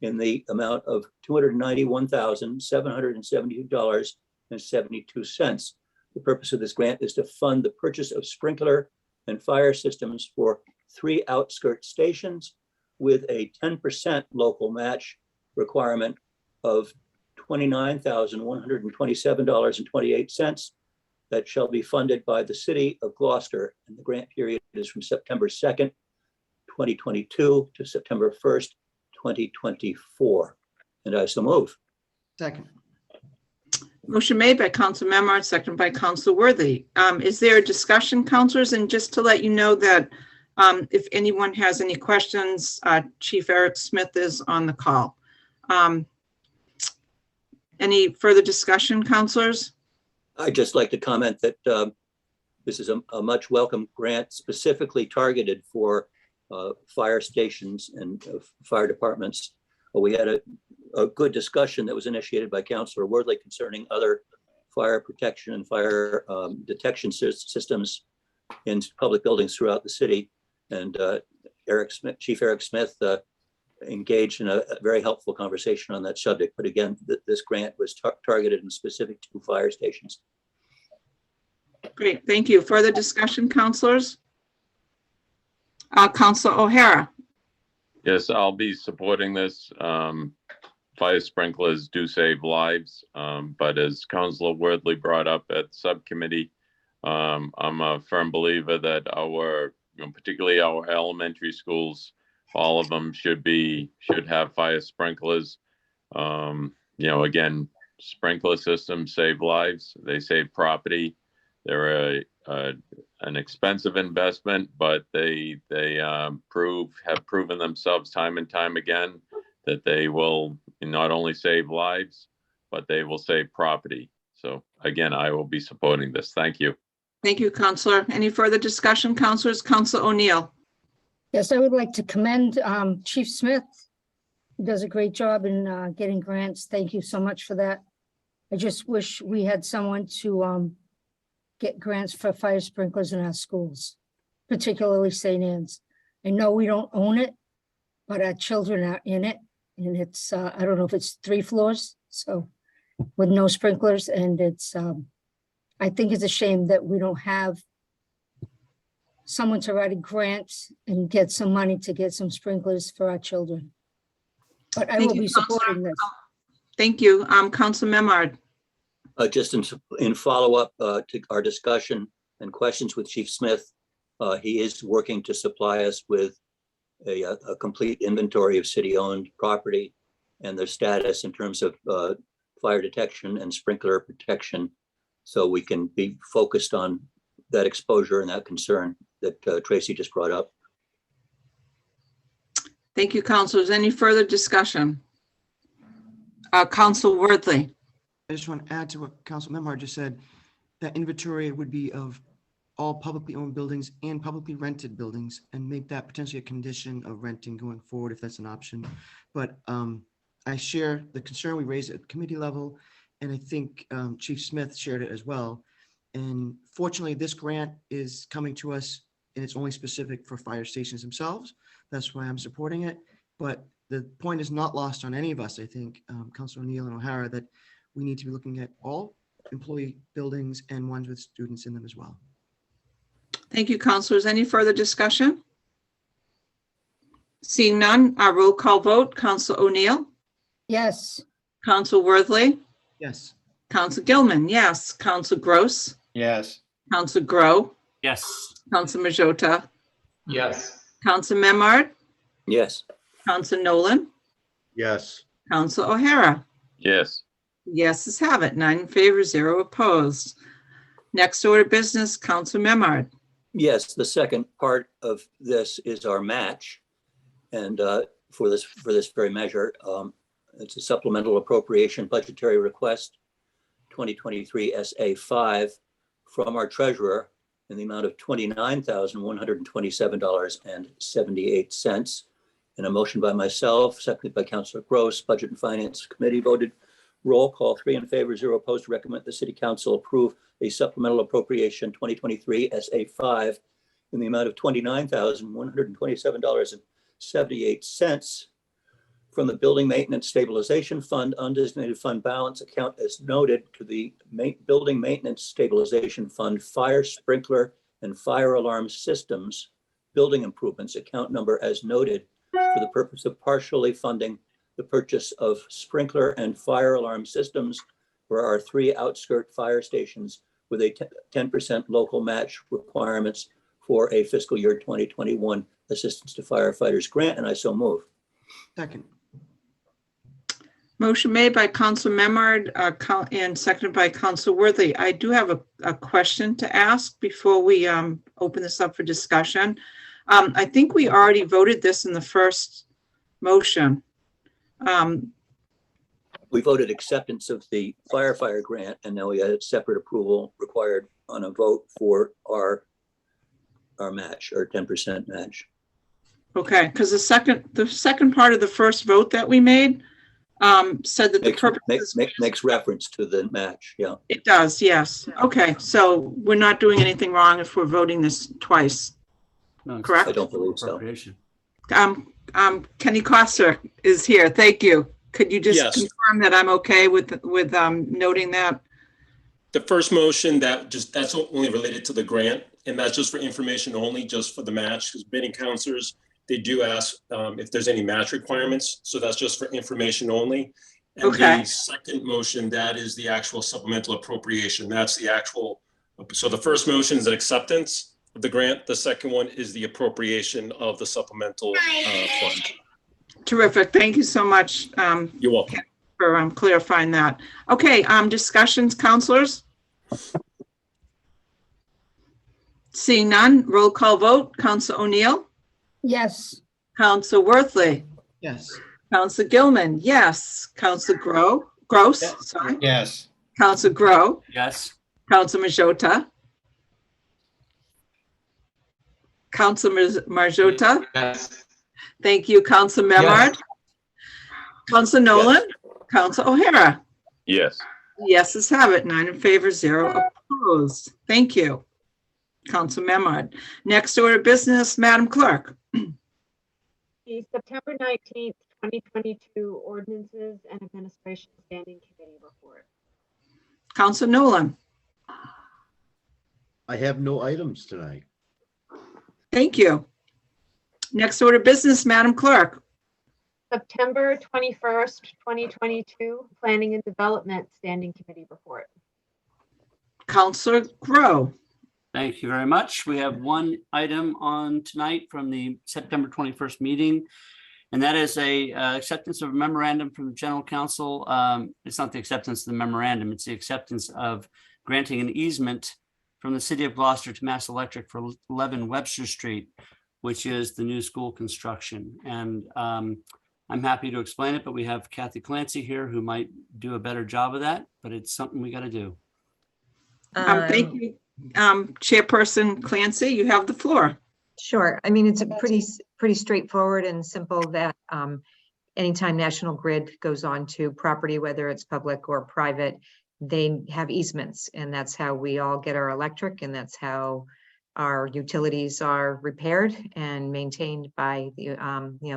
Speaker 14: in the amount of $291,772.72. The purpose of this grant is to fund the purchase of sprinkler and fire systems for 3 outskirt stations with a 10% local match requirement of $29,127.28 that shall be funded by the City of Gloucester. And the grant period is from September 2nd, 2022 to September 1st, 2024. And I so move.
Speaker 10: Second.
Speaker 2: Motion made by Council Memard, seconded by Council Worthy. Is there a discussion, councilors? And just to let you know that if anyone has any questions, Chief Eric Smith is on the call. Any further discussion, councilors?
Speaker 14: I'd just like to comment that this is a much welcome grant specifically targeted for fire stations and fire departments. We had a good discussion that was initiated by Councilor Worthley concerning other fire protection and fire detection systems in public buildings throughout the city. And Chief Eric Smith engaged in a very helpful conversation on that subject. But again, this grant was targeted and specific to fire stations.
Speaker 2: Great, thank you. Further discussion, councilors? Council O'Hara.
Speaker 17: Yes, I'll be supporting this. Fire sprinklers do save lives, but as Councilor Worthley brought up at subcommittee, I'm a firm believer that particularly our elementary schools, all of them should have fire sprinklers. Again, sprinkler systems save lives. They save property. They're an expensive investment, but they have proven themselves time and time again that they will not only save lives, but they will save property. So again, I will be supporting this. Thank you.
Speaker 2: Thank you, Councilor. Any further discussion, councilors? Council O'Neill.
Speaker 20: Yes, I would like to commend Chief Smith He does a great job in getting grants. Thank you so much for that. I just wish we had someone to get grants for fire sprinklers in our schools, particularly St. Anne's. I know we don't own it, but our children are in it. And it's, I don't know if it's 3 floors, so with no sprinklers. And it's, I think it's a shame that we don't have someone to write a grant and get some money to get some sprinklers for our children. But I
Speaker 2: Thank
Speaker 20: will
Speaker 2: you,
Speaker 20: be supporting this.
Speaker 2: Thank you. Council Memard.
Speaker 14: Just in follow-up to our discussion and questions with Chief Smith, he is working to supply us with a complete inventory of city-owned property and their status in terms of fire detection and sprinkler protection, so we can be focused on that exposure and that concern that Tracy just brought up.
Speaker 2: Thank you, councilors. Any further discussion? Council Worthley.
Speaker 10: I just want to add to what Council Memhard just said. That inventory would be of all publicly owned buildings and publicly rented buildings, and make that potentially a condition of renting going forward if that's an option. But I share the concern we raised at committee level, and I think Chief Smith shared it as well. And fortunately, this grant is coming to us and it's only specific for fire stations themselves. That's why I'm supporting it. But the point is not lost on any of us, I think, Councilor O'Neill and O'Hara, that we need to be looking at all employee buildings and ones with students in them as well.
Speaker 2: Thank you, councilors. Any further discussion? Seeing none, our roll call vote. Council O'Neill.
Speaker 20: Yes.
Speaker 2: Council Worthley.
Speaker 10: Yes.
Speaker 2: Council Gilman. Yes. Council Gross.
Speaker 7: Yes.
Speaker 2: Council Grow.
Speaker 6: Yes.
Speaker 2: Council Majota.
Speaker 8: Yes.
Speaker 2: Council Memard.
Speaker 14: Yes.
Speaker 2: Council Nolan.
Speaker 5: Yes.
Speaker 2: Council O'Hara.
Speaker 17: Yes.
Speaker 2: Yeses have it. 9 in favor, 0 opposed. Next order of business, Council Memard.
Speaker 14: Yes, the second part of this is our match. And for this very measure, it's a supplemental appropriation budgetary request 2023 SA5 from our treasurer in the amount of $29,127.78. And a motion by myself, seconded by Councilor Gross. Budget and Finance Committee voted roll call 3 in favor, 0 opposed to recommend the City Council approve a supplemental appropriation 2023 SA5 in the amount of $29,127.78 from the Building Maintenance Stabilization Fund undesignated fund balance account as noted to the Building Maintenance Stabilization Fund Fire Sprinkler and Fire Alarm Systems Building Improvements account number as noted for the purpose of partially funding the purchase of sprinkler and fire alarm systems for our 3 outskirt fire stations with a 10% local match requirements for a fiscal year 2021 Assistance to Firefighters grant, and I so move.
Speaker 10: Second.
Speaker 2: Motion made by Council Memard and seconded by Council Worthy. I do have a question to ask before we open this up for discussion. I think we already voted this in the first motion.
Speaker 14: We voted acceptance of the firefighter grant, and now we had separate approval required on a vote for our match, our 10% match.
Speaker 2: Okay, because the second part of the first vote that we made said that the purpose
Speaker 14: makes reference to the match. Yeah,
Speaker 2: it does. Yes. Okay, so we're not doing anything wrong if we're voting this twice.
Speaker 6: No,
Speaker 2: correct?
Speaker 14: I don't believe so.
Speaker 2: Kenny Coster is here. Thank you. Could you just confirm that I'm okay with noting that?
Speaker 21: The first motion that's only related to the grant, and that's just for information only, just for the match, because bidding counselors, they do ask if there's any match requirements. So that's just for information only. And
Speaker 2: okay.
Speaker 21: The second motion, that is the actual supplemental appropriation. That's the actual, so the first motion is an acceptance of the grant. The second one is the appropriation of the supplemental fund.
Speaker 2: Terrific. Thank you so much.
Speaker 21: You're welcome.
Speaker 2: For clarifying that. Okay, discussions, counselors? Seeing none, roll call vote. Council O'Neill?
Speaker 20: Yes.
Speaker 2: Council Worthley?
Speaker 10: Yes.
Speaker 2: Council Gilman? Yes. Council Gross?
Speaker 7: Yes.
Speaker 2: Sorry.
Speaker 7: Yes.
Speaker 2: Council Grow?
Speaker 6: Yes.
Speaker 2: Council Majota? Council Marjota?
Speaker 8: Yes.
Speaker 2: Thank you. Council Memard?
Speaker 8: Yes.
Speaker 2: Council Nolan, Council O'Hara.
Speaker 17: Yes.
Speaker 2: Yeses have it, 9 in favor, 0 opposed. Thank you. Council Memard. Next order of business, Madam Clerk.
Speaker 9: The September 19th, 2022 Ordinances and Administration Standing Committee report.
Speaker 2: Council Nolan.
Speaker 5: I have no items tonight.
Speaker 2: Thank you. Next order of business, Madam Clerk.
Speaker 9: September 21st, 2022 Planning and Development Standing Committee report.
Speaker 2: Councilor Grow.
Speaker 6: Thank you very much. We have one item on tonight from the September 21st meeting, and that is a acceptance of a memorandum from the General Counsel. It's not the acceptance of the memorandum, it's the acceptance of granting an easement from the City of Gloucester to Mass Electric for 11 Webster Street, which is the new school construction. And I'm happy to explain it, but we have Kathy Clancy here who might do a better job of that, but it's something we got to do.
Speaker 2: Thank you. Chairperson Clancy, you have the floor.
Speaker 15: Sure. I mean, it's a pretty straightforward and simple that anytime National Grid goes on to property, whether it's public or private, they have easements, and that's how we all get our electric, and that's how our utilities are repaired and maintained by the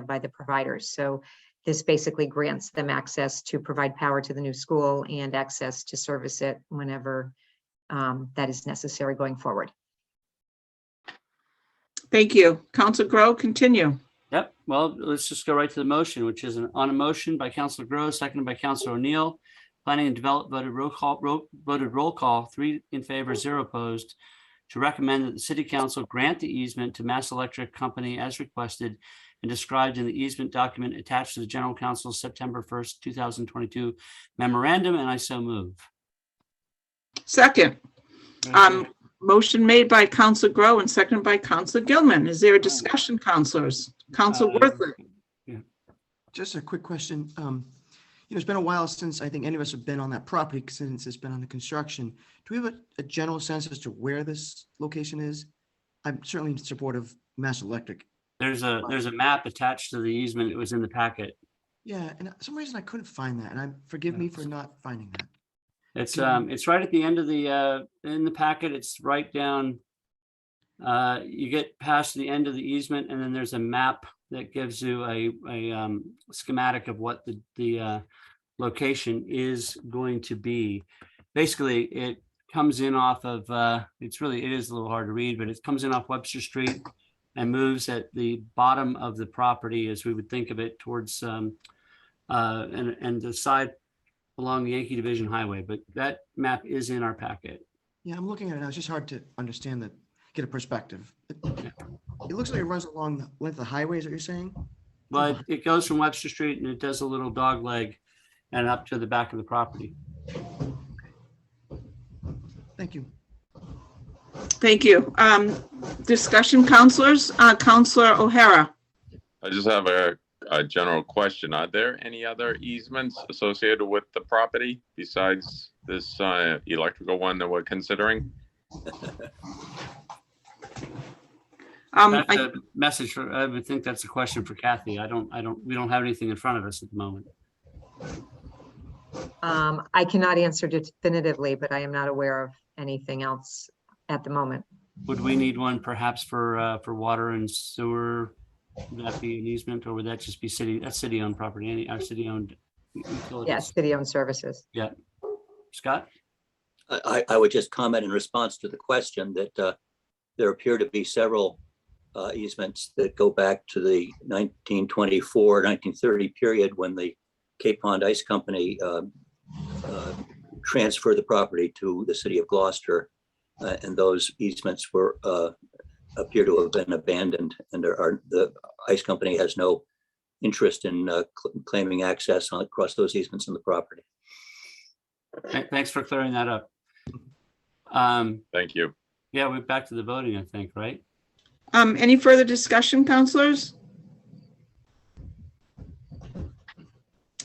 Speaker 15: by the providers. So this basically grants them access to provide power to the new school and access to service it whenever that is necessary going forward.
Speaker 2: Thank you. Council Grow, continue.
Speaker 6: Yep. Well, let's just go right to the motion, which is on a motion by Councilor Grow, seconded by Councilor O'Neill. Planning and Development voted roll call, 3 in favor, 0 opposed, to recommend that the City Council grant the easement to Mass Electric Company as requested and described in the easement document attached to the General Council's September 1st, 2022 memorandum, and I so move.
Speaker 2: Second. Motion made by Council Grow and seconded by Council Gilman. Is there a discussion, councilors? Council Worthley.
Speaker 10: Just a quick question. It's been a while since I think any of us have been on that property since it's been under construction. Do we have a general sense as to where this location is? I'm certainly in support of Mass Electric.
Speaker 6: There's a map attached to the easement. It was in the packet.
Speaker 10: Yeah, and for some reason I couldn't find that, and forgive me for not finding that.
Speaker 6: It's right at the end of the in the packet. It's right down. You get past the end of the easement, and then there's a map that gives you a schematic of what the location is going to be. Basically, it comes in off of it is a little hard to read, but it comes in off Webster Street and moves at the bottom of the property, as we would think of it, towards and the side along the Yankee Division Highway. But that map is in our packet.
Speaker 10: Yeah, I'm looking at it now. It's just hard to understand get a perspective. It looks like it runs along the length of the highway, is what you're saying?
Speaker 6: But it goes from Webster Street and it does a little dog leg and up to the back of the property.
Speaker 10: Thank you.
Speaker 2: Thank you. Discussion, councilors. Councilor O'Hara.
Speaker 17: I just have a general question. Are there any other easements associated with the property besides this electrical one that we're considering?
Speaker 6: That's a message for, I would think that's a question for Kathy. We don't have anything in front of us at the moment.
Speaker 15: I cannot answer definitively, but I am not aware of anything else at the moment.
Speaker 6: Would we need one perhaps for water and sewer? Would that be an easement, or would that just be city-owned property, our city-owned utilities?
Speaker 15: Yes, city-owned services.
Speaker 6: Yeah. Scott?
Speaker 14: I would just comment in response to the question that there appear to be several easements that go back to the 1924, 1930 period when the Cape Pond Ice Company transferred the property to the City of Gloucester, and those easements appear to have been abandoned, and the ice company has no interest in claiming access across those easements on the property.
Speaker 6: Thanks for clearing that up.
Speaker 17: Thank you.
Speaker 6: Yeah, we're back to the voting, I think, right?
Speaker 2: Any further discussion, councilors?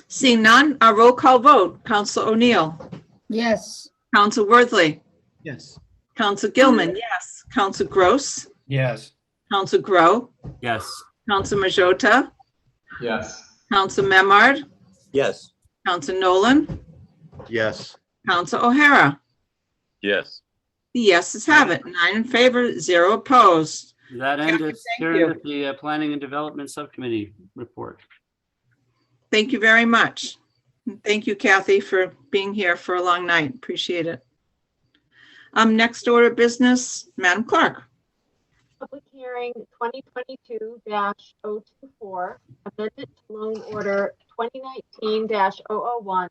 Speaker 2: Seeing none, a roll call vote. Council O'Neill.
Speaker 20: Yes.
Speaker 2: Council Worthley.
Speaker 10: Yes.
Speaker 2: Council Gilman. Yes. Council Gross.
Speaker 7: Yes.
Speaker 2: Council Grow.
Speaker 6: Yes.
Speaker 2: Council Majota.
Speaker 8: Yes.
Speaker 2: Council Memard.
Speaker 14: Yes.
Speaker 2: Counsel Nolan,
Speaker 5: Yes.
Speaker 2: Counsel O'Hara.
Speaker 17: Yes.
Speaker 2: The yeses have it, 9 in favor, 0 opposed.
Speaker 6: To that end,
Speaker 2: Kathy,
Speaker 6: it's
Speaker 2: thank
Speaker 6: here
Speaker 2: you.
Speaker 6: at the Planning and Development Subcommittee report.
Speaker 2: Thank you very much. And thank you, Kathy, for being here for a long night. Appreciate it. Next order of business, Madam Clerk.
Speaker 9: Public hearing 2022-024, amendment to loan order 2019-001,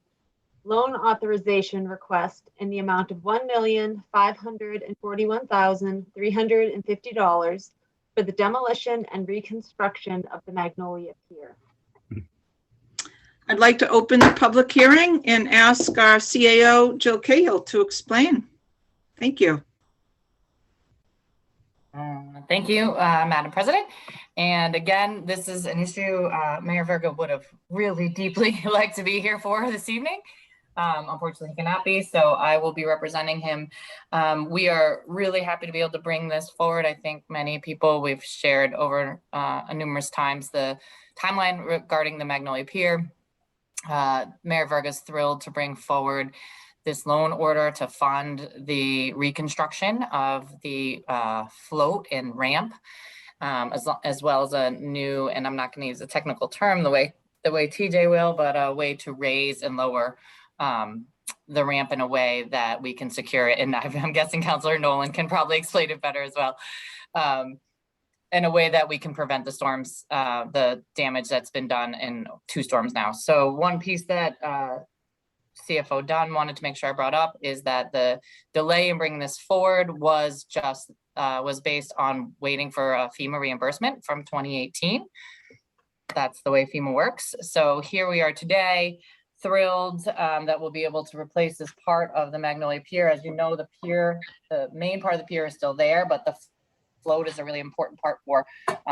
Speaker 9: loan authorization request in the amount of $1,541,350 for the demolition and reconstruction of the Magnolia Pier.
Speaker 2: I'd like to open the public hearing and ask our CAO, Jill Cahill, to explain. Thank you.
Speaker 13: Thank you, Madam President. And again, this is an issue Mayor Verga would have really deeply liked to be here for this evening. Unfortunately, he cannot be, so I will be representing him. We are really happy to be able to bring this forward. I think many people, we've shared over numerous times the timeline regarding the Magnolia Pier. Mayor Verga is thrilled to bring forward this loan order to fund the reconstruction of the float and ramp, as well as a new, and I'm not going to use a technical term the way TJ will, but a way to raise and lower the ramp in a way that we can secure it. And I'm guessing Councilor Nolan can probably explain it better as well. In a way that we can prevent the storms, the damage that's been done in 2 storms now. So one piece that CFO Dunn wanted to make sure I brought up is that the delay in bringing this forward was based on waiting for a FEMA reimbursement from 2018. That's the way FEMA works. So here we are today, thrilled that we'll be able to replace this part of the Magnolia Pier. As you know, the pier, the main part of the pier is still there, but the float is a really important part for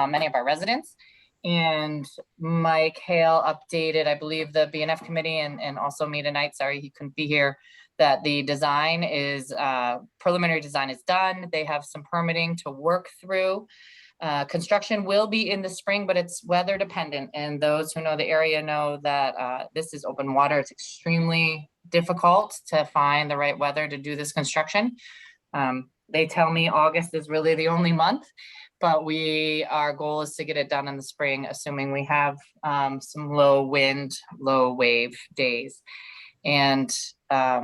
Speaker 13: many of our residents. And Mike Hale updated, I believe, the BNF committee and also me tonight. Sorry, he couldn't be here. That the design is, preliminary design is done. They have some permitting to work through. Construction will be in the spring, but it's weather dependent. And those who know the area know that this is open water. It's extremely difficult to find the right weather to do this construction. They tell me August is really the only month. But our goal is to get it done in the spring, assuming we have some low wind, low wave days. And I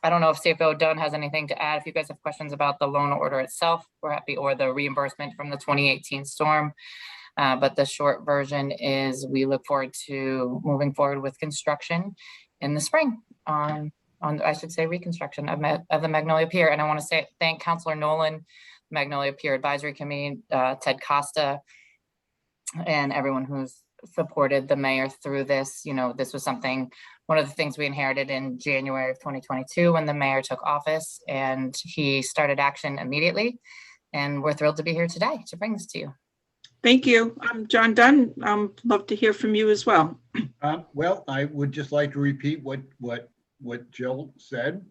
Speaker 13: don't know if CFO Dunn has anything to add. If you guys have questions about the loan order itself, we're happy, or the reimbursement from the 2018 storm. But the short version is we look forward to moving forward with construction in the spring on I should say, reconstruction of the Magnolia Pier. And I want to thank Councilor Nolan, Magnolia Pier Advisory Committee, Ted Costa, and everyone who's supported the mayor through this. You know, this was one of the things we inherited in January of 2022 when the mayor took office, and he started action immediately. And we're thrilled to be here today to bring this to you.
Speaker 2: Thank you. John Dunn, love to hear from you as well.
Speaker 19: Well, I would just like to repeat what Jill said.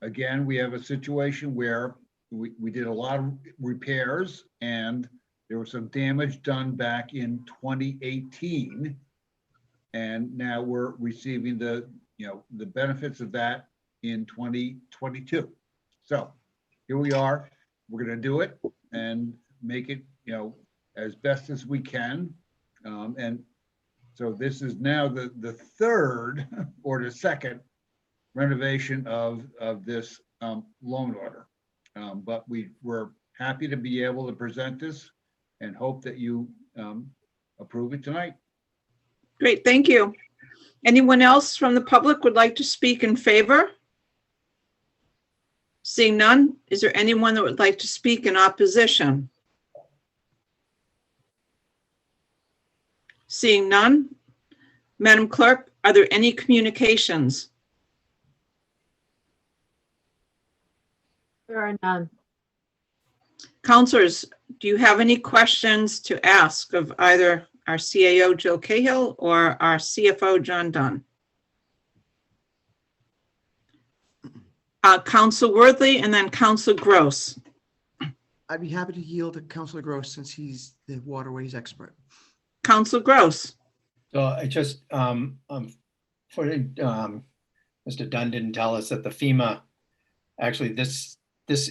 Speaker 19: Again, we have a situation where we did a lot of repairs and there was some damage done back in 2018. And now we're receiving the benefits of that in 2022. So here we are, we're gonna do it and make it, as best as we can. And so this is now the third or the second renovation of this loan order. But we're happy to be able to present this and hope that you approve it tonight.
Speaker 2: Great, thank you. Anyone else from the public would like to speak in favor? Seeing none, is there anyone that would like to speak in opposition? Seeing none, Madam Clerk, are there any communications?
Speaker 9: There are none.
Speaker 2: Councilors, do you have any questions to ask of either our CAO, Jill Cahill, or our CFO, John Dunn? Council Worthy and then Council Gross.
Speaker 10: I'd be happy to yield to Councilor Gross since he's the waterways expert.
Speaker 2: Council Gross.
Speaker 7: So I just, for, Mr. Dunn didn't tell us that the FEMA, actually, this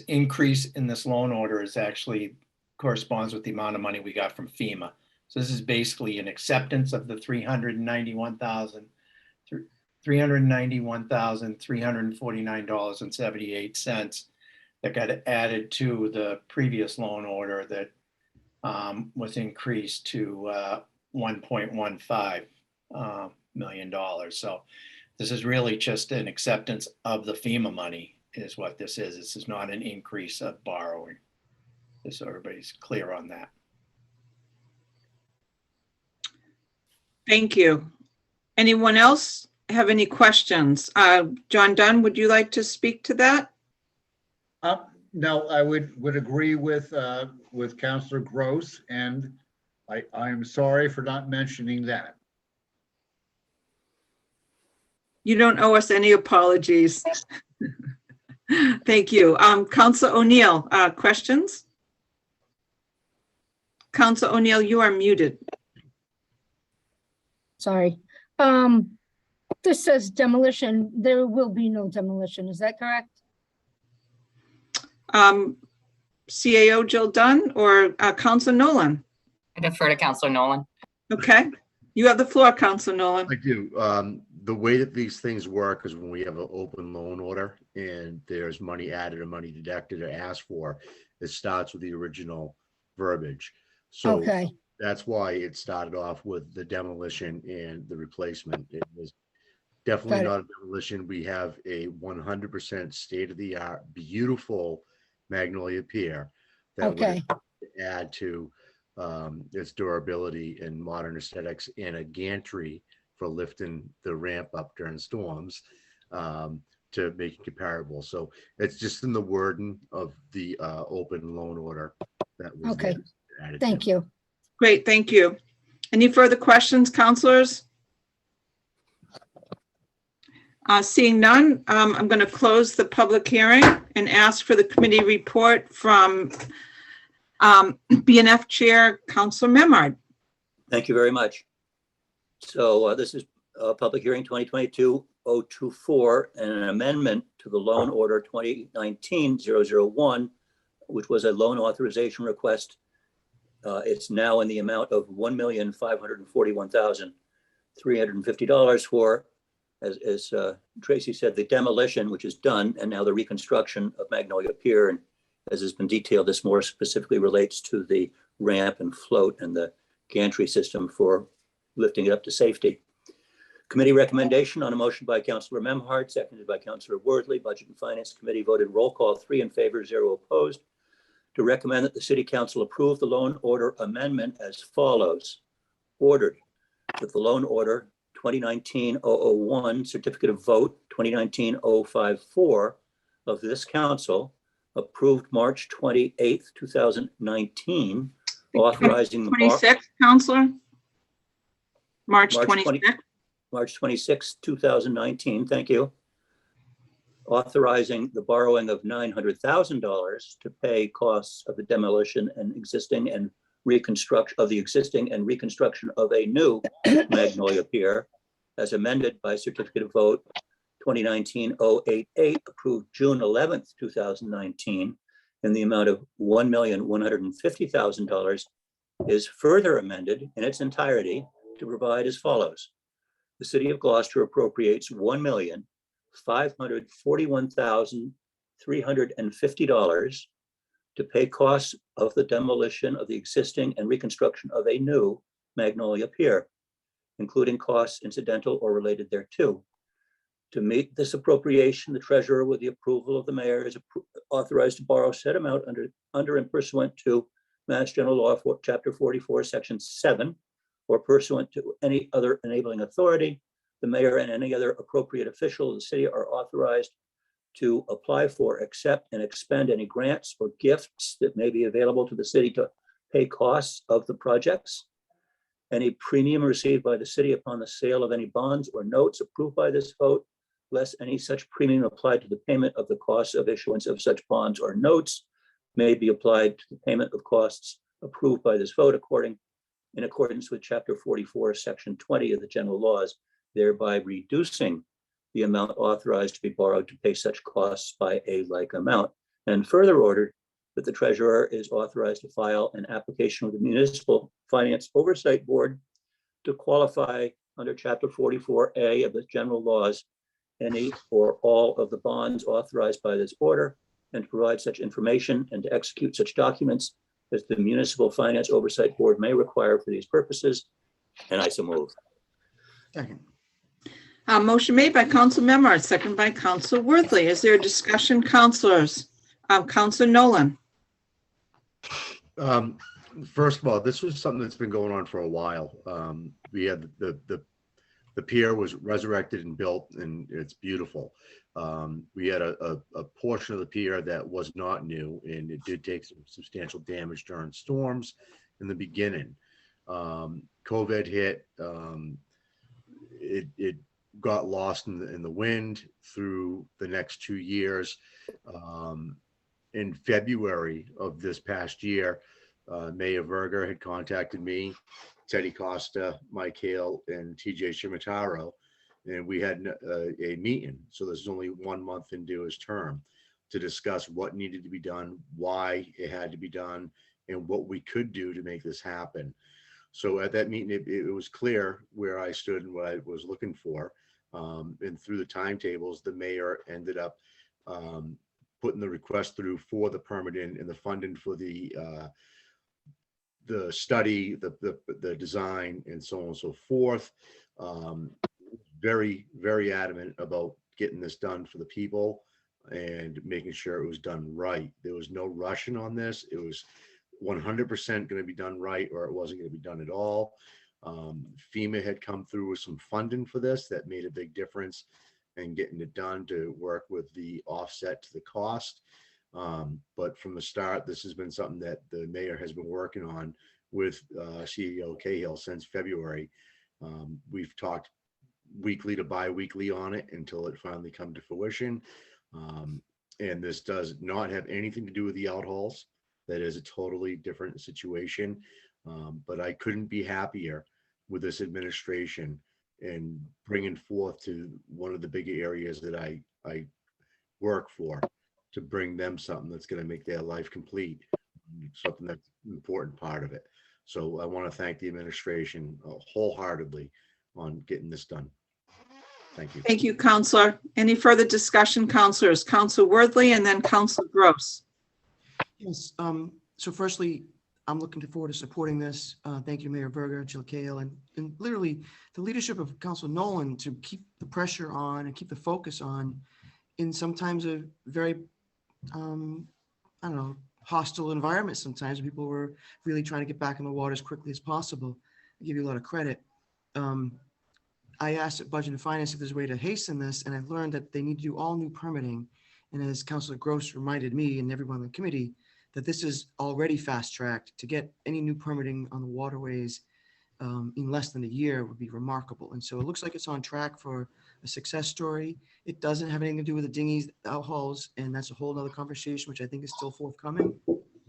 Speaker 7: increase in this loan order is actually corresponds with the amount of money we got from FEMA. So this is basically an acceptance of the $391,349.78 that got added to the previous loan order that was increased to $1.15 million. So this is really just an acceptance of the FEMA money is what this is. This is not an increase of borrowing. Just so everybody's clear on that.
Speaker 2: Thank you. Anyone else have any questions? John Dunn, would you like to speak to that?
Speaker 19: No, I would agree with Counselor Gross, and I'm sorry for not mentioning that.
Speaker 2: You don't owe us any apologies. Thank you. Counselor O'Neill, questions? Counselor O'Neill, you are muted.
Speaker 20: Sorry. This says demolition. There will be no demolition. Is that correct?
Speaker 2: CAO Jill Dunn or Counselor Nolan?
Speaker 13: I defer to Counselor Nolan.
Speaker 2: Okay. You have the floor, Counselor Nolan.
Speaker 5: I do. The way that these things work is when we have an open loan order and there's money added or money deducted or asked for, it starts with the original verbiage. So
Speaker 20: Okay.
Speaker 5: that's why it started off with the demolition and the replacement. It was definitely
Speaker 20: Got it.
Speaker 5: not a demolition. We have a 100% state-of-the-art, beautiful Magnolia Pier that
Speaker 20: Okay.
Speaker 5: would add to its durability and modern aesthetics, and a gantry for lifting the ramp up during storms to make it comparable. So it's just in the wording of the open loan order that was
Speaker 20: Okay.
Speaker 5: added.
Speaker 20: Thank you.
Speaker 2: Great, thank you. Any further questions, counselors? Seeing none, I'm going to close the public hearing and ask for the committee report from BNF Chair, Counselor Memard.
Speaker 14: Thank you very much. So this is public hearing 2022-024 and an amendment to the loan order 2019-001, which was a loan authorization request. It's now in the amount of $1,541,350 for, as Tracy said, the demolition, which is done, and now the reconstruction of Magnolia Pier. And as has been detailed, this more specifically relates to the ramp and float and the gantry system for lifting it up to safety. Committee recommendation on a motion by Councilor Memhard, seconded by Councilor Wordley. Budget and Finance Committee voted roll call 3 in favor, 0 opposed, to recommend that the City Council approve the loan order amendment as follows. Ordered that the loan order 2019-001 certificate of vote 2019-054 of this council approved March 28th, 2019, authorizing the
Speaker 2: 26, Counselor? March 26th.
Speaker 14: March 26, 2019, thank you. Authorizing the borrowing of $900,000 to pay costs of the demolition and existing and reconstruction of the existing and reconstruction of a new Magnolia Pier, as amended by certificate of vote 2019-088, approved June 11th, 2019, in the amount of $1,150,000, is further amended in its entirety to provide as follows. The City of Gloucester appropriates $1,541,350 to pay costs of the demolition of the existing and reconstruction of a new Magnolia Pier, including costs incidental or related thereto. To meet this appropriation, the treasurer, with the approval of the mayor, is authorized to borrow said amount under and pursuant to Mass General Law, Chapter 44, Section 7, or pursuant to any other enabling authority. The mayor and any other appropriate official of the city are authorized to apply for, accept, and expend any grants or gifts that may be available to the city to pay costs of the projects. Any premium received by the city upon the sale of any bonds or notes approved by this vote, less any such premium applied to the payment of the costs of issuance of such bonds or notes, may be applied to the payment of costs approved by this vote according in accordance with Chapter 44, Section 20 of the general laws, thereby reducing the amount authorized to be borrowed to pay such costs by a like amount. And further ordered that the treasurer is authorized to file an application with the Municipal Finance Oversight Board to qualify under Chapter 44A of the general laws any or all of the bonds authorized by this order, and to provide such information and to execute such documents as the Municipal Finance Oversight Board may require for these purposes. And I so move.
Speaker 10: Second.
Speaker 2: Motion made by Council Memard, second by Council Worthley. Is there a discussion, councilors? Council Nolan.
Speaker 5: First of all, this was something that's been going on for a while. We had the pier was resurrected and built, and it's beautiful. We had a portion of the pier that was not new, and it did take some substantial damage during storms in the beginning. COVID hit. It got lost in the wind through the next 2 years. In February of this past year, Mayor Verger had contacted me, Teddy Costa, Mike Hale, and TJ Shimataro, and we had a meeting. So this is only 1 month into his term, to discuss what needed to be done, why it had to be done, and what we could do to make this happen. So at that meeting, it was clear where I stood and what I was looking for. And through the timetables, the mayor ended up putting the request through for the permitting and the funding for the study, the design, and so on and so forth. Very, very adamant about getting this done for the people and making sure it was done right. There was no rushing on this. It was 100% going to be done right, or it wasn't going to be done at all. FEMA had come through with some funding for this that made a big difference in getting it done to work with the offset to the cost. But from the start, this has been something that the mayor has been working on with CEO Cahill since February. We've talked weekly to bi-weekly on it until it finally come to fruition. And this does not have anything to do with the outhalls. That is a totally different situation. But I couldn't be happier with this administration and bringing forth to one of the bigger areas that I work for, to bring them something that's going to make their life complete, something that's an important part of it. So I want to thank the administration wholeheartedly on getting this done. Thank you.
Speaker 2: Thank you, Counselor. Any further discussion, councilors? Council Worthley and then Council Gross.
Speaker 10: Yes. So firstly, I'm looking forward to supporting this. Thank you, Mayor Verger, Jill Cahill, and literally the leadership of Council Nolan to keep the pressure on and keep the focus on in sometimes a very, I don't know, hostile environment. Sometimes people were really trying to get back in the water as quickly as possible. I give you a lot of credit. I asked at Budget and Finance if there's a way to hasten this, and I've learned that they need to do all new permitting. And as Councilor Gross reminded me and everyone on the committee, that this is already fast-tracked. To get any new permitting on the waterways in less than a year would be remarkable. And so it looks like it's on track for a success story. It doesn't have anything to do with the dinghies, the outhauls, and that's a whole other conversation, which I think is still forthcoming.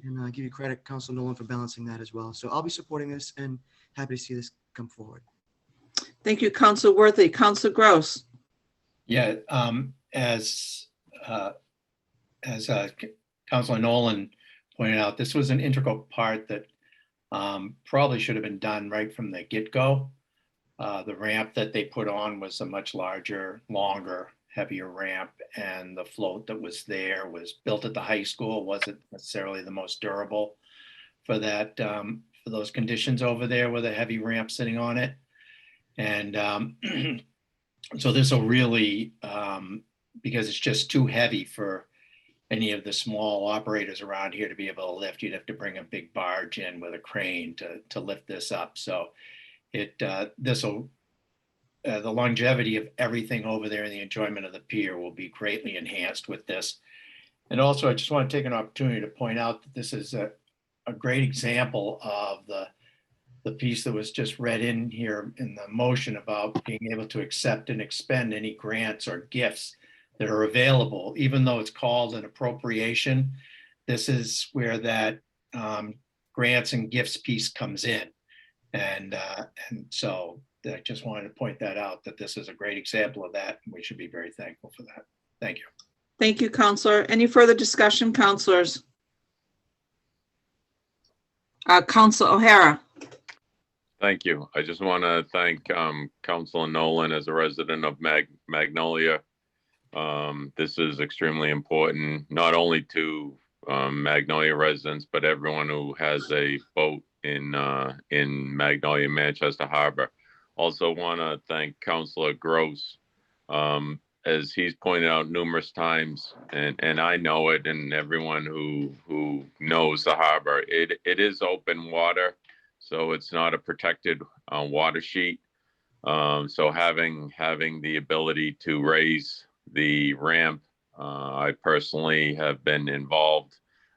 Speaker 10: And I give you credit, Council Nolan, for balancing that as well. So I'll be supporting this and happy to see this come forward.
Speaker 2: Thank you, Council Worthy. Council Gross.
Speaker 7: Yeah, as Councilor Nolan pointed out, this was an integral part that probably should have been done right from the get-go. The ramp that they put on was a much larger, longer, heavier ramp, and the float that was there was built at the high school, wasn't necessarily the most durable for that, for those conditions over there with a heavy ramp sitting on it. And so this will really, because it's just too heavy for any of the small operators around here to be able to lift, you'd have to bring a big barge in with a crane to lift this up. So this will, the longevity of everything over there and the enjoyment of the pier will be greatly enhanced with this. And also, I just want to take an opportunity to point out that this is a great example of the piece that was just read in here in the motion about being able to accept and expend any grants or gifts that are available, even though it's called an appropriation. This is where that grants and gifts piece comes in. And so I just wanted to point that out, that this is a great example of that. And we should be very thankful for that. Thank you.
Speaker 2: Thank you, Counselor. Any further discussion, counselors? Counselor O'Hara.
Speaker 17: Thank you. I just want to thank Councilor Nolan as a resident of Magnolia. This is extremely important, not only to Magnolia residents, but everyone who has a boat in Magnolia, Manchester Harbor. Also want to thank Councilor Gross, as he's pointed out numerous times, and I know it, and everyone who knows the harbor, it is open water, so it's not a protected water sheet. So having the ability to raise the ramp, I personally have been involved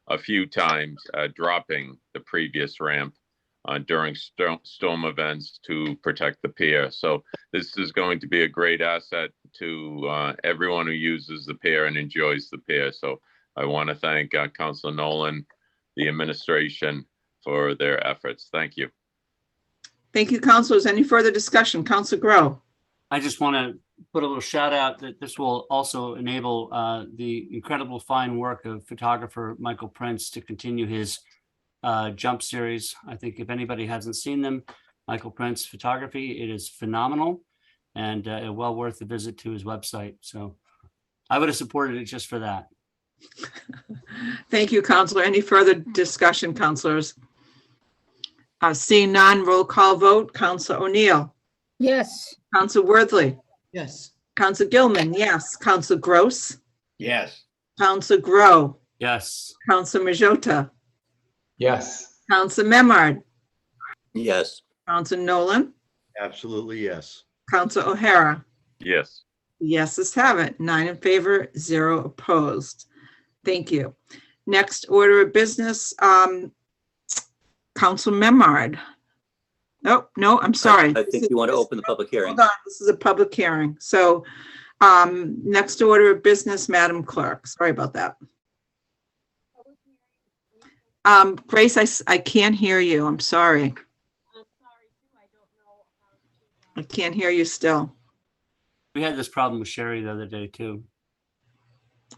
Speaker 17: a few times dropping the previous ramp during storm events to protect the pier. So this is going to be a great asset to everyone who uses the pier and enjoys the pier. So I want to thank Councilor Nolan, the administration, for their efforts. Thank you.
Speaker 2: Thank you, councilors. Any further discussion? Councilor Grow.
Speaker 6: I just want to put a little shout out that this will also enable the incredible fine work of photographer Michael Prince to continue his jump series. I think if anybody hasn't seen them, Michael Prince photography, it is phenomenal and well worth a visit to his website. So I would have supported it just for that.
Speaker 2: Thank you, Counselor. Any further discussion, councilors? Seeing none, roll call vote. Counselor O'Neill.
Speaker 20: Yes.
Speaker 2: Counselor Worthley.
Speaker 10: Yes.
Speaker 2: Counselor Gilman, yes. Counselor Gross.
Speaker 7: Yes.
Speaker 2: Counselor Grow.
Speaker 6: Yes.
Speaker 2: Counselor Majota.
Speaker 8: Yes.
Speaker 2: Counselor Memard.
Speaker 14: Yes.
Speaker 2: Counselor Nolan.
Speaker 5: Absolutely, yes.
Speaker 2: Counselor O'Hara.
Speaker 17: Yes.
Speaker 2: Yeses have it. 9 in favor, 0 opposed. Thank you. Next order of business, Counselor Memard. Oh, no, I'm sorry.
Speaker 14: I think you want to open the public hearing.
Speaker 2: Hold on, this is a public hearing. So next order of business, Madam Clerk. Sorry about that. Grace, I can't hear you. I'm sorry. I can't hear you still.
Speaker 6: We had this problem with Sherry the other day too.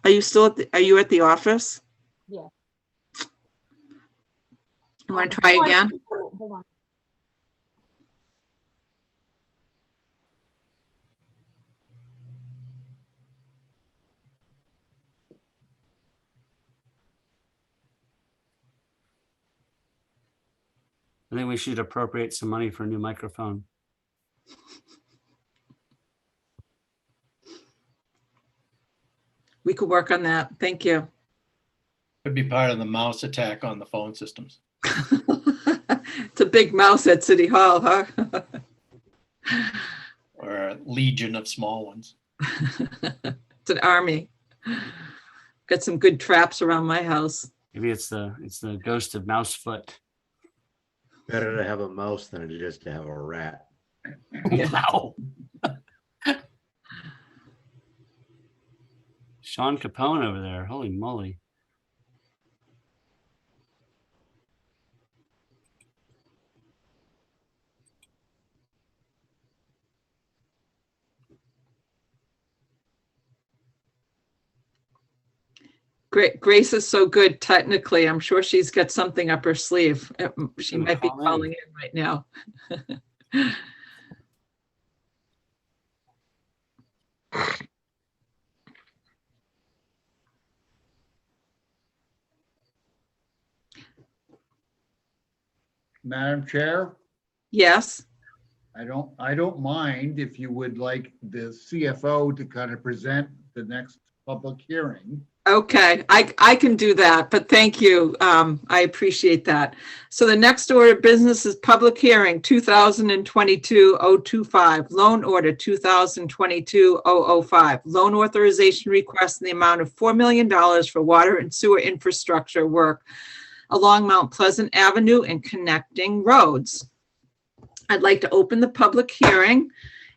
Speaker 2: Are you still are you at the office?
Speaker 20: Yeah.
Speaker 2: You want to try again?
Speaker 20: Hold on.
Speaker 6: I think we should appropriate some money for a new microphone.
Speaker 2: We could work on that. Thank you.
Speaker 7: Could be part of the mouse attack on the phone systems.
Speaker 2: It's a big mouse at City Hall, huh?
Speaker 7: Or a legion of small ones.
Speaker 2: It's an army. Got some good traps around my house.
Speaker 6: Maybe it's the ghost of Mousefoot.
Speaker 5: Better to have a mouse than it is to have a rat.
Speaker 6: Wow. Sean Capone over there. Holy moly.
Speaker 2: Grace is so good technically. I'm sure she's got something up her sleeve. She might be calling in right now.
Speaker 19: Madam Chair,
Speaker 2: Yes.
Speaker 19: I don't mind if you would like the CFO to kind of present the next public hearing.
Speaker 2: Okay, I can do that, but thank you. I appreciate that. So the next order of business is public hearing 2022-025, loan order 2022-005, loan authorization request in the amount of $4 million for water and sewer infrastructure work along Mount Pleasant Avenue and connecting roads. I'd like to open the public hearing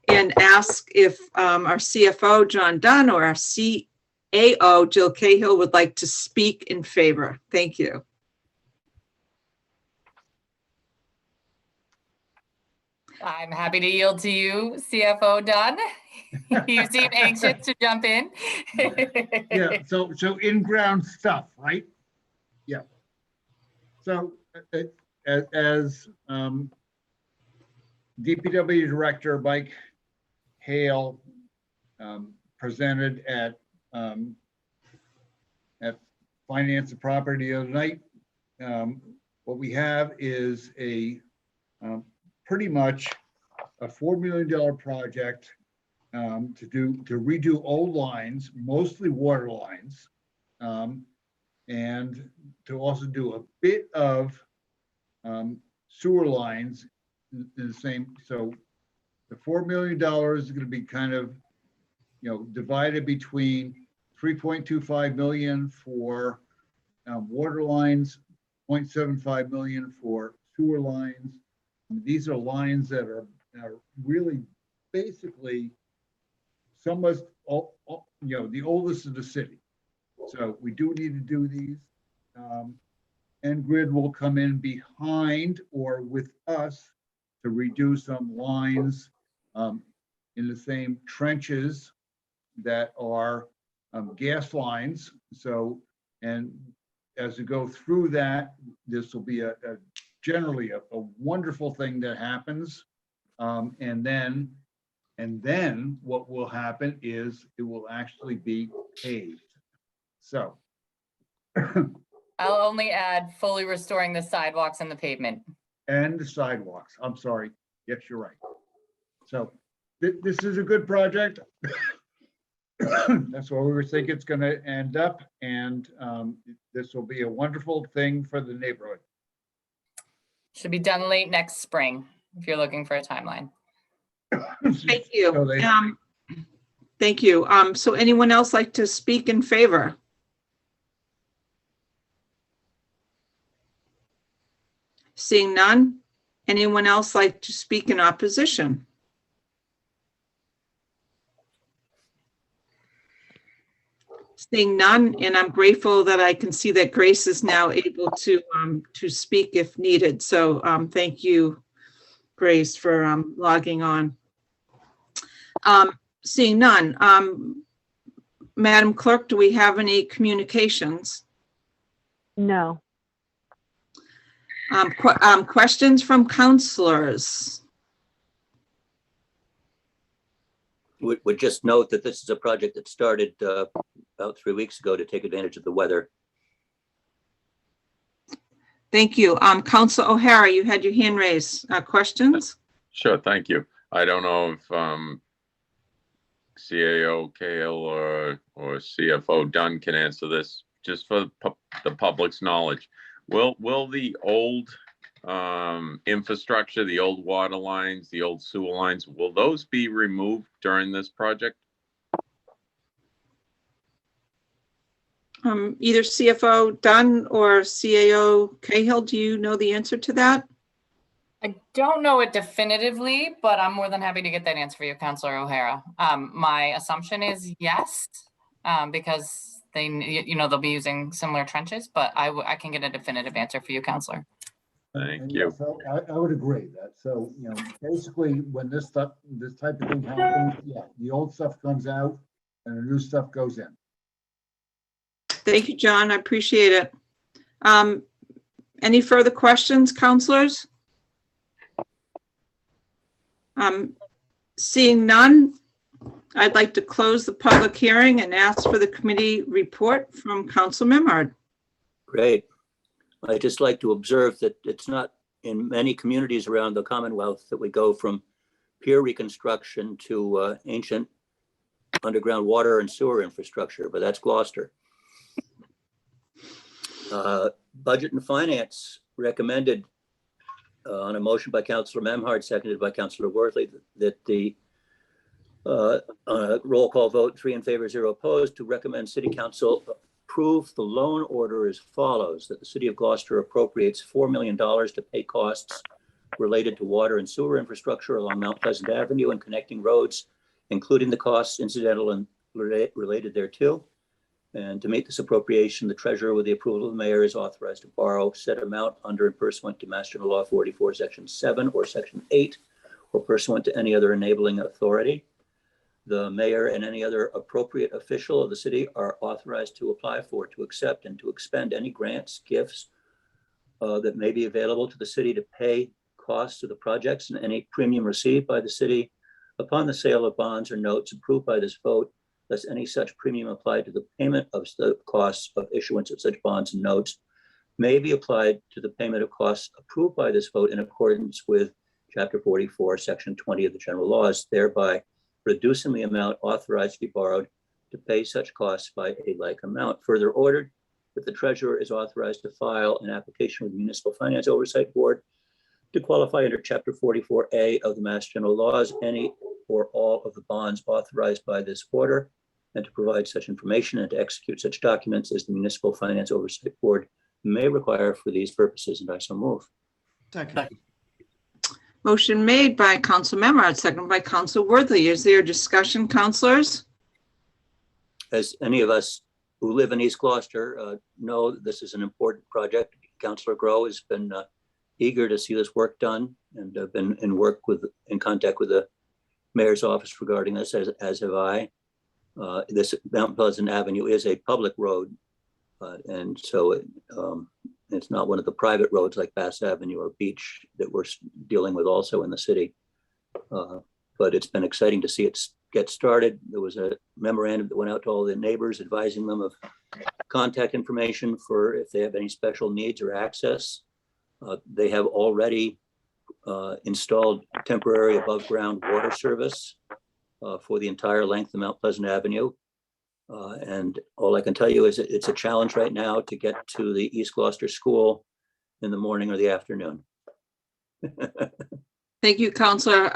Speaker 2: and ask if our CFO, John Dunn, or our CAO, Jill Cahill, would like to speak in favor. Thank you.
Speaker 13: I'm happy to yield to you, CFO Dunn. You seem anxious to jump in.
Speaker 19: Yeah, so in-ground stuff, right? Yeah. So as DPW Director Mike Hale presented at Finance and Property the other night, what we have is a pretty much a $4 million project to redo old lines, mostly water lines, and to also do a bit of sewer lines in the same. So the $4 million is going to be kind of, divided between 3.25 million for water lines, 0.75 million for sewer lines. These are lines that are really basically the oldest in the city. So we do need to do these. Grid will come in behind or with us to redo some lines in the same trenches that are gas lines. And as we go through that, this will be generally a wonderful thing that happens. And then what will happen is it will actually be paved. So.
Speaker 13: I'll only add fully restoring the sidewalks and the pavement.
Speaker 19: And the sidewalks. I'm sorry. Yes, you're right. So this is a good project. That's where we were thinking it's going to end up. And this will be a wonderful thing for the neighborhood.
Speaker 13: Should be done late next spring, if you're looking for a timeline.
Speaker 2: Thank you. Thank you. So anyone else like to speak in favor? Seeing none, anyone else like to speak in opposition? Seeing none, and I'm grateful that I can see that Grace is now able to speak if needed. So thank you, Grace, for logging on. Seeing none, Madam Clerk, do we have any communications?
Speaker 4: No.
Speaker 2: Questions from counselors?
Speaker 14: Would just note that this is a project that started about 3 weeks ago to take advantage of the weather.
Speaker 2: Thank you. Councilor O'Hara, you had your hand raised. Questions?
Speaker 17: Sure, thank you. I don't know if CAO Cahill or CFO Dunn can answer this, just for the public's knowledge. Will the old infrastructure, the old water lines, the old sewer lines, will those be removed during this project?
Speaker 2: Either CFO Dunn or CAO Cahill, do you know the answer to that?
Speaker 13: I don't know it definitively, but I'm more than happy to get that answer for you, Councilor O'Hara. My assumption is yes, because they'll be using similar trenches, but I can get a definitive answer for you, Councilor.
Speaker 17: Thank you.
Speaker 19: So I would agree that. So, basically when this type of thing happens, yeah, the old stuff comes out and the new stuff goes in.
Speaker 2: Thank you, John. I appreciate it. Any further questions, counselors? Seeing none, I'd like to close the public hearing and ask for the committee report from Council Memhard.
Speaker 14: Great. I'd just like to observe that it's not in many communities around the Commonwealth that we go from pier reconstruction to ancient underground water and sewer infrastructure, but that's Gloucester. Budget and Finance recommended on a motion by Councilor Memhard, seconded by Councilor Worthley, that the roll call vote, 3 in favor, 0 opposed, to recommend City Council approve the loan order as follows: that the City of Gloucester appropriates $4 million to pay costs related to water and sewer infrastructure along Mount Pleasant Avenue and connecting roads, including the costs incidental and related thereto. And to meet this appropriation, the treasurer, with the approval of the mayor, is authorized to borrow said amount under and pursuant to Mass General Law 44, Section 7 or Section 8, or pursuant to any other enabling authority. The mayor and any other appropriate official of the city are authorized to apply for, to accept, and to expend any grants, gifts that may be available to the city to pay costs of the projects and any premium received by the city upon the sale of bonds or notes approved by this vote, lest any such premium applied to the payment of the costs of issuance of such bonds and notes may be applied to the payment of costs approved by this vote in accordance with Chapter 44, Section 20 of the general laws, thereby reducing the amount authorized to be borrowed to pay such costs by a like amount. Further ordered that the treasurer is authorized to file an application with the Municipal Finance Oversight Board to qualify under Chapter 44A of the Mass General Laws, any or all of the bonds authorized by this order, and to provide such information and to execute such documents as the Municipal Finance Oversight Board may require for these purposes, and I so move.
Speaker 18: Second.
Speaker 2: Motion made by Council Memard, seconded by Council Worthy. Is there discussion, councilors?
Speaker 14: As any of us who live in East Gloucester know, this is an important project. Councilor Grow has been eager to see this work done, and I've been in contact with the mayor's office regarding this, as have I. This Mount Pleasant Avenue is a public road, and so it's not one of the private roads like Bass Avenue or Beach that we're dealing with also in the city. But it's been exciting to see it get started. There was a memorandum that went out to all the neighbors advising them of contact information for if they have any special needs or access. They have already installed temporary above ground water service for the entire length of Mount Pleasant Avenue. And all I can tell you is it's a challenge right now to get to the East Gloucester School in the morning or the afternoon.
Speaker 2: Thank you, Councilor.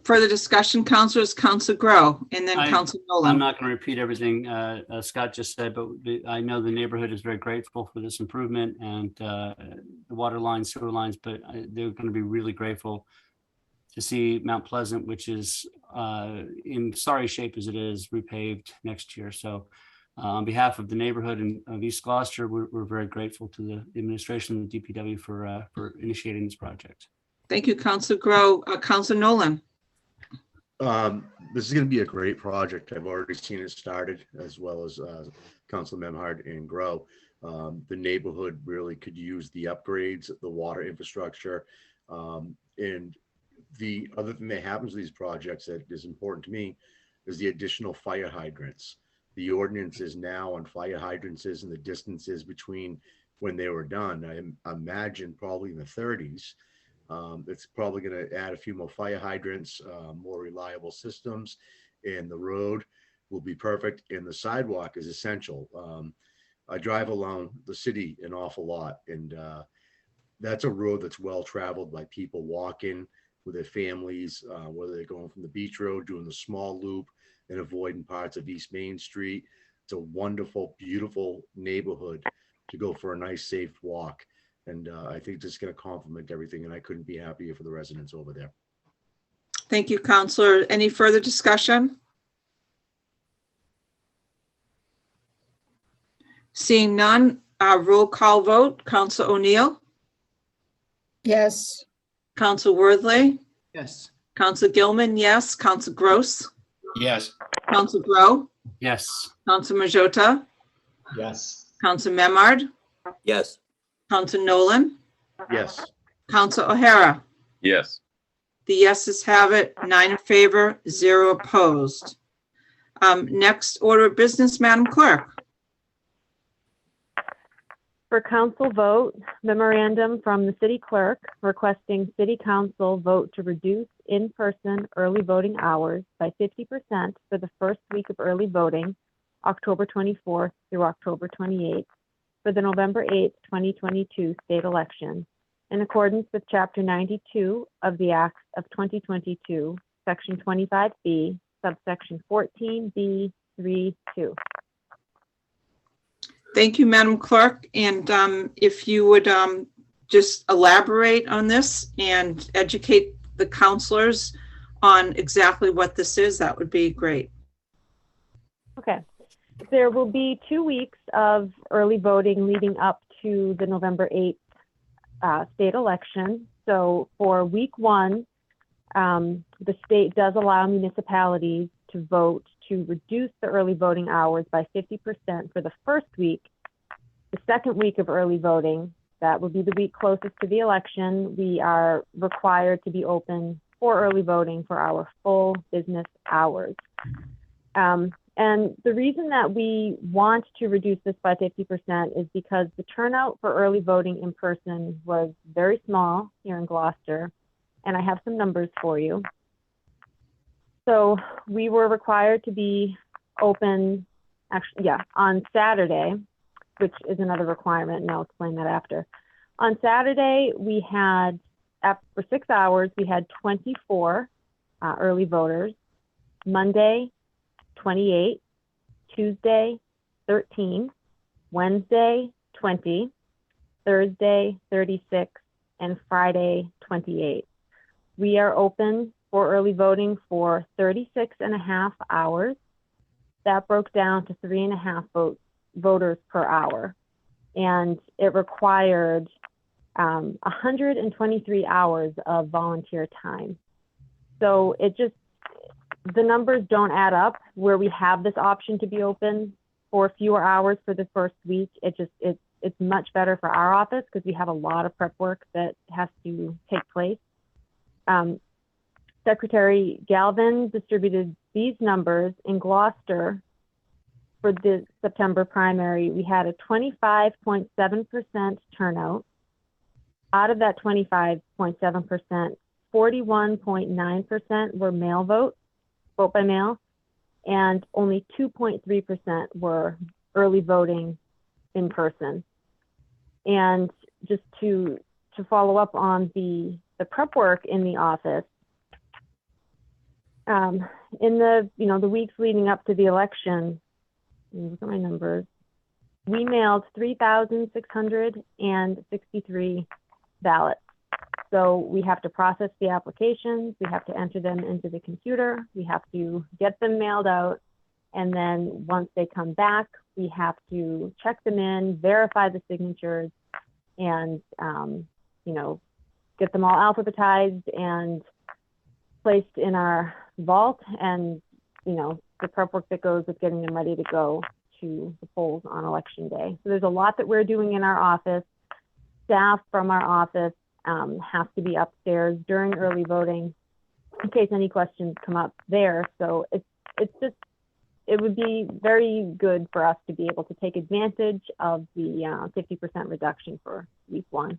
Speaker 2: Further discussion, councilors, Councilor Grow, and then Councilor
Speaker 6: I'm
Speaker 2: Nolan.
Speaker 6: not going to repeat everything Scott just said, but I know the neighborhood is very grateful for this improvement and the water lines, sewer lines, but they're going to be really grateful to see Mount Pleasant, which is in sorry shape as it is, repaved next year. So on behalf of the neighborhood and of East Gloucester, we're very grateful to the administration and the DPW for initiating this project.
Speaker 2: Thank you, Councilor Grow. Councilor Nolan.
Speaker 5: This is going to be a great project. I've already seen it started, as well as Council Memhard and Grow. The neighborhood really could use the upgrades, the water infrastructure, and the other thing that happens with these projects that is important to me is the additional fire hydrants. The ordinance is now on fire hydrants and the distances between when they were done. I imagine probably in the 30s. It's probably going to add a few more fire hydrants, more reliable systems, and the road will be perfect. And the sidewalk is essential. I drive along the city an awful lot, and that's a road that's well traveled by people walking with their families, whether they're going from the beach road, doing the small loop and avoiding parts of East Main Street. It's a wonderful, beautiful neighborhood to go for a nice, safe walk. And I think this is going to complement everything, and I couldn't be happier for the residents over there.
Speaker 2: Thank you, Councilor. Any further discussion? Seeing none, roll call vote. Councilor O'Neill.
Speaker 20: Yes.
Speaker 2: Councilor Worthley.
Speaker 18: Yes.
Speaker 2: Councilor Gilman, yes. Councilor Gross.
Speaker 7: Yes.
Speaker 2: Councilor Grow.
Speaker 6: Yes.
Speaker 2: Councilor Majota.
Speaker 8: Yes.
Speaker 2: Councilor Memard.
Speaker 14: Yes.
Speaker 2: Councilor Nolan.
Speaker 5: Yes.
Speaker 2: Councilor O'Hara.
Speaker 17: Yes.
Speaker 2: The yeses have it, 9 in favor, 0 opposed. Next order of business, Madam Clerk.
Speaker 4: For council vote, memorandum from the city clerk requesting city council vote to reduce in-person early voting hours by 50% for the first week of early voting, October 24th through October 28th, for the November 8th, 2022 state election, in accordance with Chapter 92 of the Acts of 2022, Section 25B, subsection 14B32.
Speaker 2: Thank you, Madam Clerk. And if you would just elaborate on this and educate the counselors on exactly what this is, that would be great.
Speaker 4: Okay. There will be 2 weeks of early voting leading up to the November 8th state election. So for week 1, the state does allow municipalities to vote to reduce the early voting hours by 50% for the first week. The second week of early voting, that would be the week closest to the election, we are required to be open for early voting for our full business hours. And the reason that we want to reduce this by 50% is because the turnout for early voting in person was very small here in Gloucester, and I have some numbers for you. So we were required to be open, actually, on Saturday, which is another requirement, and I'll explain that after. On Saturday, we had, for 6 hours, we had 24 early voters. Monday, 28, Tuesday, 13, Wednesday, 20, Thursday, 36, and Friday, 28. We are open for early voting for 36.5 hours. That broke down to 3.5 voters per hour. And it required 123 hours of volunteer time. So it just, the numbers don't add up where we have this option to be open for fewer hours for the first week. It's much better for our office because we have a lot of prep work that has to take place. Secretary Galvin distributed these numbers in Gloucester for the September primary. We had a 25.7% turnout. Out of that 25.7%, 41.9% were mail vote by mail, and only 2.3% were early voting in person. And just to follow up on the prep work in the office, in the weeks leading up to the election, look at my numbers, we mailed 3,663 ballots. So we have to process the applications, we have to enter them into the computer, we have to get them mailed out, and then once they come back, we have to check them in, verify the signatures, and get them all alphabetized and placed in our vault, and the prep work that goes with getting them ready to go to the polls on election day. So there's a lot that we're doing in our office. Staff from our office have to be upstairs during early voting in case any questions come up there. So it would be very good for us to be able to take advantage of the 50% reduction for week one.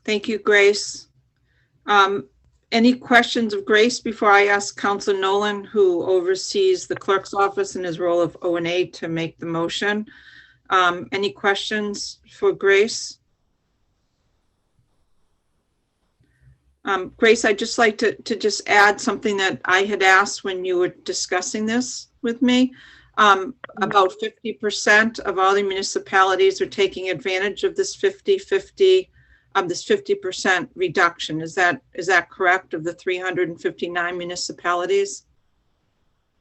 Speaker 2: Thank you, Grace. Any questions of Grace before I ask Councilor Nolan, who oversees the clerk's office in his role of O&A, to make the motion? Any questions for Grace? Grace, I'd just like to just add something that I had asked when you were discussing this with me. About 50% of all the municipalities are taking advantage of this 50-50, this 50% reduction. Is that correct, of the 359 municipalities?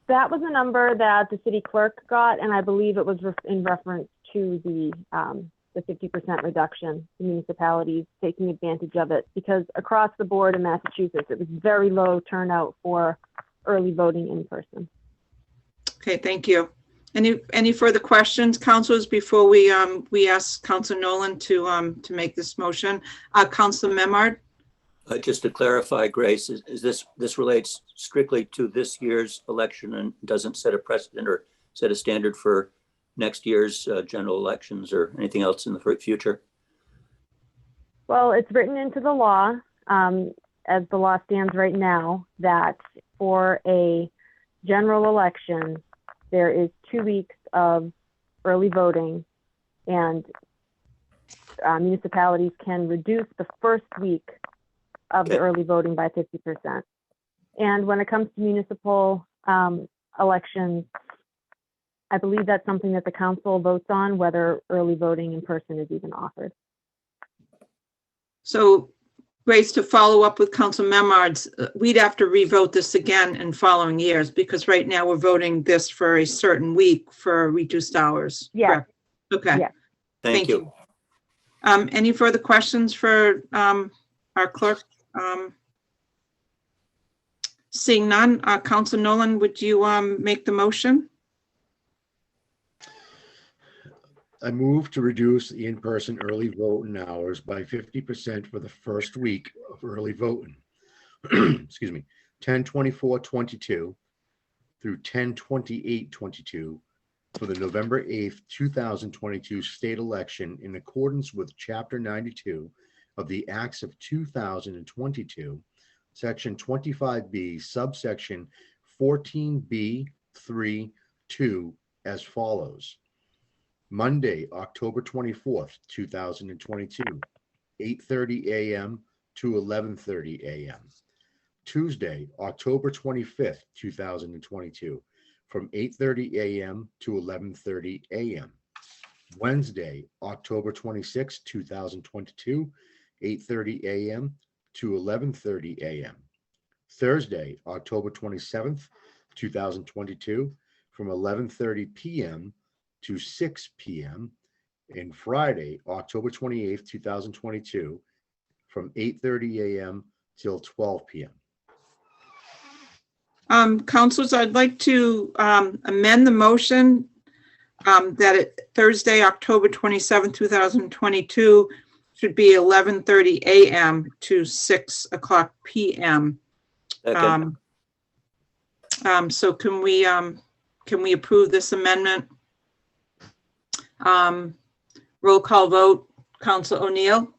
Speaker 4: That was a number that the city clerk got, and I believe it was in reference to the 50% reduction, the municipalities taking advantage of it, because across the board in Massachusetts, it was very low turnout for early voting in person.
Speaker 2: Okay, thank you. Any further questions, councilors, before we ask Councilor Nolan to make this motion? Councilor Memard?
Speaker 14: Just to clarify, Grace, is this relates strictly to this year's election and doesn't set a precedent or set a standard for next year's general elections or anything else in the future?
Speaker 4: Well, it's written into the law, as the law stands right now, that for a general election, there is 2 weeks of early voting, and municipalities can reduce the first week of the early voting by 50%. And when it comes to municipal elections, I believe that's something that the council votes on, whether early voting in person is even offered.
Speaker 2: So, Grace, to follow up with Councilor Memard's, we'd have to revote this again in following years, because right now we're voting this for a certain week for reduced hours.
Speaker 4: Yeah.
Speaker 2: Correct? Okay.
Speaker 4: Yeah.
Speaker 14: Thank you.
Speaker 2: Any further questions for our clerk? Seeing none, Council Nolan, would you make the motion?
Speaker 5: I move to reduce the in-person early voting hours by 50% for the first week of early voting. Excuse me, 10/24/22 through 10/28/22 for the November 8th, 2022 state election in accordance with Chapter 92 of the Acts of 2022, Section 25B, subsection 14B(3)(2) as follows. Monday, October 24th, 2022, 8:30 a.m. to 11:30 a.m. Tuesday, October 25th, 2022, from 8:30 a.m. to 11:30 a.m. Wednesday, October 26th, 2022, 8:30 a.m. to 11:30 a.m. Thursday, October 27th, 2022, from 11:30 p.m. to 6 p.m. and Friday, October 28th, 2022, from 8:30 a.m. till 12 p.m.
Speaker 2: Councilors, I'd like to amend the motion that Thursday, October 27th, 2022 should be 11:30 a.m. to 6 o'clock p.m. So can we approve this amendment? Roll call vote. Council O'Neill,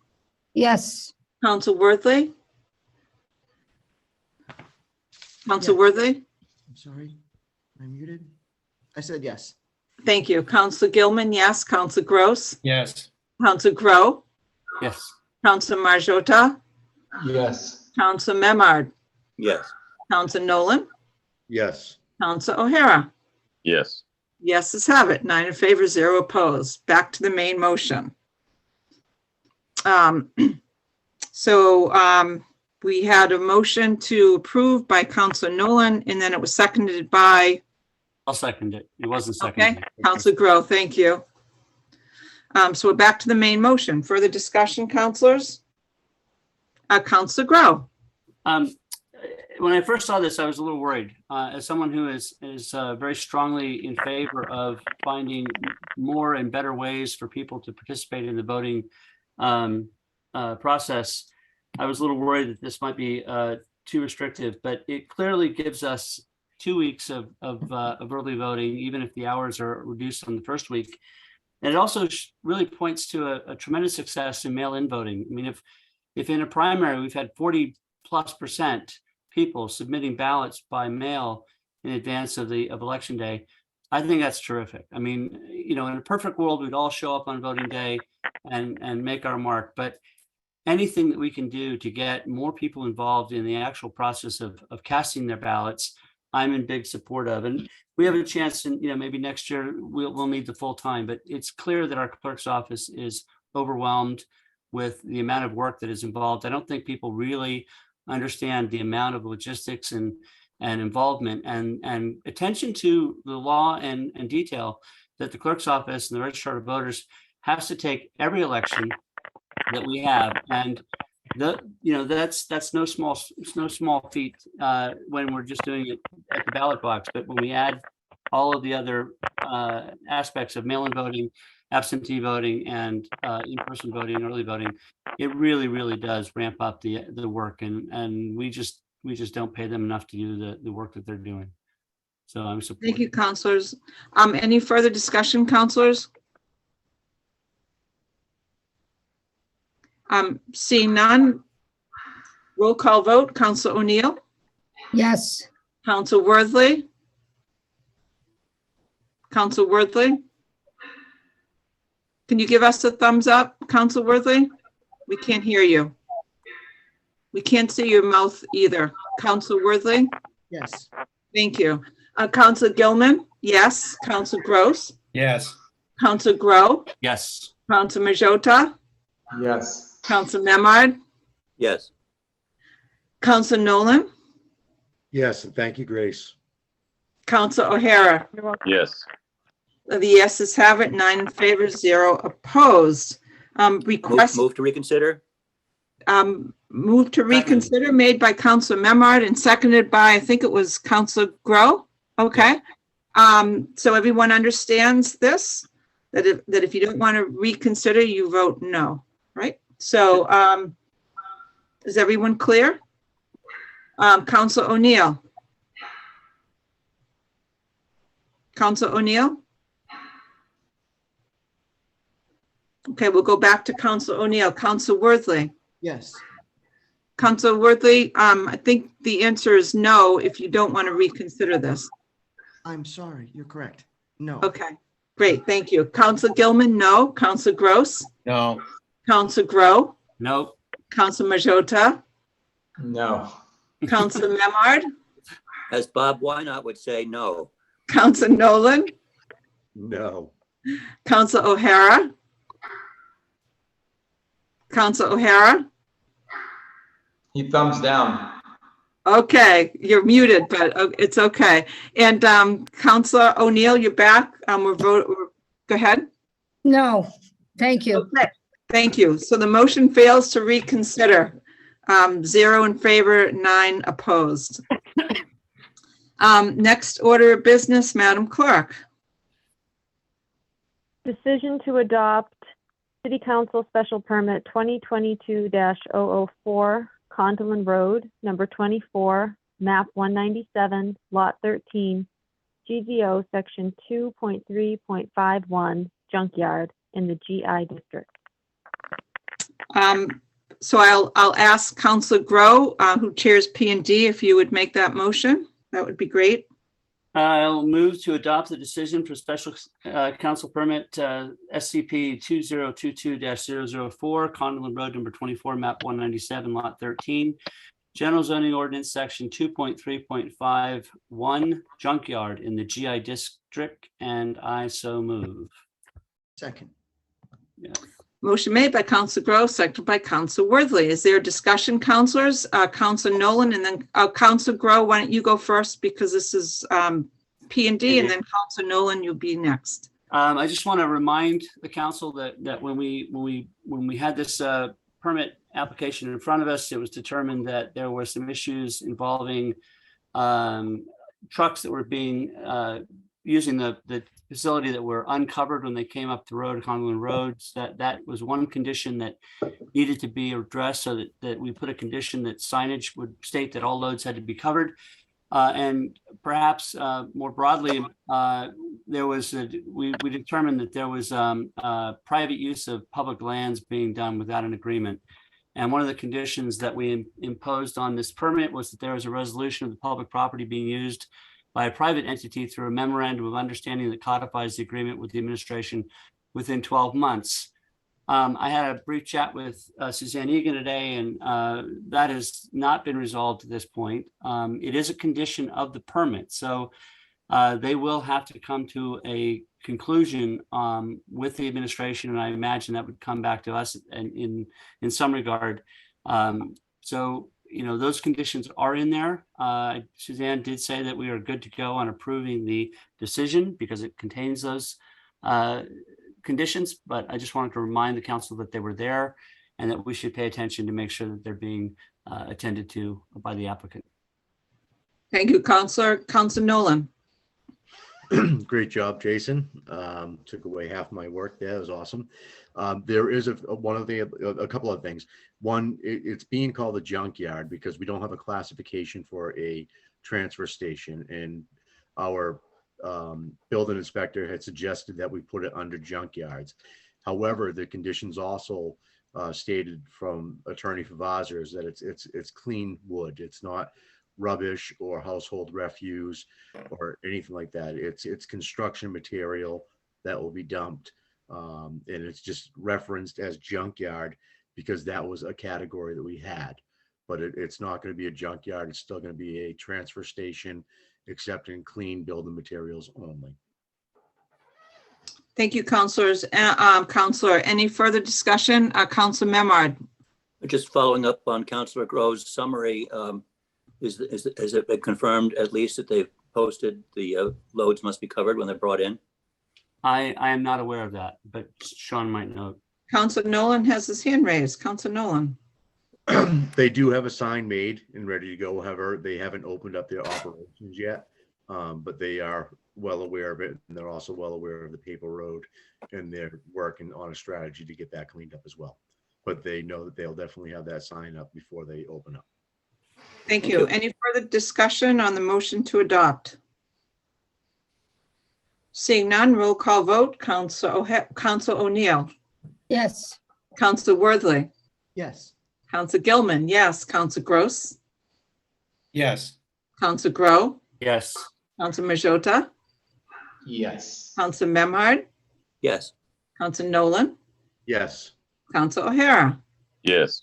Speaker 20: Yes.
Speaker 2: Council Worthley, Council Worthley.
Speaker 10: I'm sorry, am I muted? I said yes.
Speaker 2: Thank you. Council Gilman, yes. Council Gross,
Speaker 7: Yes.
Speaker 2: Council Grow,
Speaker 6: Yes.
Speaker 2: Council Marjota,
Speaker 8: Yes.
Speaker 2: Council Memard,
Speaker 14: Yes.
Speaker 2: Council Nolan,
Speaker 5: Yes.
Speaker 2: Council O'Hara.
Speaker 17: Yes.
Speaker 2: Yeses have it. 9 in favor, 0 opposed. Back to the main motion. We had a motion to approve by Council Nolan, and then it was seconded by,
Speaker 6: I'll second it. It wasn't
Speaker 2: okay,
Speaker 6: seconded.
Speaker 2: Council Grow. Thank you. So we're back to the main motion. Further discussion, councilors? Council Grow.
Speaker 6: When I first saw this, I was a little worried. As someone who is very strongly in favor of finding more and better ways for people to participate in the voting process, I was a little worried that this might be too restrictive, but it clearly gives us 2 weeks of early voting, even if the hours are reduced on the first week. And it also really points to a tremendous success in mail-in voting. I mean, if in a primary we've had 40+% people submitting ballots by mail in advance of election day, I think that's terrific. I mean, you know, in a perfect world, we'd all show up on voting day and make our mark. But anything that we can do to get more people involved in the actual process of casting their ballots, I'm in big support of. And we have a chance, and maybe next year we'll need the full time. But it's clear that our clerk's office is overwhelmed with the amount of work that is involved. I don't think people really understand the amount of logistics and involvement and attention to the law and detail that the clerk's office and the registrar of voters has to take every election that we have. And that's no small feat when we're just doing it at the ballot box. But when we add all of the other aspects of mail-in voting, absentee voting, and in-person voting and early voting, it really, really does ramp up the work. And we just don't pay them enough to do the work that they're doing. So I'm supportive.
Speaker 2: Thank you, councilors. Any further discussion, councilors? Seeing none, roll call vote. Council O'Neill,
Speaker 20: Yes.
Speaker 2: Council Worthley, Council Worthley. Can you give us a thumbs up, Council Worthley? We can't hear you. We can't see your mouth either. Council Worthley?
Speaker 10: Yes.
Speaker 2: Thank you. Council Gilman? Yes. Council Gross?
Speaker 7: Yes.
Speaker 2: Council Grow?
Speaker 6: Yes.
Speaker 2: Council Majota?
Speaker 8: Yes.
Speaker 2: Council Memard?
Speaker 14: Yes.
Speaker 2: Council Nolan?
Speaker 5: Yes, and thank you, Grace.
Speaker 2: Council O'Hara?
Speaker 17: Yes.
Speaker 2: The yeses have it. 9 in favor, 0 opposed. Request.
Speaker 14: Move to reconsider?
Speaker 2: Move to reconsider made by Counselor Memard and seconded by, I think it was Counselor Grow. Okay. So everyone understands this, that if you don't want to reconsider, you vote no, right? So is everyone clear? Counselor O'Neill. Counselor O'Neill? Okay, we'll go back to Counselor O'Neill. Counselor Worthley?
Speaker 10: Yes.
Speaker 2: Counselor Worthley, I think the answer is no if you don't want to reconsider this.
Speaker 10: I'm sorry, you're correct. No.
Speaker 2: Okay, great, thank you. Counselor Gilman, no. Counselor Gross?
Speaker 7: No.
Speaker 2: Counselor Grow?
Speaker 6: No.
Speaker 2: Counselor Majota?
Speaker 8: No.
Speaker 2: Counselor Memard?
Speaker 14: As Bob Wynot would say, no.
Speaker 2: Counselor Nolan?
Speaker 5: No.
Speaker 2: Counselor O'Hara? Counselor O'Hara?
Speaker 8: He thumbs down.
Speaker 2: Okay, you're muted, but it's okay. And Counselor O'Neill, you're back. Go ahead.
Speaker 20: No, thank you.
Speaker 2: Okay, thank you. So the motion fails to reconsider. 0 in favor, 9 opposed. Next order of business, Madam Clerk.
Speaker 4: Decision to adopt City Council Special Permit 2022-004, Condon Road, number 24, map 197, lot 13, GZO section 2.3.51, junkyard in the GI district.
Speaker 2: So I'll ask Counselor Grow, who chairs P&D, if you would make that motion. That would be great.
Speaker 6: I'll move to adopt the decision for special council permit SCP 2022-004, Condon Road, number 24, map 197, lot 13, general zoning ordinance section 2.3.51, junkyard in the GI district, and I so move.
Speaker 10: Second.
Speaker 6: Yeah.
Speaker 2: Motion made by Counselor Grow, seconded by Counselor Worthley. Is there a discussion, counselors? Counselor Nolan and then Counselor Grow, why don't you go first because this is P&D, and then Counselor Nolan, you'll be next.
Speaker 6: I just want to remind the council that when we had this permit application in front of us, it was determined that there were some issues involving trucks that were being using the facility that were uncovered when they came up the road, Condon Roads. That was one condition that needed to be addressed, so that we put a condition that signage would state that all loads had to be covered. And perhaps more broadly, we determined that there was private use of public lands being done without an agreement. And one of the conditions that we imposed on this permit was that there was a resolution of the public property being used by a private entity through a memorandum of understanding that codifies the agreement with the administration within 12 months. I had a brief chat with Suzanne Egan today, and that has not been resolved to this point. It is a condition of the permit, so they will have to come to a conclusion with the administration, and I imagine that would come back to us in some regard. So, you know, those conditions are in there. Suzanne did say that we are good to go on approving the decision because it contains those conditions, but I just wanted to remind the council that they were there and that we should pay attention to make sure that they're being attended to by the applicant.
Speaker 2: Thank you, Counselor. Counselor Nolan.
Speaker 5: Great job, Jason. Took away half my work there. It was awesome. There is a couple of things. One, it's being called a junkyard because we don't have a classification for a transfer station, and our building inspector had suggested that we put it under junkyards. However, the conditions also stated from Attorney Favazzer is that it's clean wood. It's not rubbish or household refuse or anything like that. It's construction material that will be dumped, and it's just referenced as junkyard because that was a category that we had. But it's not going to be a junkyard. It's still going to be a transfer station, accepting clean building materials only.
Speaker 2: Thank you, counselors. Counselor, any further discussion? Counselor Memard.
Speaker 14: Just following up on Counselor Grove's summary, is it been confirmed at least that they've posted the loads must be covered when they're brought in?
Speaker 6: I am not aware of that, but Sean might know.
Speaker 2: Counselor Nolan has his hand raised. Counselor Nolan.
Speaker 5: They do have a sign made and ready to go. However, they haven't opened up their operations yet. But they are well aware of it, and they're also well aware of the paper road, and they're working on a strategy to get that cleaned up as well. But they know that they'll definitely have that sign up before they open up.
Speaker 2: Thank you. Any further discussion on the motion to adopt? Seeing none, roll call vote. Council O'Neill.
Speaker 20: Yes.
Speaker 2: Council Worthley.
Speaker 10: Yes.
Speaker 2: Council Gilman, yes. Council Gross.
Speaker 7: Yes.
Speaker 2: Council Grow.
Speaker 6: Yes.
Speaker 2: Council Majota.
Speaker 8: Yes.
Speaker 2: Council Memhard.
Speaker 14: Yes.
Speaker 2: Council Nolan.
Speaker 5: Yes.
Speaker 2: Council O'Hara.
Speaker 17: Yes.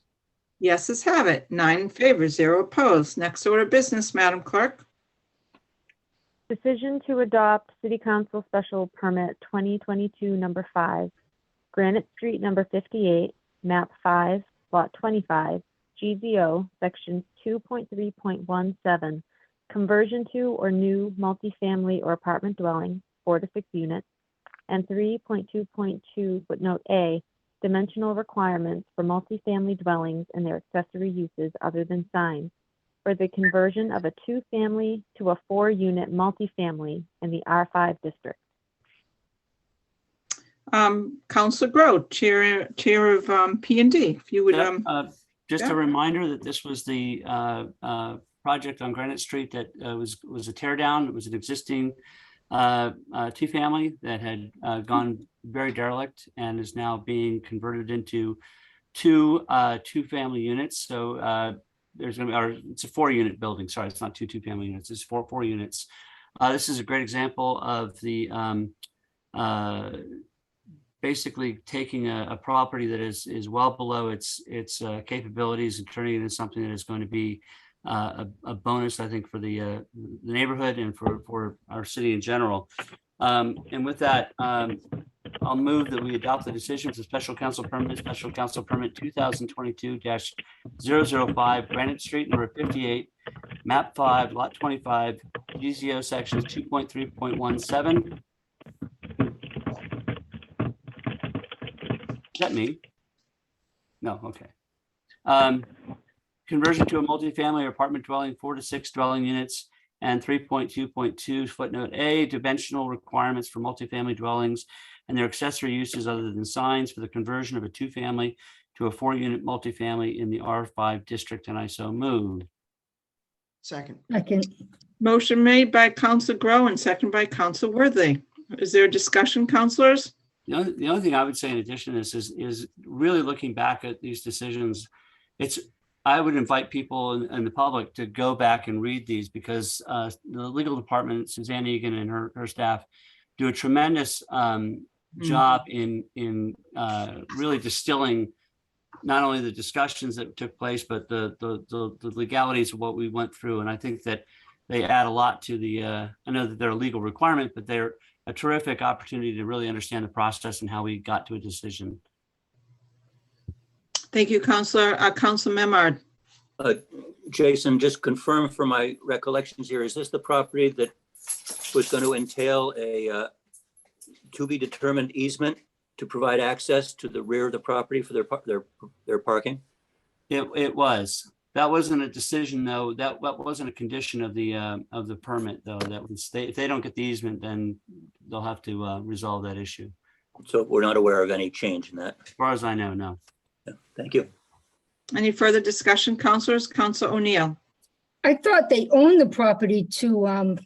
Speaker 2: Yeses have it. 9 in favor, 0 opposed. Next order of business, Madam Clerk.
Speaker 4: Decision to adopt City Council Special Permit 2022, number 5, Granite Street, number 58, map 5, lot 25, GZO, section 2.3.17, conversion to or new multifamily or apartment dwelling, 4 to 6 units, and 3.2.2 footnote A, dimensional requirements for multifamily dwellings and their accessory uses other than signs, for the conversion of a 2-family to a 4-unit multifamily in the R5 district.
Speaker 2: Council Grow, Chair of P&D, if you would.
Speaker 6: Just
Speaker 2: yeah.
Speaker 6: a reminder that this was the project on Granite Street that was a tear down. It was an existing 2-family that had gone very derelict and is now being converted into 2 2-family units. So there's going to be, or it's a 4-unit building. Sorry, it's not 2 2-family units. It's 4 units. This is a great example of the basically taking a property that is well below its capabilities and turning it into something that is going to be a bonus, I think, for the neighborhood and for our city in general. And with that, I'll move that we adopt the decision for Special Council Permit 2022-005 Granite Street, number 58, map 5, lot 25, GZO section 2.3.17. Is that me? No, okay. Conversion to a multifamily or apartment dwelling, 4 to 6 dwelling units, and 3.2.2 footnote A, dimensional requirements for multifamily dwellings and their accessory uses other than signs for the conversion of a 2-family to a 4-unit multifamily in the R5 district, and I so move.
Speaker 10: Second.
Speaker 2: Motion made by Council Grow and second by Council Worthley. Is there a discussion, councilors?
Speaker 6: The only thing I would say in addition to this is really looking back at these decisions. I would invite people and the public to go back and read these, because the legal department, Suzanne Egan and her staff, do a tremendous job in really distilling not only the discussions that took place, but the legalities of what we went through. And I think that they add a lot to I know that they're a legal requirement, but they're a terrific opportunity to really understand the process and how we got to a decision.
Speaker 2: Thank you, Councilor. Council Memhard.
Speaker 14: Jason, just confirm for my recollections here, is this the property that was going to entail a to be determined easement to provide access to the rear of the property for their parking?
Speaker 6: It was. That wasn't a decision, though. That wasn't a condition of the permit, though. That was if they don't get the easement, then they'll have to resolve that issue.
Speaker 14: So we're not aware of any change in that.
Speaker 6: As far as I know, no.
Speaker 14: Yeah, thank you.
Speaker 2: Any further discussion, councilors? Council O'Neill.
Speaker 20: I thought they owned the property to,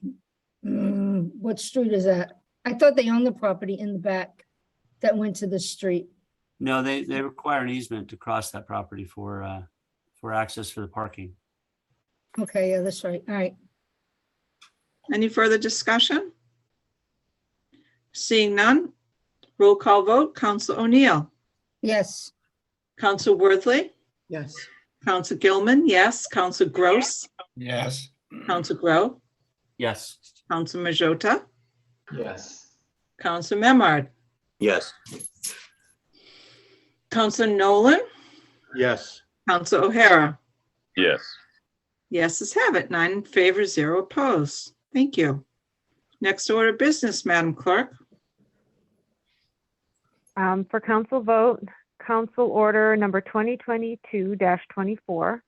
Speaker 20: what street is that? I thought they owned the property in the back that went to the street.
Speaker 6: No, they require an easement to cross that property for access for the parking.
Speaker 20: Okay, yeah, that's right. All right.
Speaker 2: Any further discussion? Seeing none, roll call vote. Council O'Neill.
Speaker 20: Yes.
Speaker 2: Council Worthley.
Speaker 10: Yes.
Speaker 2: Council Gilman, yes. Council Gross.
Speaker 7: Yes.
Speaker 2: Council Grow.
Speaker 6: Yes.
Speaker 2: Council Majota.
Speaker 8: Yes.
Speaker 2: Council Memhard.
Speaker 14: Yes.
Speaker 2: Council Nolan.
Speaker 5: Yes.
Speaker 2: Council O'Hara.
Speaker 17: Yes.
Speaker 2: Yeses have it. 9 in favor, 0 opposed. Thank you. Next order of business, Madam Clerk.
Speaker 4: For council vote, Council Order number 2022-24,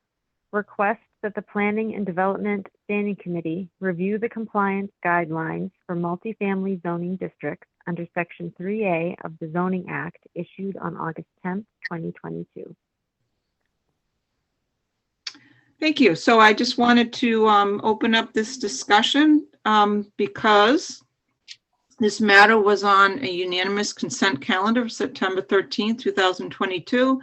Speaker 4: requests that the Planning and Development Standing Committee review the compliance guidelines for multifamily zoning districts under Section 3A of the Zoning Act issued on August 10th, 2022.
Speaker 2: Thank you. So I just wanted to open up this discussion because this matter was on a unanimous consent calendar of September 13th, 2022.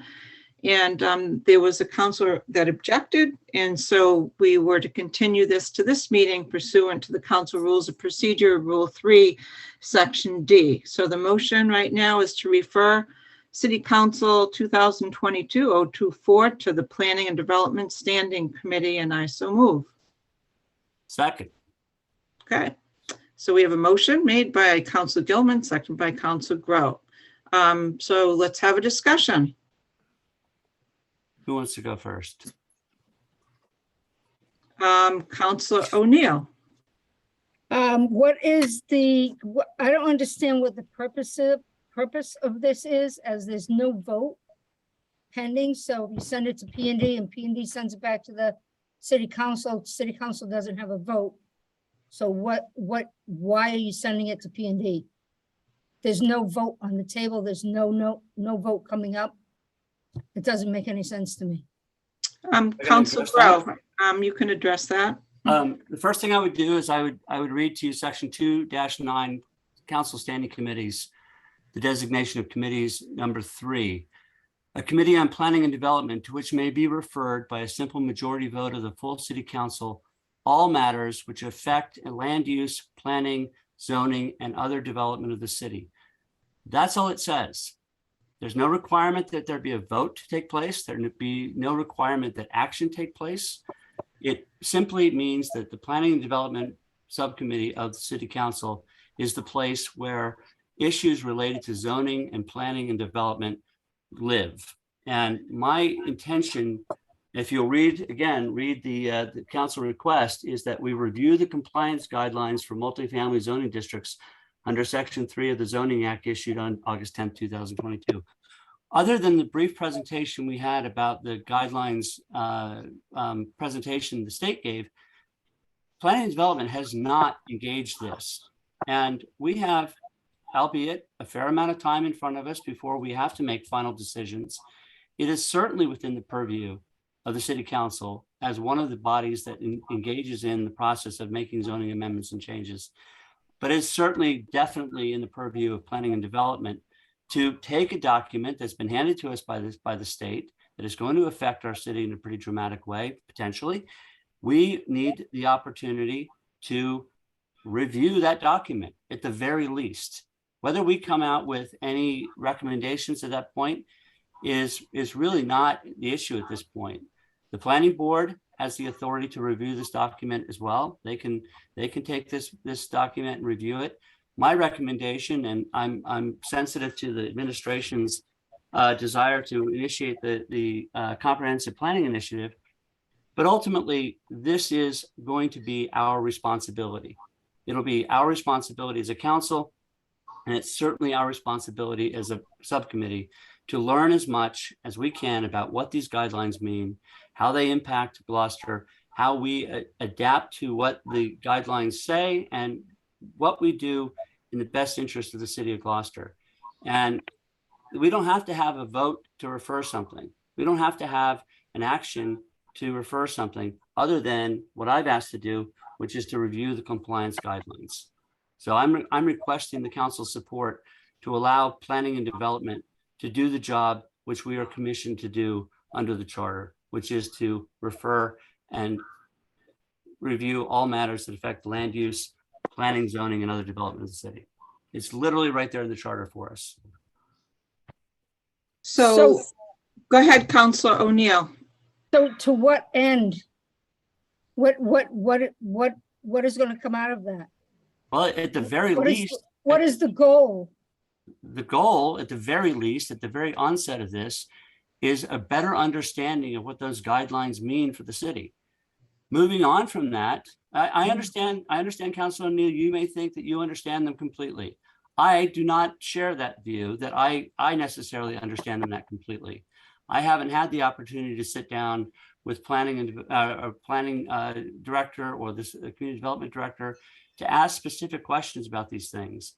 Speaker 2: And there was a counselor that objected. And so we were to continue this to this meeting pursuant to the Council Rules of Procedure, Rule 3, Section D. So the motion right now is to refer City Council 2022-024 to the Planning and Development Standing Committee, and I so move.
Speaker 6: Second.
Speaker 2: Okay. So we have a motion made by Council Gilman, seconded by Council Grow. So let's have a discussion.
Speaker 6: Who wants to go first?
Speaker 2: Councilor O'Neill.
Speaker 20: What is I don't understand what the purpose of this is, as there's no vote pending. So you send it to P&D and P&D sends it back to the city council. City council doesn't have a vote. So why are you sending it to P&D? There's no vote on the table. There's no vote coming up. It doesn't make any sense to me.
Speaker 2: Council Grow, you can address that.
Speaker 6: The first thing I would do is I would read to you Section 2-9, Council Standing Committees, the designation of committees number 3. A committee on planning and development to which may be referred by a simple majority vote of the full city council all matters which affect land use, planning, zoning, and other development of the city. That's all it says. There's no requirement that there be a vote to take place. There be no requirement that action take place. It simply means that the Planning and Development Subcommittee of the City Council is the place where issues related to zoning and planning and development live. And my intention, if you'll read the council request, is that we review the compliance guidelines for multifamily zoning districts under Section 3 of the Zoning Act issued on August 10th, 2022. Other than the brief presentation we had about the guidelines presentation the state gave, Planning and Development has not engaged this. And we have, albeit a fair amount of time in front of us before we have to make final decisions. It is certainly within the purview of the City Council as one of the bodies that engages in the process of making zoning amendments and changes. But it's certainly definitely in the purview of Planning and Development to take a document that's been handed to us by the state that is going to affect our city in a pretty dramatic way, potentially. We need the opportunity to review that document at the very least. Whether we come out with any recommendations at that point is really not the issue at this point. The planning board has the authority to review this document as well. They can take this document and review it. My recommendation, and I'm sensitive to the administration's desire to initiate the comprehensive planning initiative, but ultimately this is going to be our responsibility. It'll be our responsibility as a council, and it's certainly our responsibility as a subcommittee to learn as much as we can about what these guidelines mean, how they impact Gloucester, how we adapt to what the guidelines say, and what we do in the best interest of the city of Gloucester. And we don't have to have a vote to refer something. We don't have to have an action to refer something other than what I've asked to do, which is to review the compliance guidelines. So I'm requesting the council's support to allow planning and development to do the job which we are commissioned to do under the charter, which is to refer and review all matters that affect land use, planning, zoning, and other development of the city. It's literally right there in the charter for us.
Speaker 2: So go ahead, Councilor O'Neill.
Speaker 20: So to what end? What is going to come out of that?
Speaker 6: Well, at the very least,
Speaker 20: what is the goal?
Speaker 6: The goal, at the very least, at the very onset of this, is a better understanding of what those guidelines mean for the city. Moving on from that, I understand, Councilor O'Neill, you may think that you understand them completely. I do not share that view that I necessarily understand them that completely. I haven't had the opportunity to sit down with planning director or this community development director to ask specific questions about these things.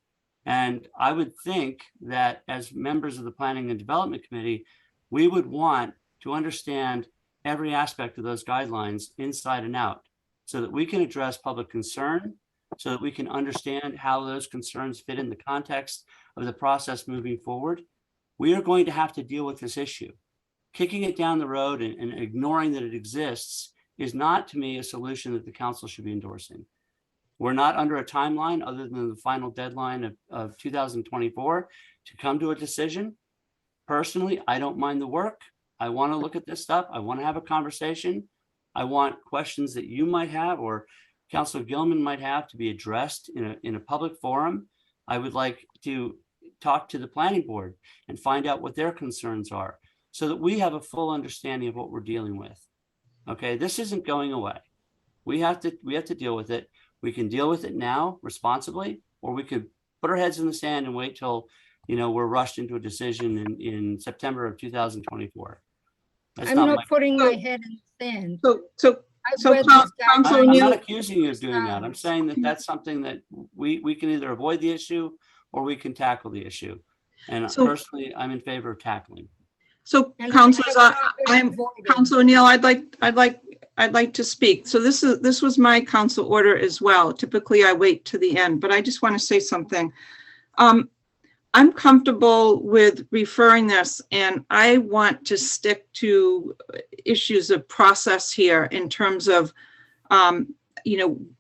Speaker 6: And I would think that as members of the Planning and Development Committee, we would want to understand every aspect of those guidelines inside and out so that we can address public concern, so that we can understand how those concerns fit in the context of the process moving forward. We are going to have to deal with this issue. Kicking it down the road and ignoring that it exists is not, to me, a solution that the council should be endorsing. We're not under a timeline other than the final deadline of 2024 to come to a decision. Personally, I don't mind the work. I want to look at this stuff. I want to have a conversation. I want questions that you might have or Councilor Gilman might have to be addressed in a public forum. I would like to talk to the planning board and find out what their concerns are so that we have a full understanding of what we're dealing with. Okay, this isn't going away. We have to deal with it. We can deal with it now responsibly, or we could put our heads in the sand and wait till, we're rushed into a decision in September of 2024. That's
Speaker 20: I'm not putting my head in the sand.
Speaker 6: I'm not accusing you of doing that. I'm saying that that's something that we can either avoid the issue or we can tackle the issue. And personally, I'm in favor of tackling.
Speaker 2: So, councilors, Councilor Neal, I'd like to speak. So this was my council order as well. Typically, I wait to the end, but I just want to say something. I'm comfortable with referring this, and I want to stick to issues of process here in terms of,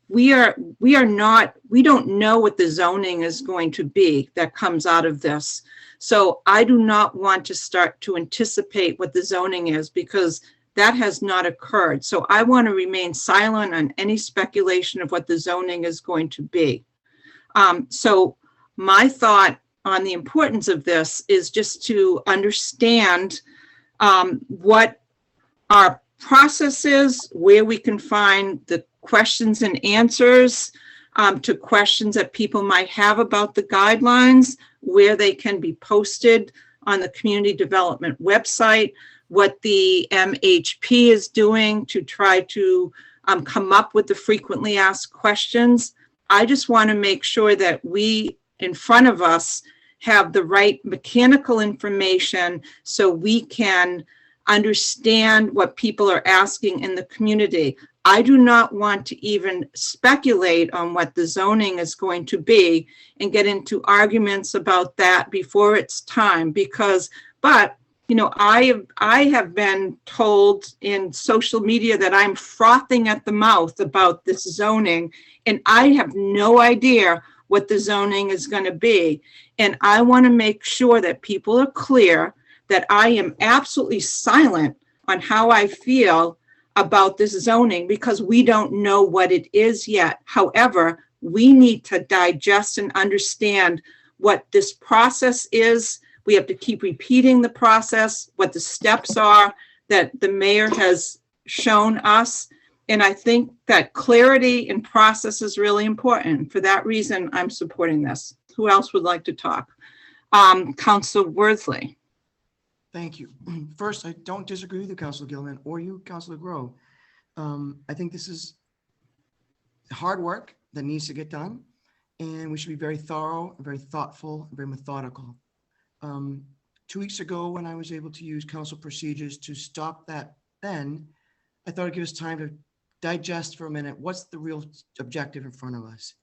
Speaker 2: we don't know what the zoning is going to be that comes out of this. So I do not want to start to anticipate what the zoning is because that has not occurred. So I want to remain silent on any speculation of what the zoning is going to be. So my thought on the importance of this is just to understand what our process is, where we can find the questions and answers to questions that people might have about the guidelines, where they can be posted on the community development website, what the MHP is doing to try to come up with the frequently asked questions. I just want to make sure that we, in front of us, have the right mechanical information so we can understand what people are asking in the community. I do not want to even speculate on what the zoning is going to be and get into arguments about that before it's time but I have been told in social media that I'm frothing at the mouth about this zoning, and I have no idea what the zoning is going to be. And I want to make sure that people are clear that I am absolutely silent on how I feel about this zoning because we don't know what it is yet. However, we need to digest and understand what this process is. We have to keep repeating the process, what the steps are that the mayor has shown us. And I think that clarity in process is really important. For that reason, I'm supporting this. Who else would like to talk? Councilor Worthley.
Speaker 10: Thank you. First, I don't disagree with you, Councilor Gilman, or you, Councilor Grow. I think this is hard work that needs to get done, and we should be very thorough, very thoughtful, very methodical. 2 weeks ago, when I was able to use council procedures to stop that, then I thought it'd give us time to digest for a minute what's the real objective in front of us.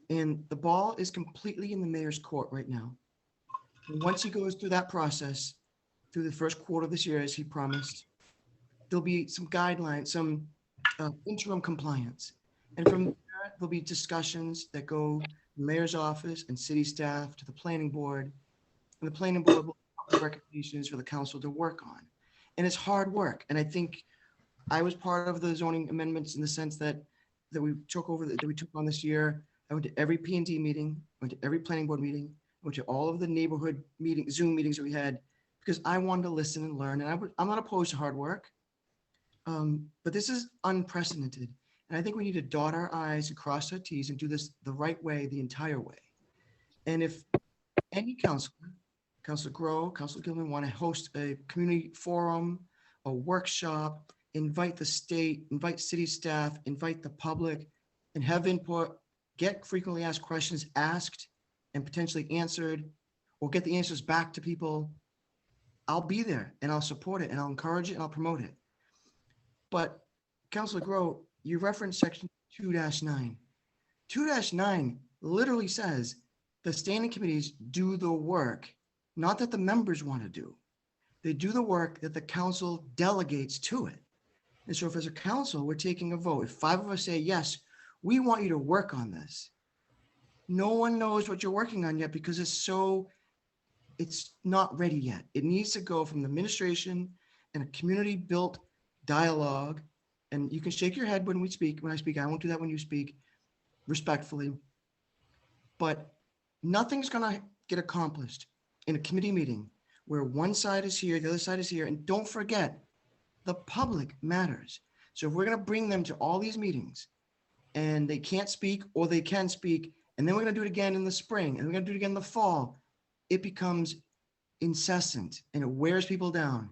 Speaker 10: And the ball is completely in the mayor's court right now. And once he goes through that process, through the first quarter of this year, as he promised, there'll be some guidelines, some interim compliance. And from there, there'll be discussions that go from the mayor's office and city staff to the planning board. And the planning board will have recommendations for the council to work on. And it's hard work. And I think I was part of the zoning amendments in the sense that we took on this year. I went to every P&D meeting, went to every planning board meeting, went to all of the neighborhood meetings, Zoom meetings that we had, because I wanted to listen and learn. And I'm not opposed to hard work, but this is unprecedented. And I think we need to dot our I's and cross our T's and do this the right way, the entire way. And if any counselor, Counselor Grow, Counselor Gilman, want to host a community forum, a workshop, invite the state, invite city staff, invite the public, and have input, get frequently asked questions asked and potentially answered, or get the answers back to people, I'll be there and I'll support it and I'll encourage it and I'll promote it. But Counselor Grow, you referenced section 2-9. 2-9 literally says the standing committees do the work, not that the members want to do. They do the work that the council delegates to it. And so if as a council, we're taking a vote, if 5 of us say, yes, we want you to work on this, no one knows what you're working on yet because it's not ready yet. It needs to go from the administration and a community-built dialogue. And you can shake your head when we speak. When I speak, I won't do that when you speak, respectfully. But nothing's going to get accomplished in a committee meeting where one side is here, the other side is here. And don't forget, the public matters. So if we're going to bring them to all these meetings and they can't speak or they can speak, and then we're going to do it again in the spring and we're going to do it again in the fall, it becomes incessant and it wears people down.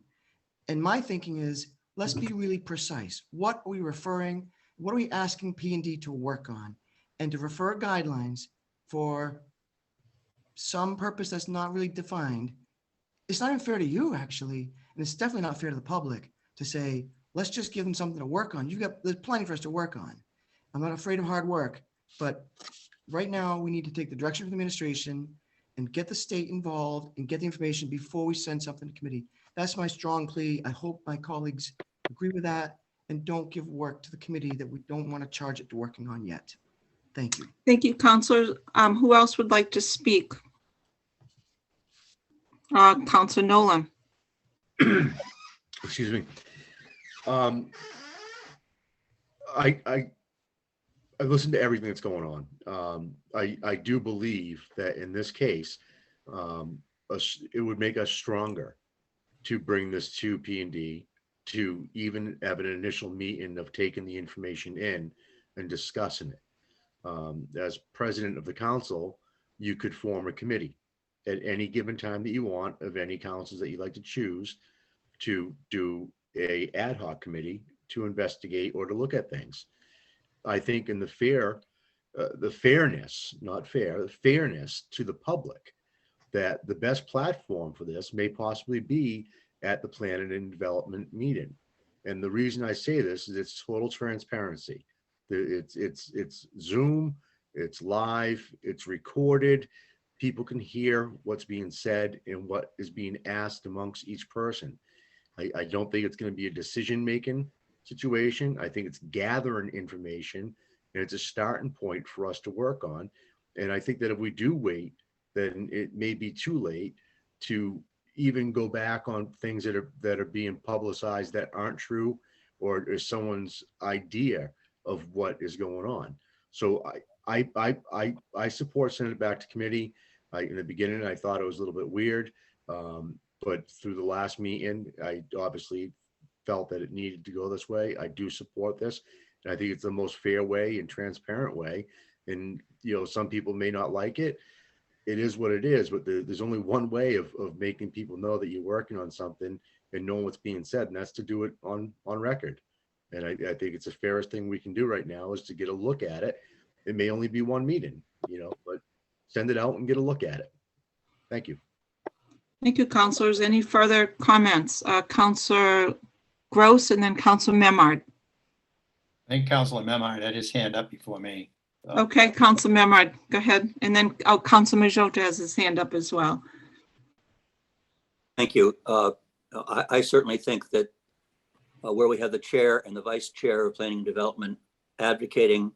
Speaker 10: And my thinking is, let's be really precise. What are we referring? What are we asking P&D to work on? And to refer guidelines for some purpose that's not really defined. It's not even fair to you, actually. And it's definitely not fair to the public to say, let's just give them something to work on. There's plenty for us to work on. I'm not afraid of hard work, but right now we need to take the direction of the administration and get the state involved and get the information before we send something to committee. That's my strong plea. I hope my colleagues agree with that and don't give work to the committee that we don't want to charge it to working on yet. Thank you.
Speaker 2: Thank you, Counselor. Who else would like to speak? Counselor Nolan.
Speaker 5: Excuse me. I listened to everything that's going on. I do believe that in this case, it would make us stronger to bring this to P&D, to even have an initial meeting of taking the information in and discussing it. As president of the council, you could form a committee at any given time that you want of any councils that you'd like to choose to do a ad hoc committee to investigate or to look at things. I think in the fairness, not fair, the fairness to the public, that the best platform for this may possibly be at the planning and development meeting. And the reason I say this is it's total transparency. It's Zoom, it's live, it's recorded. People can hear what's being said and what is being asked amongst each person. I don't think it's going to be a decision-making situation. I think it's gathering information, and it's a starting point for us to work on. And I think that if we do wait, then it may be too late to even go back on things that are being publicized that aren't true, or is someone's idea of what is going on. So I support sending it back to committee. In the beginning, I thought it was a little bit weird, but through the last meeting, I obviously felt that it needed to go this way. I do support this, and I think it's the most fair way and transparent way. And some people may not like it. It is what it is, but there's only one way of making people know that you're working on something and knowing what's being said, and that's to do it on record. And I think it's the fairest thing we can do right now is to get a look at it. It may only be one meeting, but send it out and get a look at it. Thank you.
Speaker 2: Thank you, councilors. Any further comments? Councilor Gross and then Councilor Memard.
Speaker 7: I think Councilor Memard had his hand up before me.
Speaker 2: Okay, Councilor Memard, go ahead. And then Councilor Majota has his hand up as well.
Speaker 14: Thank you. I certainly think that where we have the chair and the vice chair of planning and development advocating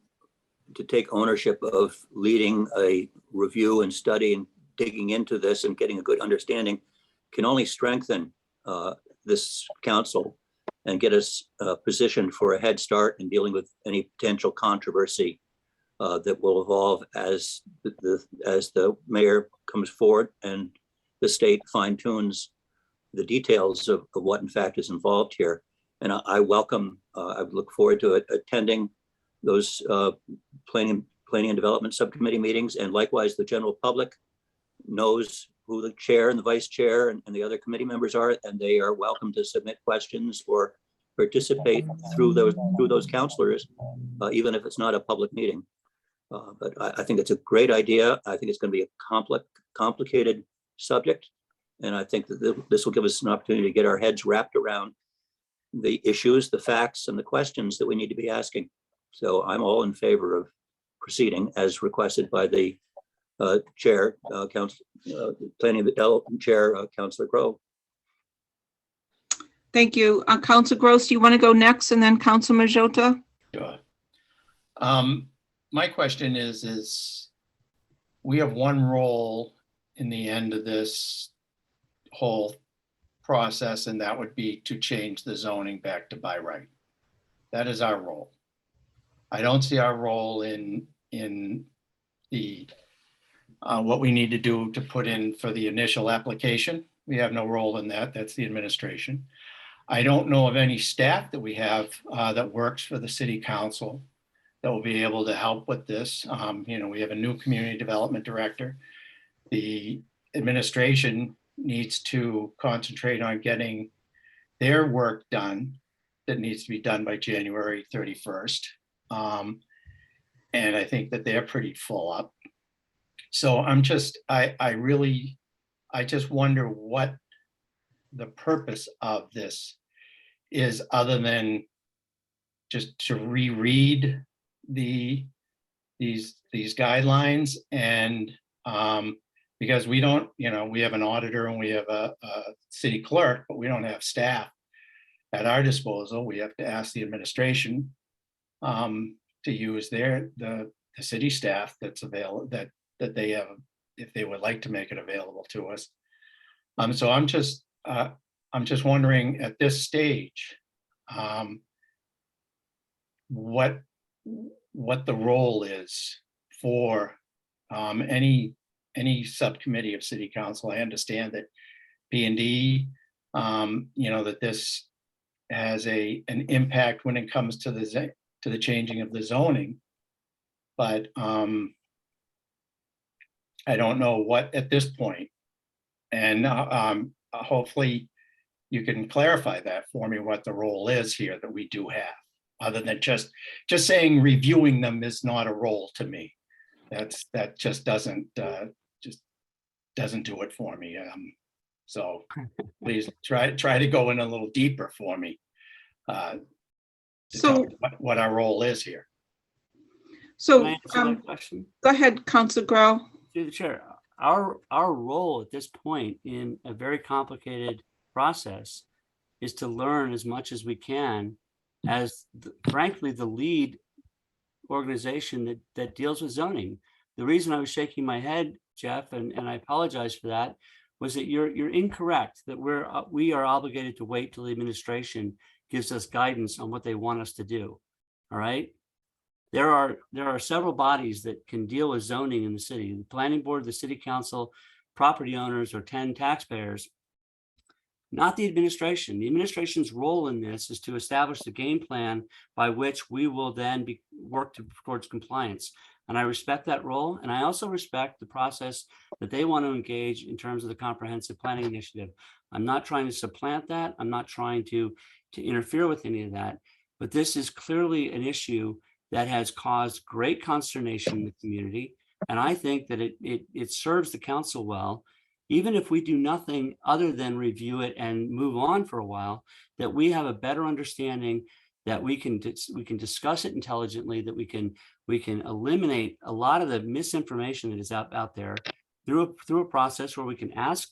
Speaker 14: to take ownership of leading a review and study and digging into this and getting a good understanding can only strengthen this council and get us positioned for a head start in dealing with any potential controversy that will evolve as the mayor comes forward and the state fine tunes the details of what in fact is involved here. And I welcome, I look forward to attending those planning and development subcommittee meetings, and likewise the general public knows who the chair and the vice chair and the other committee members are, and they are welcome to submit questions or participate through those counselors, even if it's not a public meeting. But I think it's a great idea. I think it's going to be a complicated subject. And I think that this will give us an opportunity to get our heads wrapped around the issues, the facts, and the questions that we need to be asking. So I'm all in favor of proceeding as requested by the chair, Planning Development Chair, Councilor Grow.
Speaker 2: Thank you. Council Gross, do you want to go next and then Council Majota?
Speaker 7: Sure. My question is we have one role in the end of this whole process, and that would be to change the zoning back to by right. That is our role. I don't see our role in the what we need to do to put in for the initial application. We have no role in that. That's the administration. I don't know of any staff that we have that works for the city council that will be able to help with this. You know, we have a new community development director. The administration needs to concentrate on getting their work done that needs to be done by January 31st. And I think that they're pretty full up. So I just wonder what the purpose of this is, other than just to reread these guidelines. And because we don't, you know, we have an auditor and we have a city clerk, but we don't have staff at our disposal. We have to ask the administration to use the city staff that's available, that they have, if they would like to make it available to us. So I'm just wondering at this stage, what the role is for any subcommittee of city council. I understand that P&D, you know, that this has an impact when it comes to the changing of the zoning, but I don't know what at this point. And hopefully you can clarify that for me, what the role is here that we do have, other than just saying reviewing them is not a role to me. That just doesn't do it for me. So please try to go in a little deeper for me. So what our role is here.
Speaker 2: So go ahead, Councilor Grow.
Speaker 6: Through the chair, our role at this point in a very complicated process is to learn as much as we can as frankly the lead organization that deals with zoning. The reason I was shaking my head, Jeff, and I apologize for that, was that you're incorrect, that we are obligated to wait till the administration gives us guidance on what they want us to do. All right. There are several bodies that can deal with zoning in the city: the planning board, the city council, property owners, or 10 taxpayers, not the administration. The administration's role in this is to establish the game plan by which we will then work towards compliance. And I respect that role. And I also respect the process that they want to engage in terms of the comprehensive planning initiative. I'm not trying to supplant that. I'm not trying to interfere with any of that. But this is clearly an issue that has caused great consternation in the community. And I think that it serves the council well, even if we do nothing other than review it and move on for a while, that we have a better understanding, that we can discuss it intelligently, that we can eliminate a lot of the misinformation that is out there through a process where we can ask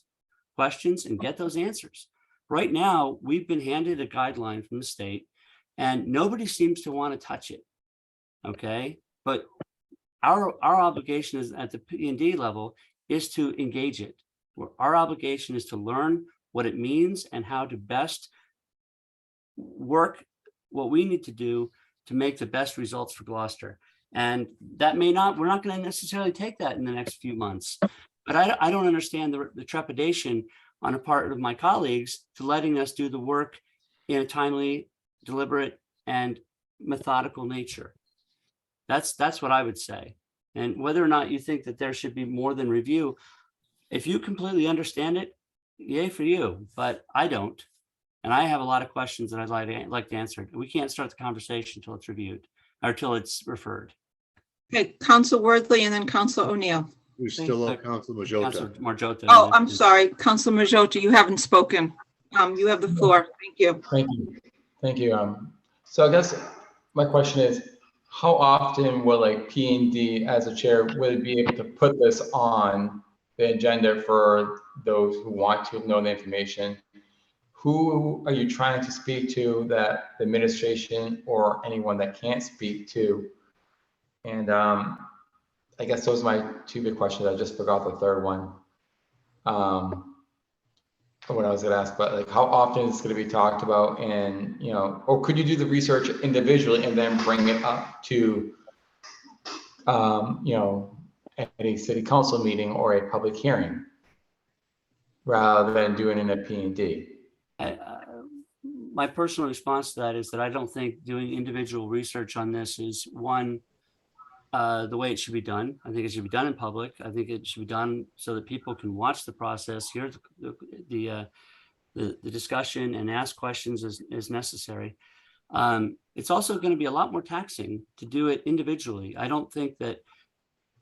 Speaker 6: questions and get those answers. Right now, we've been handed a guideline from the state and nobody seems to want to touch it. Okay, but our obligation is at the P&D level is to engage it. Our obligation is to learn what it means and how to best work what we need to do to make the best results for Gloucester. And that we're not going to necessarily take that in the next few months. But I don't understand the trepidation on the part of my colleagues to letting us do the work in a timely, deliberate, and methodical nature. That's what I would say. And whether or not you think that there should be more than review, If you completely understand it, yay for you, but I don't. And I have a lot of questions that I'd like to answer. We can't start the conversation until it's reviewed or till it's referred.
Speaker 2: Okay, Council Worthley and then Council O'Neill.
Speaker 5: We still have Council
Speaker 6: Councilor
Speaker 5: Majota.
Speaker 6: Marjota.
Speaker 2: Oh, I'm sorry, Council Majota, you haven't spoken. You have the floor. Thank you.
Speaker 8: Thank you. Thank you. So I guess my question is, how often will like P&D as a chair, would it be able to put this on the agenda for those who want to know the information? Who are you trying to speak to that the administration or anyone that can't speak to? And I guess those are my two big questions. I just forgot the third one. What I was gonna ask, but like how often is it gonna be talked about, and or could you do the research individually and then bring it up to at a city council meeting or a public hearing rather than doing it in a P&D?
Speaker 6: My personal response to that is that I don't think doing individual research on this is the way it should be done. I think it should be done in public. I think it should be done so that people can watch the process, hear the discussion, and ask questions as necessary. It's also going to be a lot more taxing to do it individually. I don't think that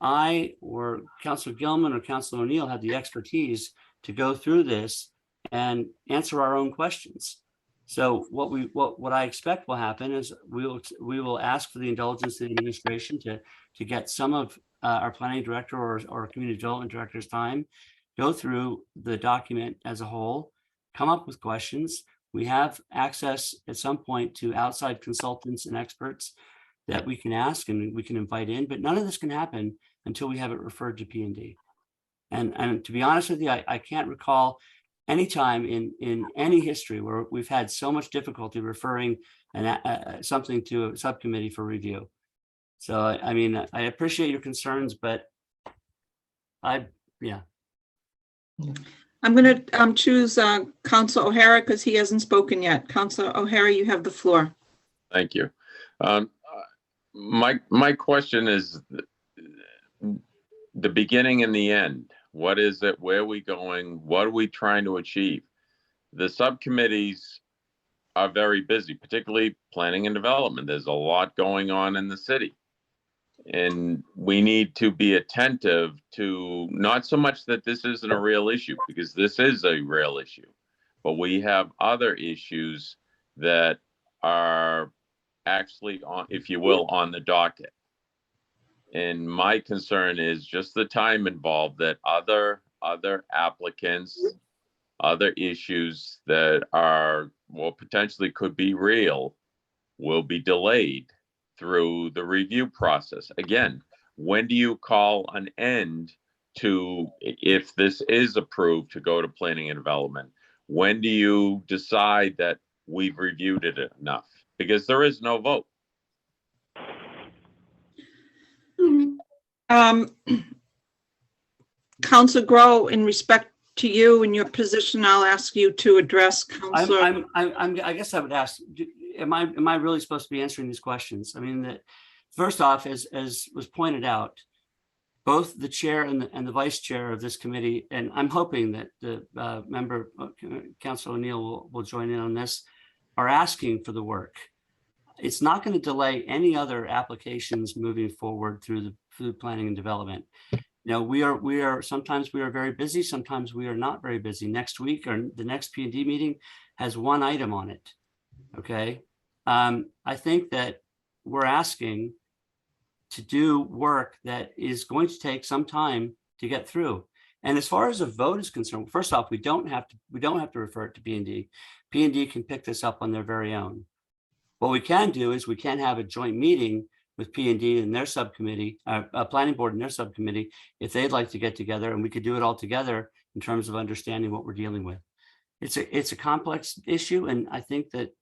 Speaker 6: I or Councilor Gilman or Councilor O'Neill have the expertise to go through this and answer our own questions. So what I expect will happen is we will ask for the indulgence of the administration to get some of our planning director or community development director's time, go through the document as a whole, come up with questions. We have access at some point to outside consultants and experts that we can ask and we can invite in, but none of this can happen until we have it referred to P&D. And to be honest with you, I can't recall any time in any history where we've had so much difficulty referring something to a subcommittee for review. So, I mean, I appreciate your concerns, but yeah.
Speaker 2: I'm going to choose Council O'Hara because he hasn't spoken yet. Council O'Hara, you have the floor.
Speaker 17: Thank you. My question is the beginning and the end. What is it? Where are we going? What are we trying to achieve? The subcommittees are very busy, particularly planning and development. There's a lot going on in the city. And we need to be attentive to not so much that this isn't a real issue, because this is a real issue, but we have other issues that are actually on, if you will, on the docket. And my concern is just the time involved, that other applicants, other issues that are, well, potentially could be real, will be delayed through the review process. Again, when do you call an end to, if this is approved, to go to planning and development? When do you decide that we've reviewed it enough? Because there is no vote.
Speaker 2: Councilor Grow, in respect to you and your position, I'll ask you to address Councilor.
Speaker 6: I guess I would ask, am I really supposed to be answering these questions? I mean, first off, as was pointed out, both the chair and the vice chair of this committee, and I'm hoping that the member, Councilor O'Neill, will join in on this, are asking for the work. It's not going to delay any other applications moving forward through the food planning and development. You know, we are sometimes we are very busy, sometimes we are not very busy. Next week or the next P&D meeting has one item on it. Okay. I think that we're asking to do work that is going to take some time to get through. And as far as a vote is concerned, first off, we don't have to refer it to P&D. P&D can pick this up on their very own. What we can do is we can have a joint meeting with P&D and their subcommittee, planning board and their subcommittee, if they'd like to get together, and we could do it all together in terms of understanding what we're dealing with. It's a complex issue, and I think that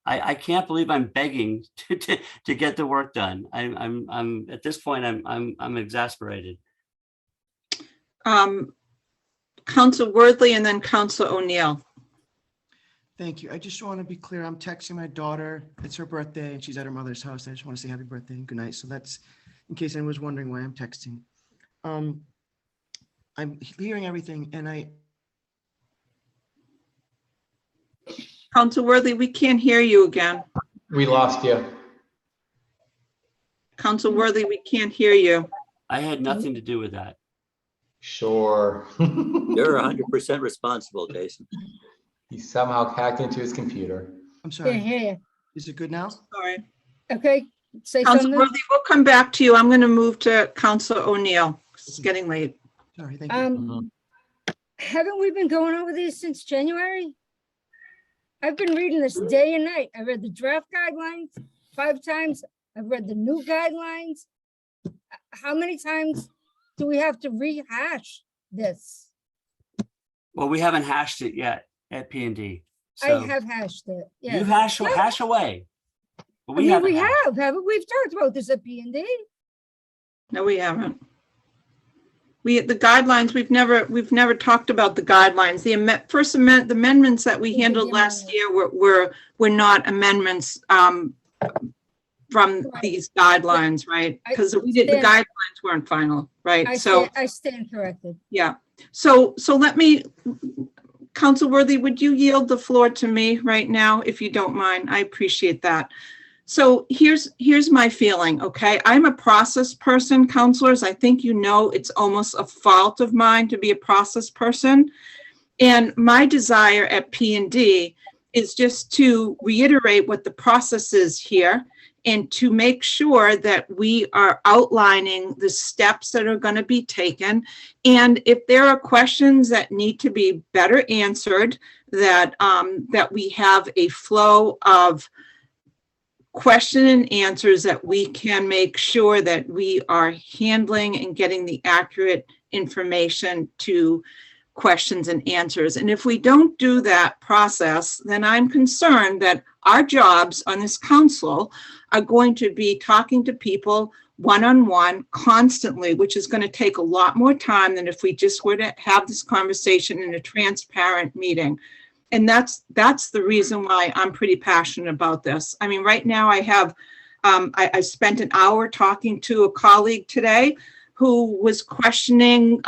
Speaker 6: I can't believe I'm begging to get the work done. I'm at this point I'm exasperated.
Speaker 2: Councilor Worthley and then Councilor O'Neill.
Speaker 10: Thank you. I just want to be clear. I'm texting my daughter. It's her birthday and she's at her mother's house. I just want to say happy birthday and good night. So that's in case anyone was wondering why I'm texting. I'm hearing everything and
Speaker 2: Council Worthy, we can't hear you again.
Speaker 8: We lost you.
Speaker 2: Council Worthy, we can't hear you.
Speaker 6: I had nothing to do with that.
Speaker 8: Sure.
Speaker 14: You're 100% responsible, Jason.
Speaker 8: He somehow hacked into his computer.
Speaker 10: I'm
Speaker 20: Can't
Speaker 10: sorry.
Speaker 20: hear you.
Speaker 10: Is it good now?
Speaker 2: Sorry.
Speaker 20: Okay, say
Speaker 2: Council
Speaker 20: something.
Speaker 2: Worthy, we'll come back to you. I'm going to move to Council O'Neill. It's getting late.
Speaker 10: Sorry, thank you.
Speaker 20: Haven't we been going over these since January? I've been reading this day and night. I read the draft guidelines 5 times. I've read the new guidelines. How many times do we have to rehash this?
Speaker 6: Well, we haven't hashed it yet at P&D.
Speaker 20: I
Speaker 6: So
Speaker 20: have hashed it. Yeah.
Speaker 6: you hash away. But
Speaker 20: I
Speaker 6: we
Speaker 20: mean,
Speaker 6: haven't.
Speaker 20: we
Speaker 6: hashed.
Speaker 20: haven't we? We've talked about this at P&D.
Speaker 2: No, we haven't. The guidelines, we've never talked about the guidelines. The the amendments that we handled last year were not amendments from these guidelines, right? Because the guidelines weren't final, right?
Speaker 20: I stand corrected.
Speaker 2: Yeah. So let me, Council Worthy, would you yield the floor to me right now, if you don't mind? I appreciate that. So here's my feeling, okay? I'm a process person, councilors. I think you know it's almost a fault of mine to be a process person. And my desire at P&D is just to reiterate what the process is here and to make sure that we are outlining the steps that are going to be taken. And if there are questions that need to be better answered, that we have a flow of question and answers, that we can make sure that we are handling and getting the accurate information to questions and answers. And if we don't do that process, then I'm concerned that our jobs on this council are going to be talking to people one-on-one constantly, which is going to take a lot more time than if we just were to have this conversation in a transparent meeting. And that's the reason why I'm pretty passionate about this. I mean, right now I have, I spent an hour talking to a colleague today who was questioning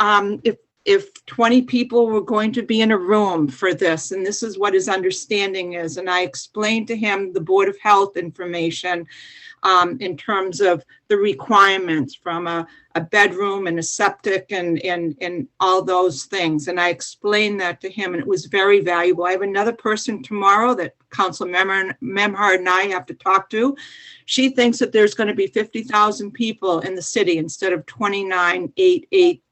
Speaker 2: if 20 people were going to be in a room for this, and this is what his understanding is. And I explained to him the Board of Health information in terms of the requirements from a bedroom and a septic and all those things. And I explained that to him, and it was very valuable. I have another person tomorrow that Council Memhard and I have to talk to. She thinks that there's going to be 50,000 people in the city instead of 29,880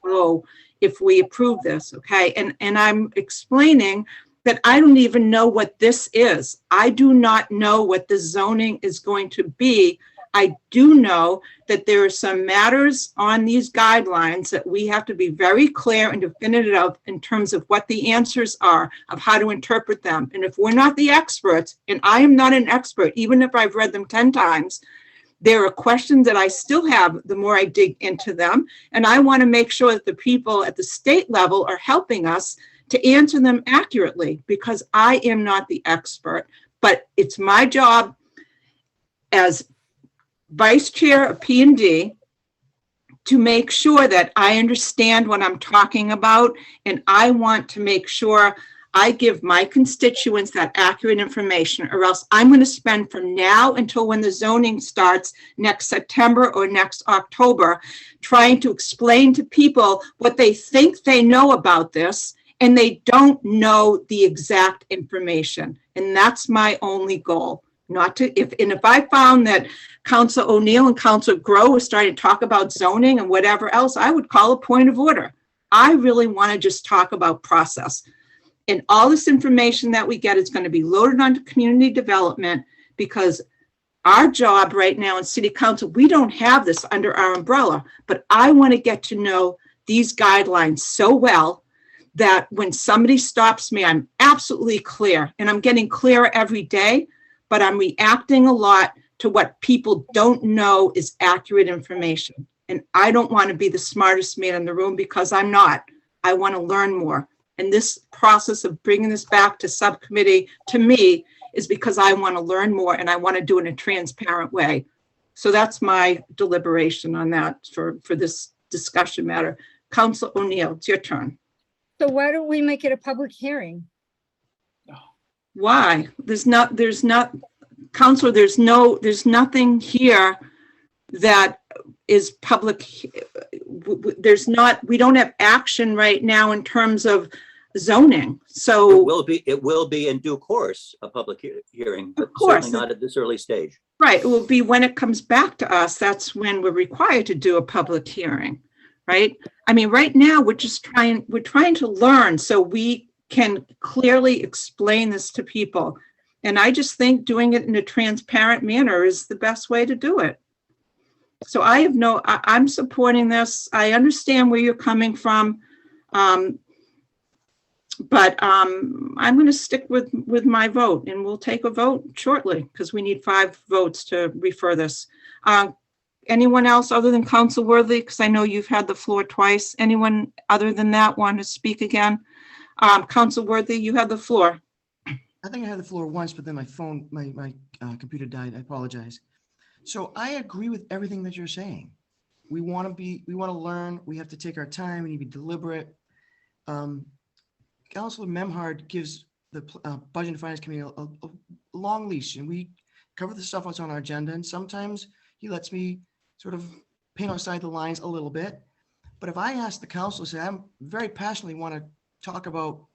Speaker 2: if we approve this, okay? And I'm explaining that I don't even know what this is. I do not know what the zoning is going to be. I do know that there are some matters on these guidelines that we have to be very clear and definitive in terms of what the answers are, of how to interpret them. And if we're not the experts, and I am not an expert, even if I've read them 10 times, there are questions that I still have the more I dig into them. And I want to make sure that the people at the state level are helping us to answer them accurately, because I am not the expert. But it's my job as vice chair of P&D to make sure that I understand what I'm talking about. And I want to make sure I give my constituents that accurate information, or else I'm going to spend from now until when the zoning starts next September or next October trying to explain to people what they think they know about this, and they don't know the exact information. And that's my only goal. Not to, if I found that Council O'Neill and Council Grow were starting to talk about zoning and whatever else, I would call a point of order. I really want to just talk about process. And all this information that we get is going to be loaded onto community development, because our job right now in City Council, we don't have this under our umbrella, but I want to get to know these guidelines so well that when somebody stops me, I'm absolutely clear, and I'm getting clearer every day, but I'm reacting a lot to what people don't know is accurate information. And I don't want to be the smartest man in the room, because I'm not. I want to learn more. And this process of bringing this back to subcommittee, to me, is because I want to learn more and I want to do it in a transparent way. So that's my deliberation on that for this discussion matter. Council O'Neill, it's your turn.
Speaker 20: So why don't we make it a public hearing?
Speaker 2: Why? Counselor, there's nothing here that is public. We don't have action right now in terms of zoning. So
Speaker 14: It will be in due course, a public hearing, but
Speaker 2: course.
Speaker 14: certainly not at this early stage.
Speaker 2: right, it will be when it comes back to us, that's when we're required to do a public hearing, right? I mean, right now, we're trying to learn so we can clearly explain this to people. And I just think doing it in a transparent manner is the best way to do it. So I'm supporting this. I understand where you're coming from. But I'm going to stick with my vote, and we'll take a vote shortly because we need 5 votes to refer this. Anyone else other than Council Worthy? Because I know you've had the floor twice. Anyone other than that want to speak again? Council Worthy, you have the floor.
Speaker 10: I think I had the floor once, but then my phone, my computer died. I apologize. So I agree with everything that you're saying. We want to learn. We have to take our time. We need to be deliberate. Councilor Memhard gives the Budget and Finance Committee a long leash, and we cover the stuff that's on our agenda. And sometimes he lets me sort of paint outside the lines a little bit. But if I ask the council, say, I'm very passionately want to talk about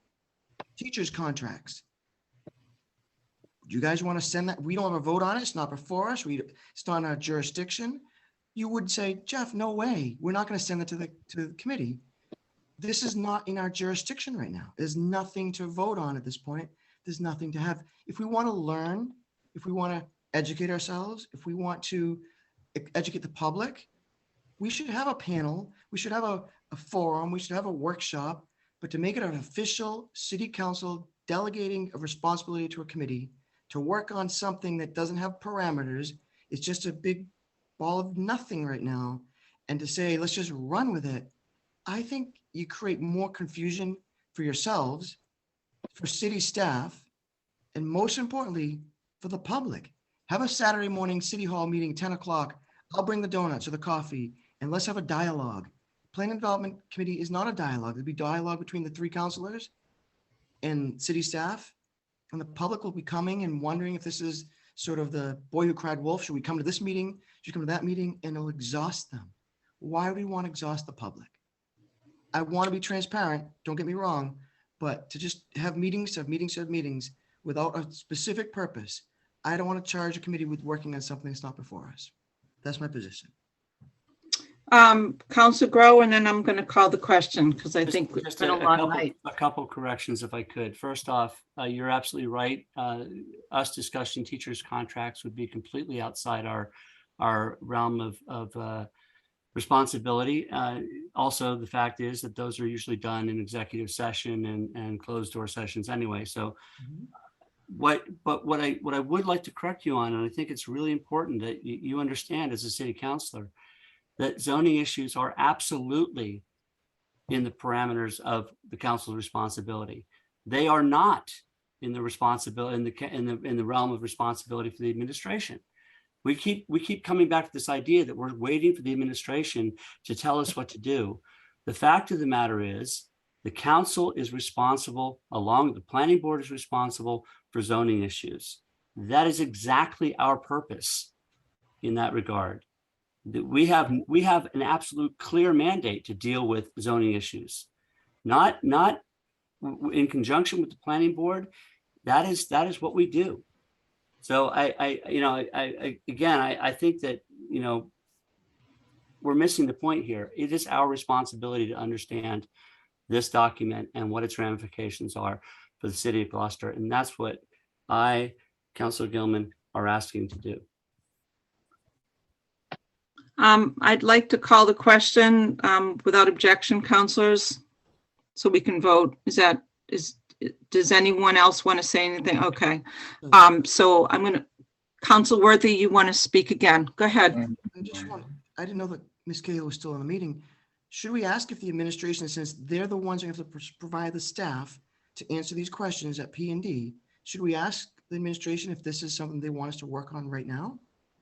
Speaker 10: teachers' contracts. Do you guys want to send that? We don't have a vote on it. It's not before us. It's not in our jurisdiction. You would say, Jeff, no way. We're not going to send it to the committee. This is not in our jurisdiction right now. There's nothing to vote on at this point. There's nothing to have. If we want to learn, if we want to educate ourselves, if we want to educate the public, we should have a panel. We should have a forum. We should have a workshop. But to make it an official city council delegating a responsibility to a committee to work on something that doesn't have parameters, it's just a big ball of nothing right now. And to say, let's just run with it, I think you create more confusion for yourselves, for city staff, and most importantly, for the public. Have a Saturday morning city hall meeting, 10 o'clock. I'll bring the donuts or the coffee, and let's have a dialogue. Planning and Development Committee is not a dialogue. There'll be dialogue between the 3 councilors and city staff, and the public will be coming and wondering if this is sort of the boy who cried wolf. Should we come to this meeting? Should we come to that meeting? And it'll exhaust them. Why would we want to exhaust the public? I want to be transparent, don't get me wrong, but to just have meetings without a specific purpose, I don't want to charge a committee with working on something that's not before us. That's my position.
Speaker 2: Council Grow, and then I'm going to call the question because I think it's been a long night.
Speaker 6: A couple corrections if I could. First off, you're absolutely right. Us discussing teachers' contracts would be completely outside our realm of responsibility. Also, the fact is that those are usually done in executive session and closed door sessions anyway. So what I would like to correct you on, and I think it's really important that you understand as a city councilor, that zoning issues are absolutely in the parameters of the council's responsibility. They are not in the responsibility in the realm of responsibility for the administration. We keep coming back to this idea that we're waiting for the administration to tell us what to do. The fact of the matter is the council is responsible, along the planning board is responsible for zoning issues. That is exactly our purpose in that regard. That we have an absolute clear mandate to deal with zoning issues, not in conjunction with the planning board. That is what we do. So I think that, we're missing the point here. It is our responsibility to understand this document and what its ramifications are for the city of Gloucester. And that's what Councilor Gilman, are asking to do.
Speaker 2: I'd like to call the question without objection, councilors, so we can vote. Does anyone else want to say anything? Okay. So I'm going to, Council Worthy, you want to speak again? Go ahead.
Speaker 10: I didn't know that Ms. Cahill was still in the meeting. Should we ask if the administration, since they're the ones who have to provide the staff to answer these questions at P&D, should we ask the administration if this is something they want us to work on right now?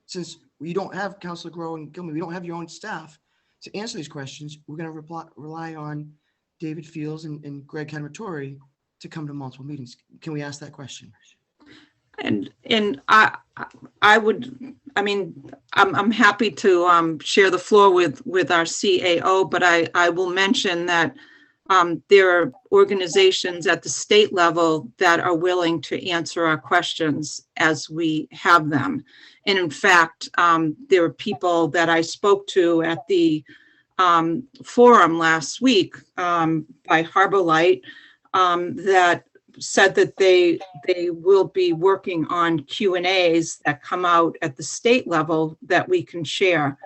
Speaker 10: Since we don't have Councilor Grow and Gilman, we don't have your own staff to answer these questions, we're going to rely on David Fields and Greg Canatori to come to multiple meetings. Can we ask that question?
Speaker 2: And I would, I mean, I'm happy to share the floor with our CAO, but I will mention that there are organizations at the state level that are willing to answer our questions as we have them. And in fact, there are people that I spoke to at the forum last week by Harbor Light that said that they will be working on Q&As that come out at the state level that we can share.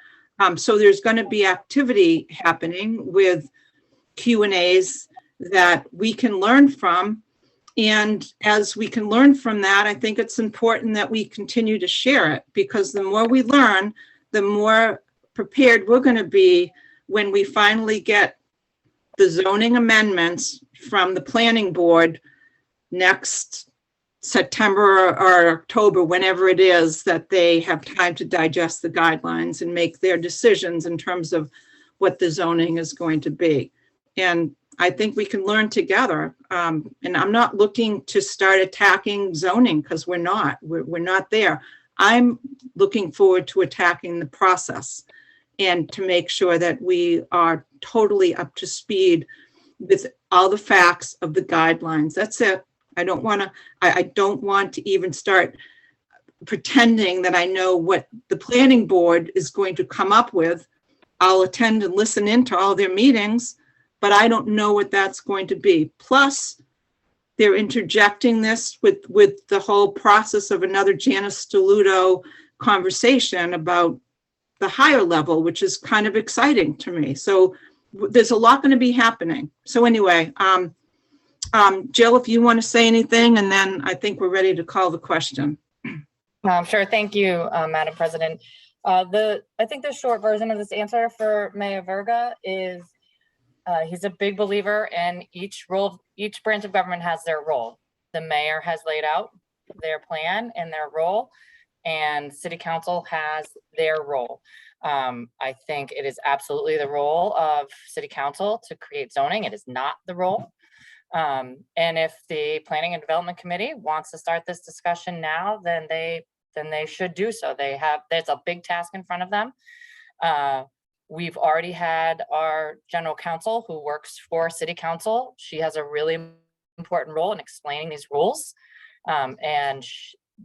Speaker 2: So there's going to be activity happening with Q&As that we can learn from. And as we can learn from that, I think it's important that we continue to share it, because the more we learn, the more prepared we're going to be when we finally get the zoning amendments from the planning board next September or October, whenever it is that they have time to digest the guidelines and make their decisions in terms of what the zoning is going to be. And I think we can learn together. And I'm not looking to start attacking zoning, because we're not there. I'm looking forward to attacking the process and to make sure that we are totally up to speed with all the facts of the guidelines. That's it. I don't want to even start pretending that I know what the planning board is going to come up with. I'll attend and listen into all their meetings, but I don't know what that's going to be. Plus, they're interjecting this with the whole process of another Janice Stoluto conversation about the higher level, which is kind of exciting to me. So there's a lot going to be happening. So anyway, Jill, if you want to say anything, and then I think we're ready to call the question.
Speaker 13: Sure. Thank you, Madam President. I think the short version of this answer for Mayor Verga is he's a big believer in each branch of government has their role. The mayor has laid out their plan and their role, and city council has their role. I think it is absolutely the role of city council to create zoning. It is not the role. And if the Planning and Development Committee wants to start this discussion now, then they should do so. There's a big task in front of them. We've already had our general counsel who works for city council. She has a really important role in explaining these rules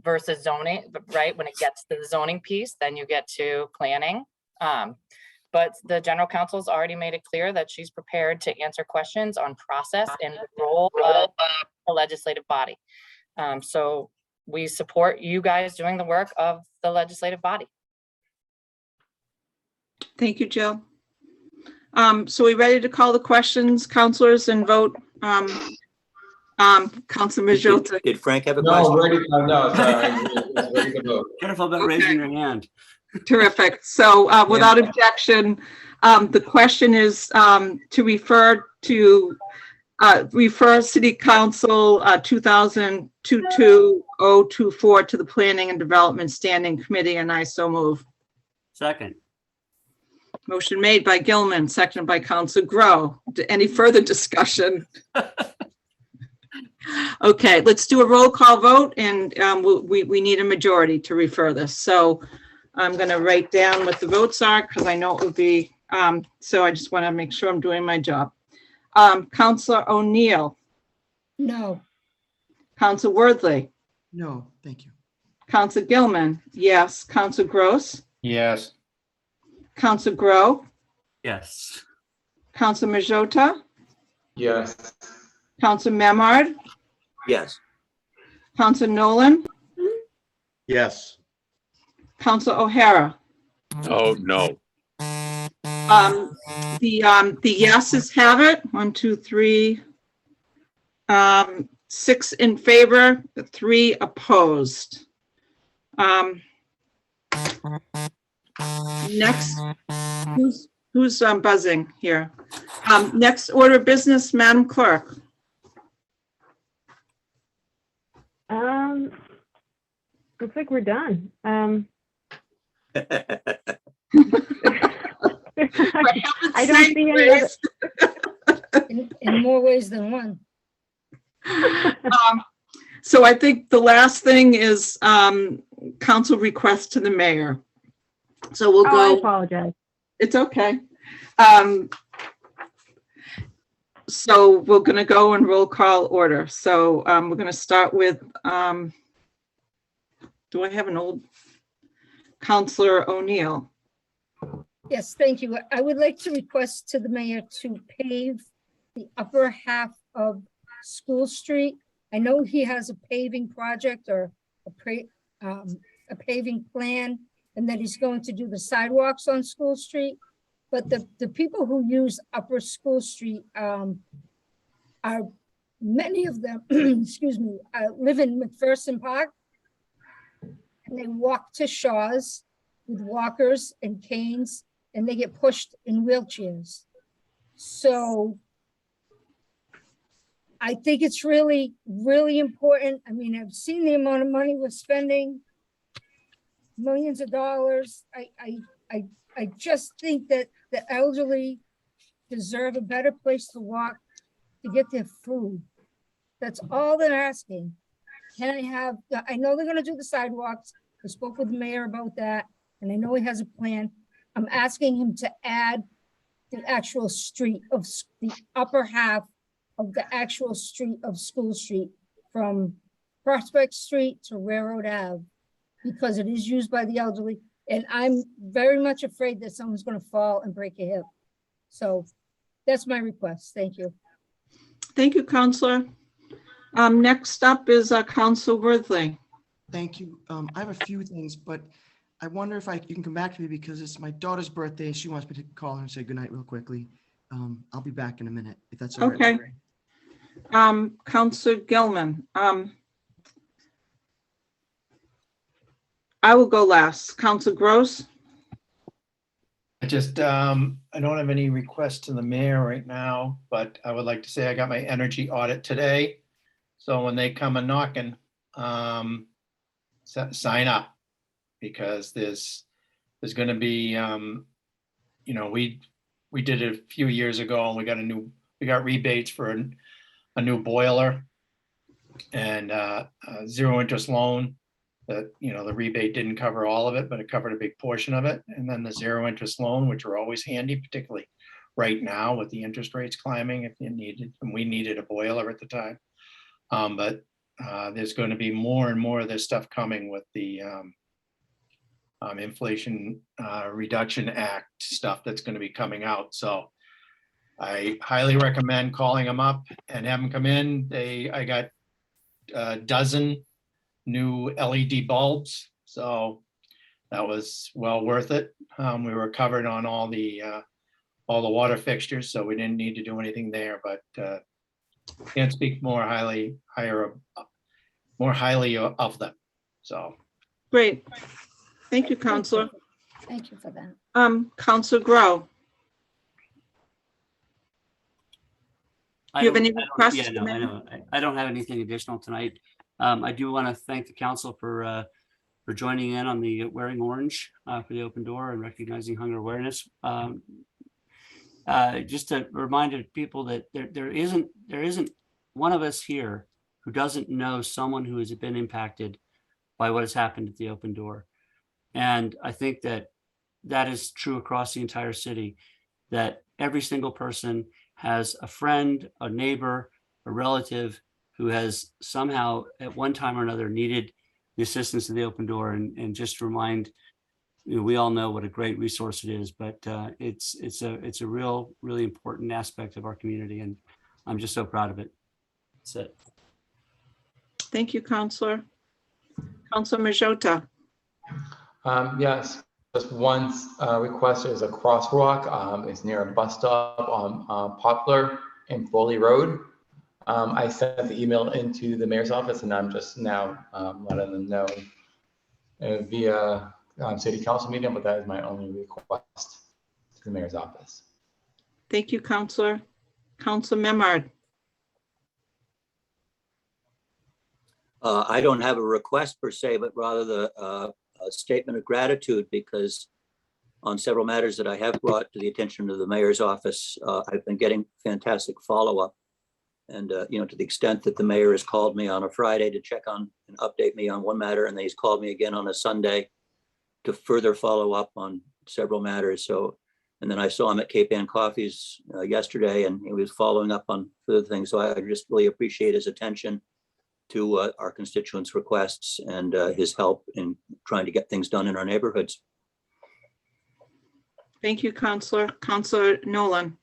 Speaker 13: versus zoning, right? When it gets to the zoning piece, then you get to planning. But the general counsel's already made it clear that she's prepared to answer questions on process and the role of the legislative body. So we support you guys doing the work of the legislative body. Thank
Speaker 2: you, Jill. So we ready to call the questions, counselors, and vote? Councilor Majota.
Speaker 14: Did Frank have a
Speaker 8: No,
Speaker 14: question?
Speaker 8: no, sorry. It's ready to vote.
Speaker 6: Careful about raising your hand.
Speaker 2: Terrific. So without objection, the question is to refer City Council 2022-024 to the Planning and Development Standing Committee, and I so move.
Speaker 6: Second.
Speaker 2: Motion made by Gilman, seconded by Council Grow. Any further discussion? Okay, let's do a roll call vote, and we need a majority to refer this. So I'm going to write down what the votes are, because I know it will be, so I just want to make sure I'm doing my job. Councilor O'Neill.
Speaker 20: No.
Speaker 2: Councilor Worthley.
Speaker 10: No, thank you.
Speaker 2: Councilor Gilman. Yes. Councilor Gross.
Speaker 7: Yes.
Speaker 2: Councilor Grow.
Speaker 6: Yes.
Speaker 2: Councilor Majota.
Speaker 8: Yes.
Speaker 2: Councilor Memard.
Speaker 14: Yes.
Speaker 2: Councilor Nolan.
Speaker 5: Yes.
Speaker 2: Councilor O'Hara.
Speaker 17: Oh, no.
Speaker 2: The yeses have it. 1, 2, 3. 6 in favor, 3 opposed. Next, who's buzzing here? Next order of business, Madam Clerk.
Speaker 4: Looks like we're done.
Speaker 2: Right,
Speaker 20: I don't see any other, in more ways than one.
Speaker 2: So I think the last thing is council request to the mayor. So we'll
Speaker 4: I
Speaker 2: go.
Speaker 4: apologize.
Speaker 2: It's okay. So we're going to go in roll call order. So we're going to start with, do I have an old Counselor O'Neill?
Speaker 20: Yes, thank you. I would like to request to the mayor to pave the upper half of School Street. I know he has a paving project or a paving plan, and that he's going to do the sidewalks on School Street. But the people who use Upper School Street are, many of them, excuse me, live in McPherson Park. And they walk to Shaw's with walkers and canes, and they get pushed in wheelchairs. So I think it's really, really important. I mean, I've seen the amount of money we're spending, millions of dollars. I just think that the elderly deserve a better place to walk to get their food. That's all they're asking. Can I have, I know they're gonna do the sidewalks. I spoke with the mayor about that, and I know he has a plan. I'm asking him to add the actual street of the upper half of the actual street of School Street from Prospect Street to Railroad Ave, because it is used by the elderly. And I'm very much afraid that someone's gonna fall and break a hip. So that's my request. Thank you.
Speaker 2: Thank you, Counselor. Next up is Counsel Worthley.
Speaker 10: Thank you. I have a few things, but I wonder if you can come back to me because it's my daughter's birthday. She wants me to call her and say goodnight real quickly. I'll be back in a minute, if that's all right.
Speaker 2: Okay. Counselor Gilman. I will go last. Counselor Gross.
Speaker 7: I just, I don't have any requests to the mayor right now, but I would like to say I got my energy audit today. So when they come a knocking, sign up, because there's gonna be, you know, we did it a few years ago and we got rebates for a new boiler and a zero interest loan. That, you know, the rebate didn't cover all of it, but it covered a big portion of it. And then the zero interest loan, which are always handy, particularly right now with the interest rates climbing, if you needed, and we needed a boiler at the time. But there's going to be more and more of this stuff coming with the Inflation Reduction Act stuff that's going to be coming out. So I highly recommend calling them up and have them come in. I got a dozen new LED bulbs, so that was well worth it. We were covered on all the water fixtures, so we didn't need to do anything there, but can't speak more highly of them. So
Speaker 2: Great. Thank you, Counselor.
Speaker 20: Thank you for that.
Speaker 2: Counselor Grow. Do you have any requests?
Speaker 6: Yeah, no, I know. I don't have anything additional tonight. I do want to thank the council for joining in on the Wearing Orange for the open door and recognizing hunger awareness. Just to remind people that there isn't one of us here who doesn't know someone who has been impacted by what has happened at the open door. And I think that is true across the entire city, that every single person has a friend, a neighbor, a relative who has somehow at one time or another needed the assistance of the open door. And just remind, you know, we all know what a great resource it is, but it's a really important aspect of our community, and I'm just so proud of it. That's it.
Speaker 2: Thank you, Counselor. Counselor Majota.
Speaker 8: Yes, just one request is a crosswalk. It's near a bus stop on Poplar and Foley Road. I sent the email into the mayor's office, and I'm just now letting them know via city council meeting, but that is my only request to the mayor's office.
Speaker 2: Thank you, Counselor. Counselor Memard.
Speaker 14: I don't have a request per se, but rather a statement of gratitude, because on several matters that I have brought to the attention of the mayor's office. I've been getting fantastic follow-up. And, you know, to the extent that the mayor has called me on a Friday to check on and update me on one matter, and then he's called me again on a Sunday to further follow up on several matters. So, and then I saw him at Cape Ann Coffees yesterday, and he was following up on further things. So I just really appreciate his attention to our constituents' requests and his help in trying to get things done in our neighborhoods.
Speaker 2: Thank you, Counselor. Counselor Nolan.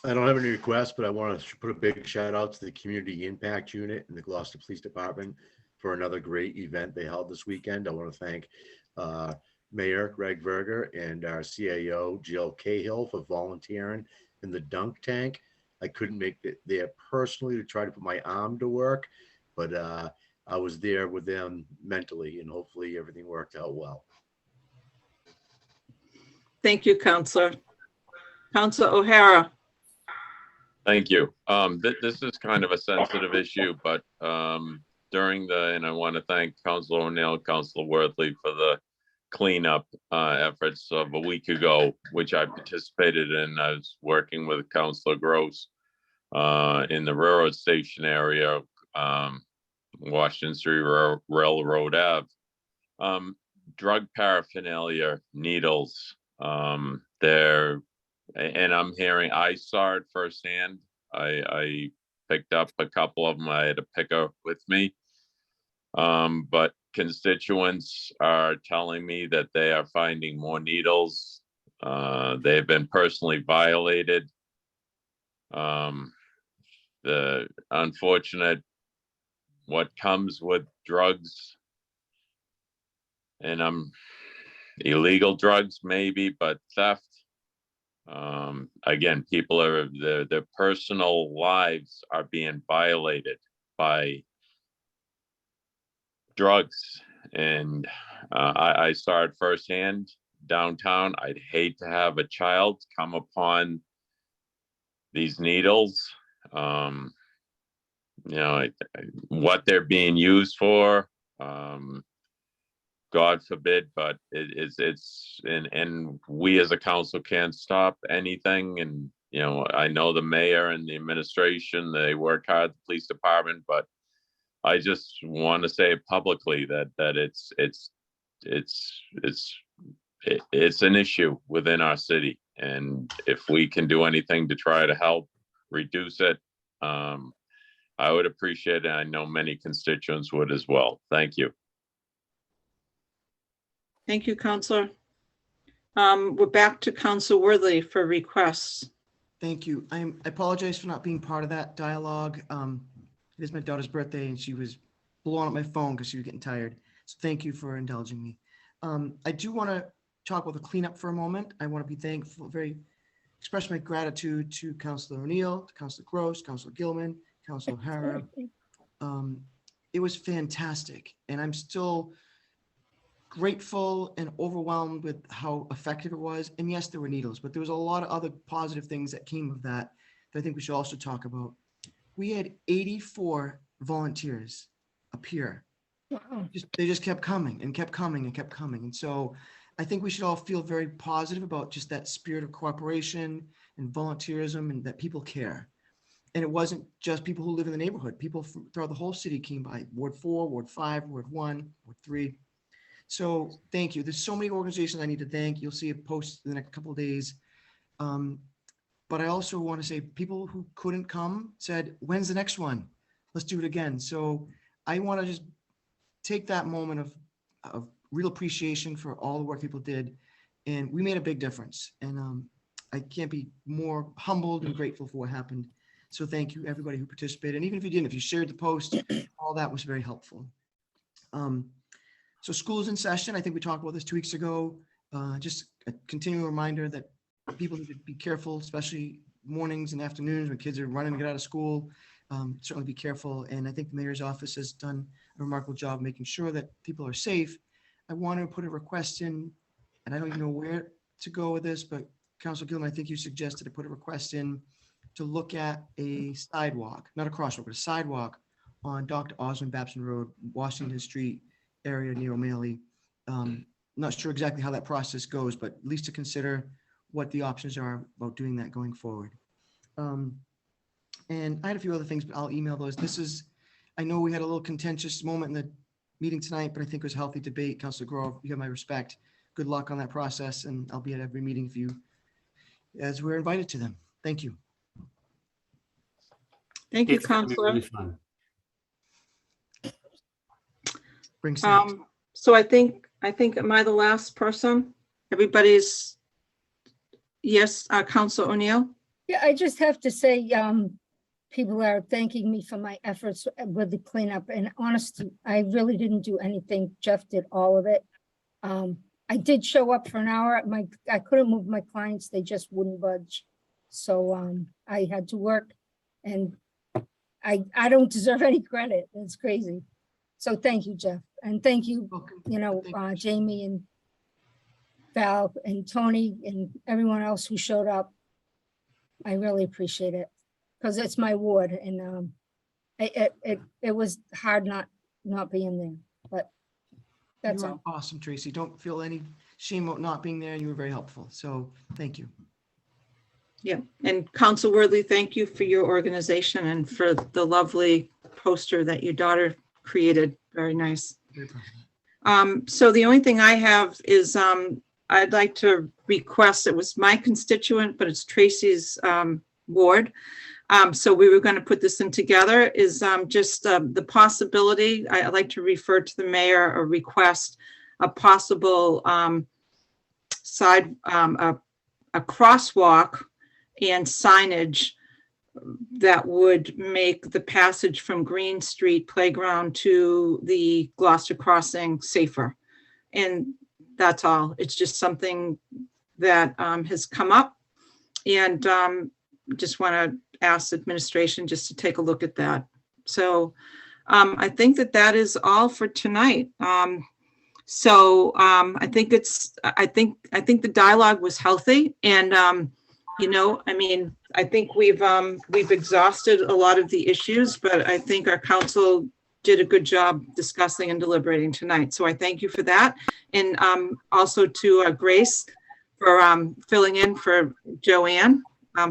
Speaker 5: I don't have any requests, but I want to put a big shout out to the Community Impact Unit in the Gloucester Police Department for another great event they held this weekend. I want to thank Mayor Greg Verger and our CAO Jill Cahill for volunteering in the dunk tank. I couldn't make it there personally to try to put my arm to work, but I was there with them mentally, and hopefully everything worked out well.
Speaker 2: Thank you, Counselor. Counselor O'Hara.
Speaker 17: Thank you. This is kind of a sensitive issue, but and I want to thank Councilor O'Neill, Councilor Worthley for the cleanup efforts of a week ago, which I participated in. I was working with Councilor Gross in the railroad station area, Washington Street Railroad Ave. Drug paraphernalia, needles, and I'm hearing, I saw it firsthand. I picked up a couple of them. I had a picker with me. But constituents are telling me that they are finding more needles. They've been personally violated. The unfortunate, what comes with drugs, and illegal drugs maybe, but theft. Again, people are, their personal lives are being violated by drugs. And I saw it firsthand downtown. I'd hate to have a child come upon these needles. You know, what they're being used for, God forbid, but and we as a council can't stop anything. And, you know, I know the mayor and the administration, they work hard, the police department, but I just want to say publicly that it's an issue within our city. And if we can do anything to try to help reduce it, I would appreciate it. I know many constituents would as well. Thank you.
Speaker 2: Thank you, Counselor. We're back to Counselor Worthley for requests.
Speaker 10: Thank you. I apologize for not being part of that dialogue. It is my daughter's birthday and she was blowing up my phone because she was getting tired. So thank you for indulging me. I do want to talk about the cleanup for a moment. I want to be thankful, express my gratitude to Councilor O'Neill, to Councilor Gross, Councilor Gilman, Councilor O'Hara. It was fantastic. And I'm still grateful and overwhelmed with how effective it was. And yes, there were needles, but there was a lot of other positive things that came of that I think we should also talk about. We had 84 volunteers appear.
Speaker 20: Wow.
Speaker 10: They just kept coming and kept coming and kept coming. And so I think we should all feel very positive about just that spirit of cooperation and volunteerism and that people care. And it wasn't just people who live in the neighborhood. People from throughout the whole city came by. Ward 4, Ward 5, Ward 1, Ward 3. So thank you. There's so many organizations I need to thank. You'll see a post in the next couple of days. But I also want to say people who couldn't come said, when's the next one? Let's do it again. So I want to just take that moment of real appreciation for all the work people did. And we made a big difference. And I can't be more humbled and grateful for what happened. So thank you, everybody who participated. And even if you didn't, if you shared the post, all that was very helpful. So school's in session. I think we talked about this 2 weeks ago. Just a continual reminder that people need to be careful, especially mornings and afternoons when kids are running to get out of school. Certainly be careful. And I think the mayor's office has done a remarkable job making sure that people are safe. I want to put a request in, and I don't even know where to go with this, but Councilor Gilman, I think you suggested to put a request in to look at a sidewalk, not a crosswalk, but a sidewalk on Dr. Osmond Babson Road, Washington Street area near O'Malley. not sure exactly how that process goes, but at least to consider what the options are about doing that going forward. And I had a few other things, but I'll email those. I know we had a little contentious moment in the meeting tonight, but I think it was a healthy debate. Councilor Grove, you have my respect. Good luck on that process, and I'll be at every meeting as we're invited to them. Thank you.
Speaker 2: Thank you,
Speaker 6: It's gonna be
Speaker 2: Counselor.
Speaker 6: really fun.
Speaker 10: Bring snacks.
Speaker 2: So I think, am I the last person? Everybody's, yes, Counselor O'Neill?
Speaker 20: Yeah, I just have to say, people are thanking me for my efforts with the cleanup, and honestly, I really didn't do anything. Jeff did all of it. I did show up for an hour. I couldn't move my clients. They just wouldn't budge. So, I had to work, and I don't deserve any credit. It's crazy. So thank you, Jeff. And thank you, Jamie and Val and Tony and everyone else who showed up. I really appreciate it because it's my ward, and it was hard not being there, but that's
Speaker 10: You were
Speaker 20: all.
Speaker 10: awesome, Tracy. Don't feel any shame about not being there. You were very helpful. So thank you.
Speaker 2: Yeah, and Council Worthy, thank you for your organization and for the lovely poster that your daughter created. Very nice. So the only thing I have is I'd like to request, it was my constituent, but it's Tracy's ward. So we were going to put this in together, is just the possibility, I'd like to refer to the mayor or request a possible a crosswalk and signage that would make the passage from Green Street Playground to the Gloucester Crossing safer. And that's all. It's just something that has come up, and just want to ask administration just to take a look at that. So I think that is all for tonight. I think the dialogue was healthy, and I think we've exhausted a lot of the issues, but I think our council did a good job discussing and deliberating tonight. So I thank you for that. And also to Grace for filling in for Joanne,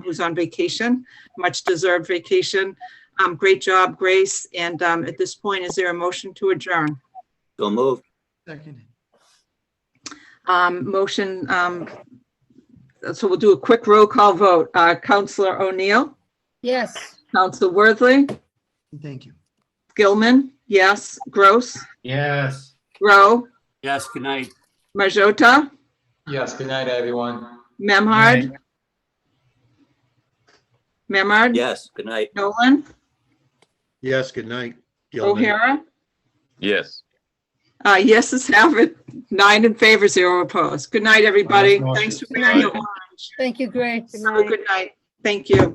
Speaker 2: who's on vacation, much deserved vacation. Great job, Grace. And at this point, is there a motion to adjourn?
Speaker 14: So moved.
Speaker 10: Second.
Speaker 2: Motion, so we'll do a quick roll call vote. Councillor O'Neill,
Speaker 20: Yes.
Speaker 2: Councillor Worthley,
Speaker 10: Thank you.
Speaker 2: Gilman, yes. Gross,
Speaker 7: Yes.
Speaker 2: Rowe,
Speaker 6: Yes, good night.
Speaker 2: Majota,
Speaker 8: Yes, good night, everyone.
Speaker 2: Memhard, Memhard,
Speaker 14: Yes, good night.
Speaker 2: Nolan,
Speaker 5: Yes, good night. Gilman.
Speaker 2: O'Hara.
Speaker 17: Yes.
Speaker 2: Yeses have it. 9 in favor, 0 opposed. Good night, everybody.
Speaker 7: Nice
Speaker 2: Thanks for
Speaker 7: motion.
Speaker 2: wearing your orange.
Speaker 20: Thank you, Grace.
Speaker 2: Have a good night. Thank you.